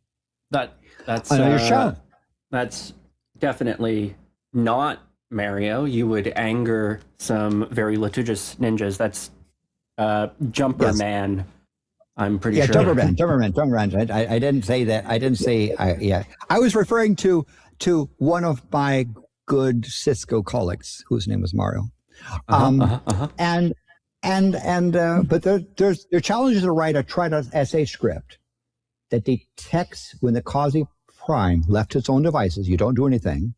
That's your show. That's definitely not Mario. You would anger some very litigious ninjas. That's Jumper Man. I'm pretty sure. Jumper Man. I didn't say that. I didn't say. I was referring to one of my good Cisco colleagues whose name was Mario. And but their challenges to write a try.sh script that detects when the quasi prime left its own devices. You don't do anything.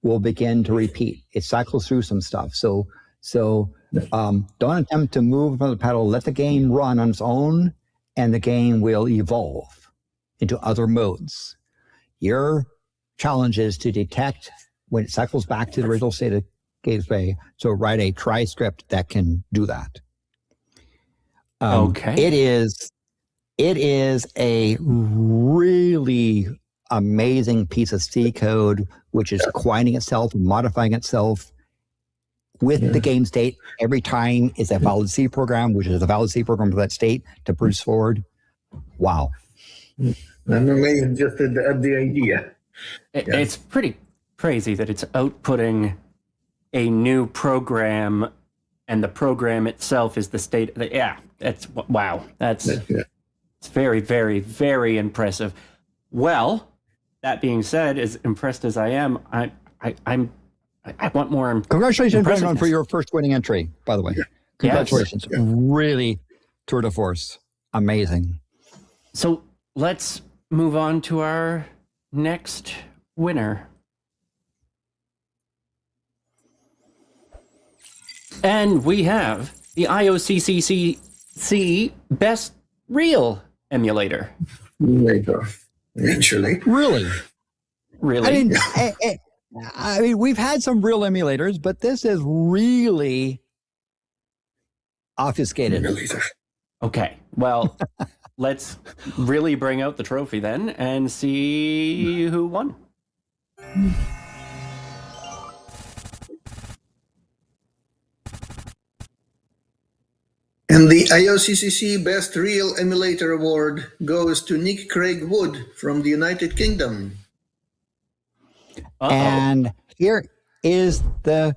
Will begin to repeat. It cycles through some stuff. So don't attempt to move from the pedal. Let the game run on its own, and the game will evolve into other modes. Your challenge is to detect when it cycles back to the original state of gateway. So write a try script that can do that. Okay. It is a really amazing piece of C code, which is quining itself, modifying itself with the game state. Every time is a valid C program, which is a valid C program for that state to produce forward. Wow. I'm amazed just at the idea. It's pretty crazy that it's outputting a new program and the program itself is the state. That's wow. It's very, very, very impressive. Well, that being said, as impressed as I am, I want more. Congratulations, Brendan, for your first winning entry, by the way. Congratulations. Yes. Really tour de force. Amazing. So let's move on to our next winner. And we have the IOCCC Best Real Emulator. Actually. Really? I mean, we've had some real emulators, but this is really obfuscated. Okay, well, let's really bring out the trophy then and see who won. And the IOCCC Best Real Emulator Award goes to Nick Craig Wood from the United Kingdom. Uh-oh. And here is the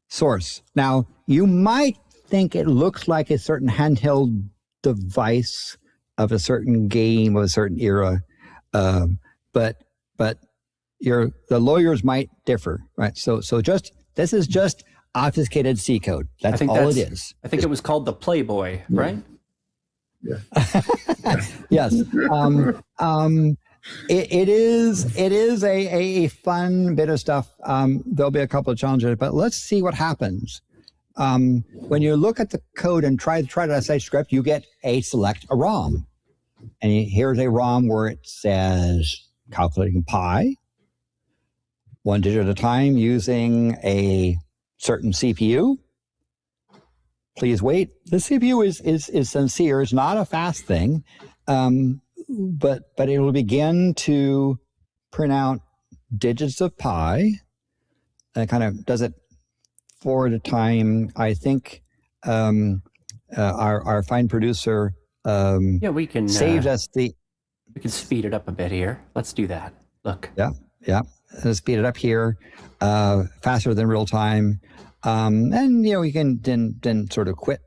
source. Now, you might think it looks like a certain handheld device of a certain game of a certain era, but the lawyers might differ, right? So this is just obfuscated C code. That's all it is. I think it was called the Playboy, right? Yeah. Yes. It is a fun bit of stuff. There'll be a couple of challenges, but let's see what happens. When you look at the code and try to say script, you get select a ROM. And here's a ROM where it says calculating pi, 1 digit at a time using a certain CPU. Please wait. The CPU is sincere. It's not a fast thing, but it will begin to print out digits of pi. And it kind of does it 4 at a time. I think our fine producer Yeah, we can saved us the. We can speed it up a bit here. Let's do that. Look. Yeah. Speed it up here, faster than real time, and you can then sort of quit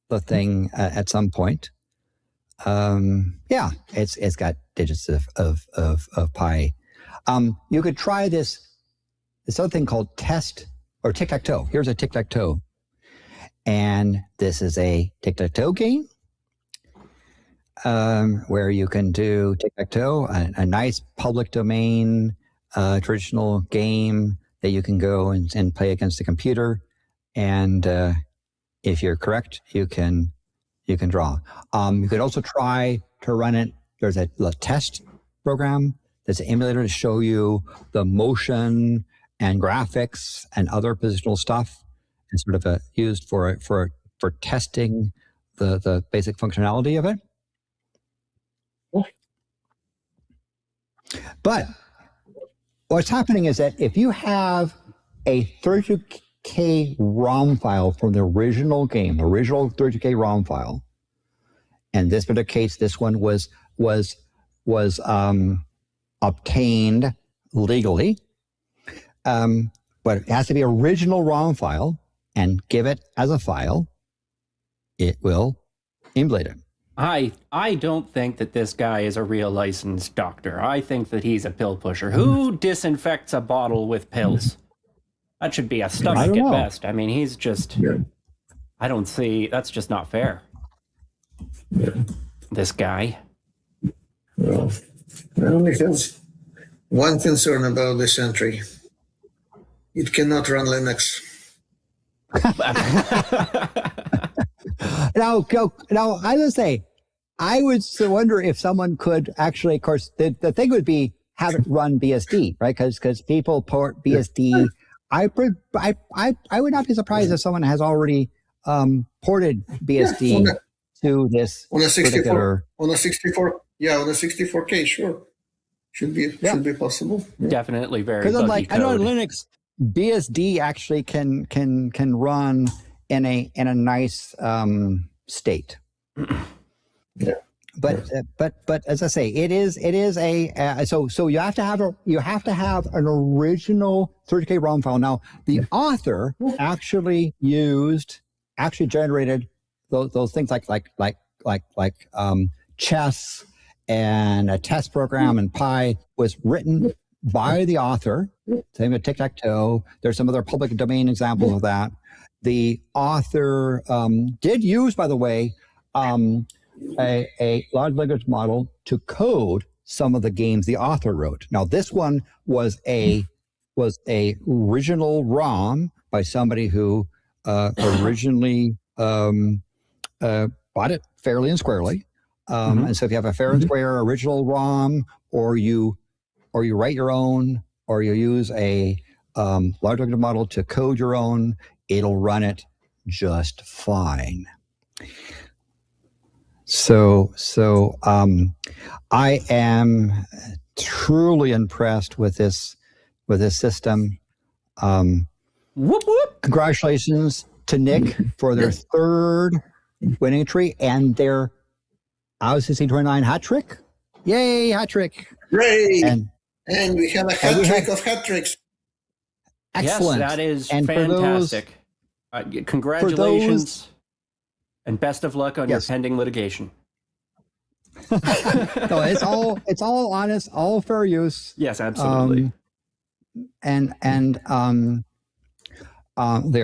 the thing at some point. It's got digits of pi. You could try this other thing called test or tic-tac-toe. Here's a tic-tac-toe. And this is a tic-tac-toe game where you can do tic-tac-toe, a nice public domain traditional game that you can go and play against the computer. And if you're correct, you can draw. You could also try to run it. There's a test program that's an emulator to show you the motion and graphics and other positional stuff, and sort of used for testing the basic functionality of it. But what's happening is that if you have a 32K ROM file from the original game, original 32K ROM file, and this particular case, this one was obtained legally, but it has to be original ROM file, and give it as a file, it will emulate it. I don't think that this guy is a real licensed doctor. I think that he's a pill pusher. Who disinfects a bottle with pills? That should be a stomach at best. I mean, he's just... I don't see... That's just not fair. This guy. Well, I only have one concern about this entry. It cannot run Linux. Now, I would say, I would wonder if someone could actually, of course, the thing would be have it run BSD, right? Because people port BSD. I would not be surprised if someone has already ported BSD to this on a 64 particular. On a 64K, sure, should be possible. Yeah. Definitely very. Because I know on Linux, BSD actually can run in a nice state. Yeah. But as I say, it is a so you have to have an original 30K ROM file. Now the author actually generated those things like chess and a test program, and Pi was written by the author. Same with tic-tac-toe. There's some other public domain examples of that. The author did use, by the way, a large language model to code some of the games the author wrote. Now, this one was a original ROM by somebody who originally bought it fairly and squarely. And so if you have a fair and square original ROM, or you write your own, or you use a large language model to code your own, it'll run it just fine. So I am truly impressed with this system. Whoop whoop! Congratulations to Nick for their third winning entry and their IOCCC29 hat trick. Yay, hat trick! Great! And we have a hat trick of hat tricks. Excellent. Yes, that is and fantastic. Congratulations, and best of luck on your pending litigation. No, it's all honest, all fair use. Yes, absolutely. There,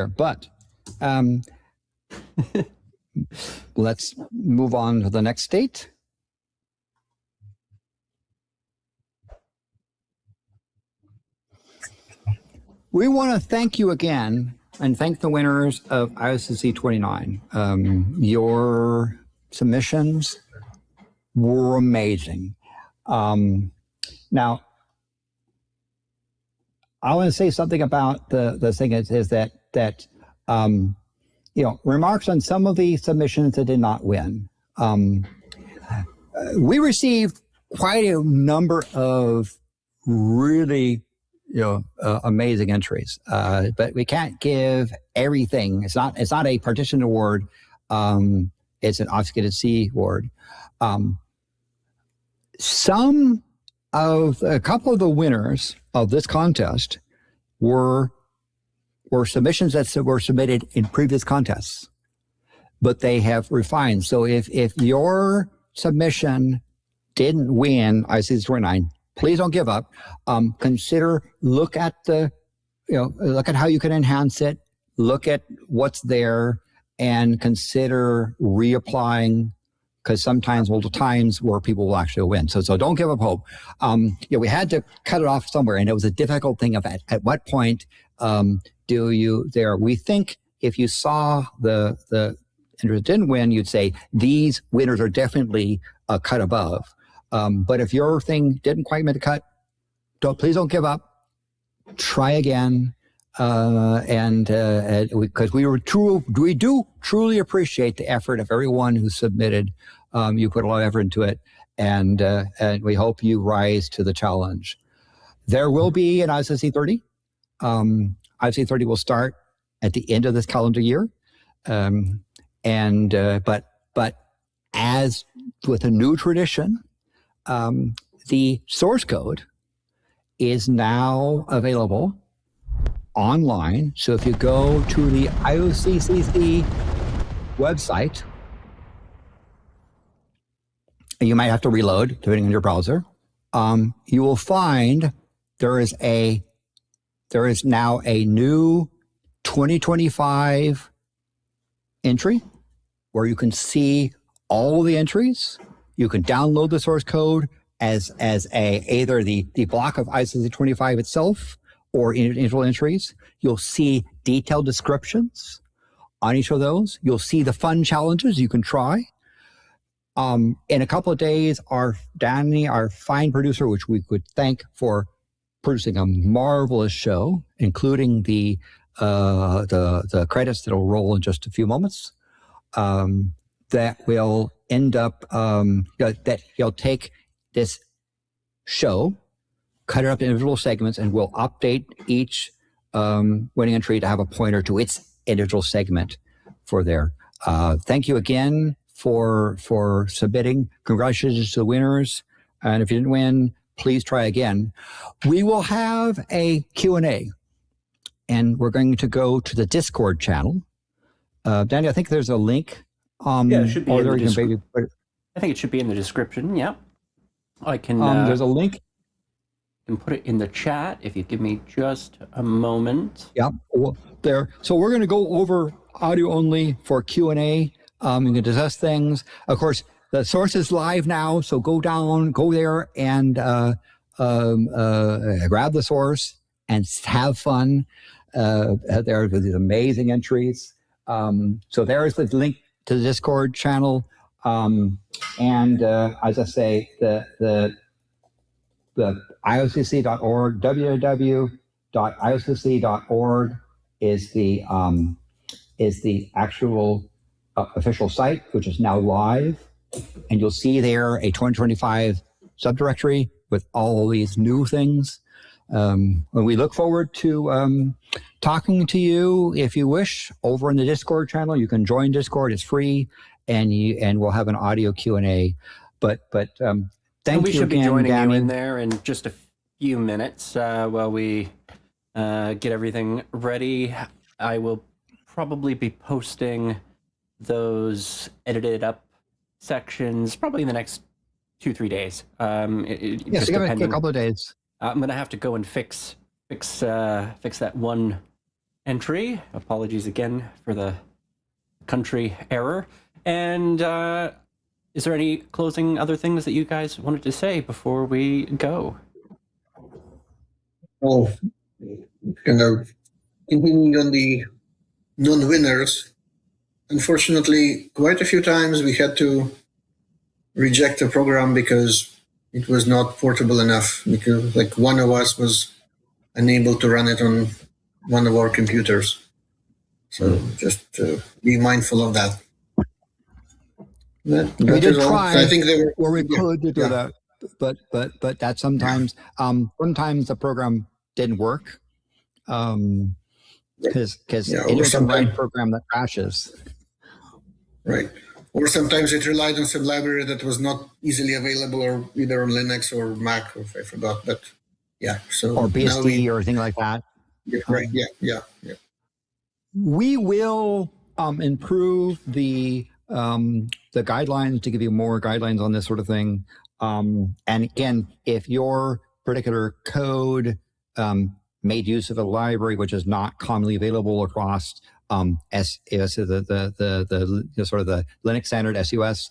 but let's move on to the next state. We want to thank you again and thank the winners of IOCCC29. Your submissions were amazing. Now, I want to say something about the thing is that remarks on some of the submissions that did not win. We received quite a number of really amazing entries. But we can't give everything. It's not a partition award. It's an obfuscated C award. A couple of the winners of this contest were submissions that were submitted in previous contests, but they have refined. So if your submission didn't win IOCCC29, please don't give up. Look at how you can enhance it, look at what's there, and consider reapplying, because sometimes multiple times where people will actually win. So don't give up hope. We had to cut it off somewhere, and it was a difficult thing of at what point do you there. We think if you saw the entries didn't win, you'd say these winners are definitely a cut above. But if your thing didn't quite make the cut, please don't give up. Try again, because we do truly appreciate the effort of everyone who submitted. You put a lot of effort into it, and we hope you rise to the challenge. There will be an IOCCC 30. IOCCC 30 will start at the end of this calendar year, but as with a new tradition. The source code is now available online. So if you go to the IOCCC website, you might have to reload depending on your browser. You will find there is now a new 2025 entry where you can see all the entries. You can download the source code as either the block of IOCCC29 itself or individual entries. You'll see detailed descriptions on each of those. You'll see the fun challenges you can try. In a couple of days, Danny, our fine producer, which we could thank for producing a marvelous show, including the credits that'll roll in just a few moments, that will end up that he'll take this show, cut it up into individual segments, and we'll update each winning entry to have a pointer to its individual segment for there. Thank you again for submitting. Congratulations to the winners. And if you didn't win, please try again. We will have a Q&A, and we're going to go to the Discord channel. Danny, I think there's a link. Yeah, it should be in the description. I think it should be in the description. Yeah, I can. There's a link. I can put it in the chat if you give me just a moment. Yeah, there. So we're going to go over audio only for Q&A. You can discuss things. Of course, the source is live now, so go there and grab the source and have fun. There are these amazing entries. So there's the link to the Discord channel, and as I say, the IOCCC.org, www.iocc.org is the actual official site, which is now live, and you'll see there a 2025 subdirectory with all these new things. We look forward to talking to you if you wish over in the Discord channel. You can join Discord; it's free, and we'll have an audio Q&A. But thank you again, we should be joining Danny. you in there in just a few minutes while we get everything ready. I will probably be posting those edited up sections probably in the next 2-3 days. Yes, give it a couple of days. I'm gonna have to go and fix that one entry. Apologies again for the country error. And is there any closing other things that you guys wanted to say before we go? Well, kind of continuing on the non-winners, unfortunately, quite a few times we had to reject the program because it was not portable enough, because like one of us was unable to run it on one of our computers. So just be mindful of that. We did try I think they were, where we could to do that, but that sometimes the program didn't work. Because Yeah, or anyone can write sometimes- a program that crashes. Right. Or sometimes it relied on some library that was not easily available, or either on Linux or Mac, or I forgot. But yeah, so Or now BSD or anything like that. right, yeah. We will improve the guidelines to give you more guidelines on this sort of thing. And again, if your particular code made use of a library which is not commonly available across the sort of the Linux standard SUS,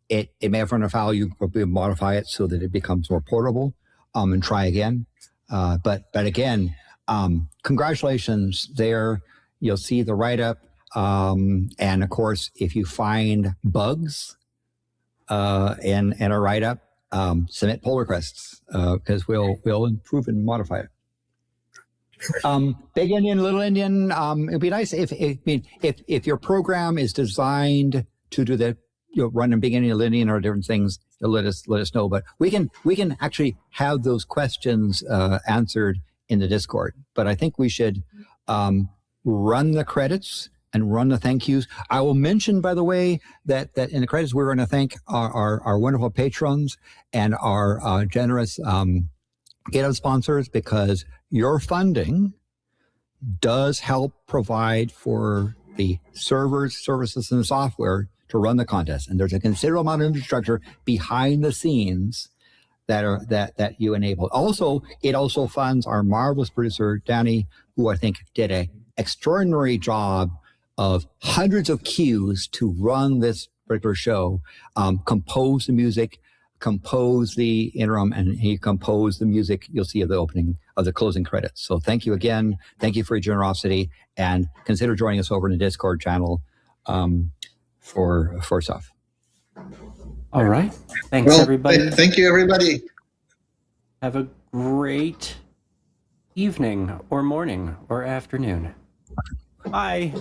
it may have run afoul. You can probably modify it so that it becomes more portable and try again. But again, congratulations there. You'll see the write-up. And of course, if you find bugs in a write-up, submit pull requests because we'll improve and modify it. Big Indian, Little Indian. It'd be nice if your program is designed to do the run in Big Indian, Little Indian, or different things. Let us know. But we can actually have those questions answered in the Discord. But I think we should run the credits and run the thank yous. I will mention, by the way, that in the credits we're going to thank our wonderful patrons and our generous GitHub sponsors, because your funding does help provide for the servers, services, and software to run the contest. And there's a considerable amount of infrastructure behind the scenes that you enable. Also, it also funds our marvelous producer, Danny, who I think did an extraordinary job of hundreds of cues to run this particular show, compose the music, compose the interim, and he composed the music you'll see of the opening of the closing credits. So thank you again. Thank you for your generosity, and consider joining us over in the Discord channel for stuff. All right. Thanks, everybody. Thank you, everybody. Have a great evening or morning or afternoon. Bye.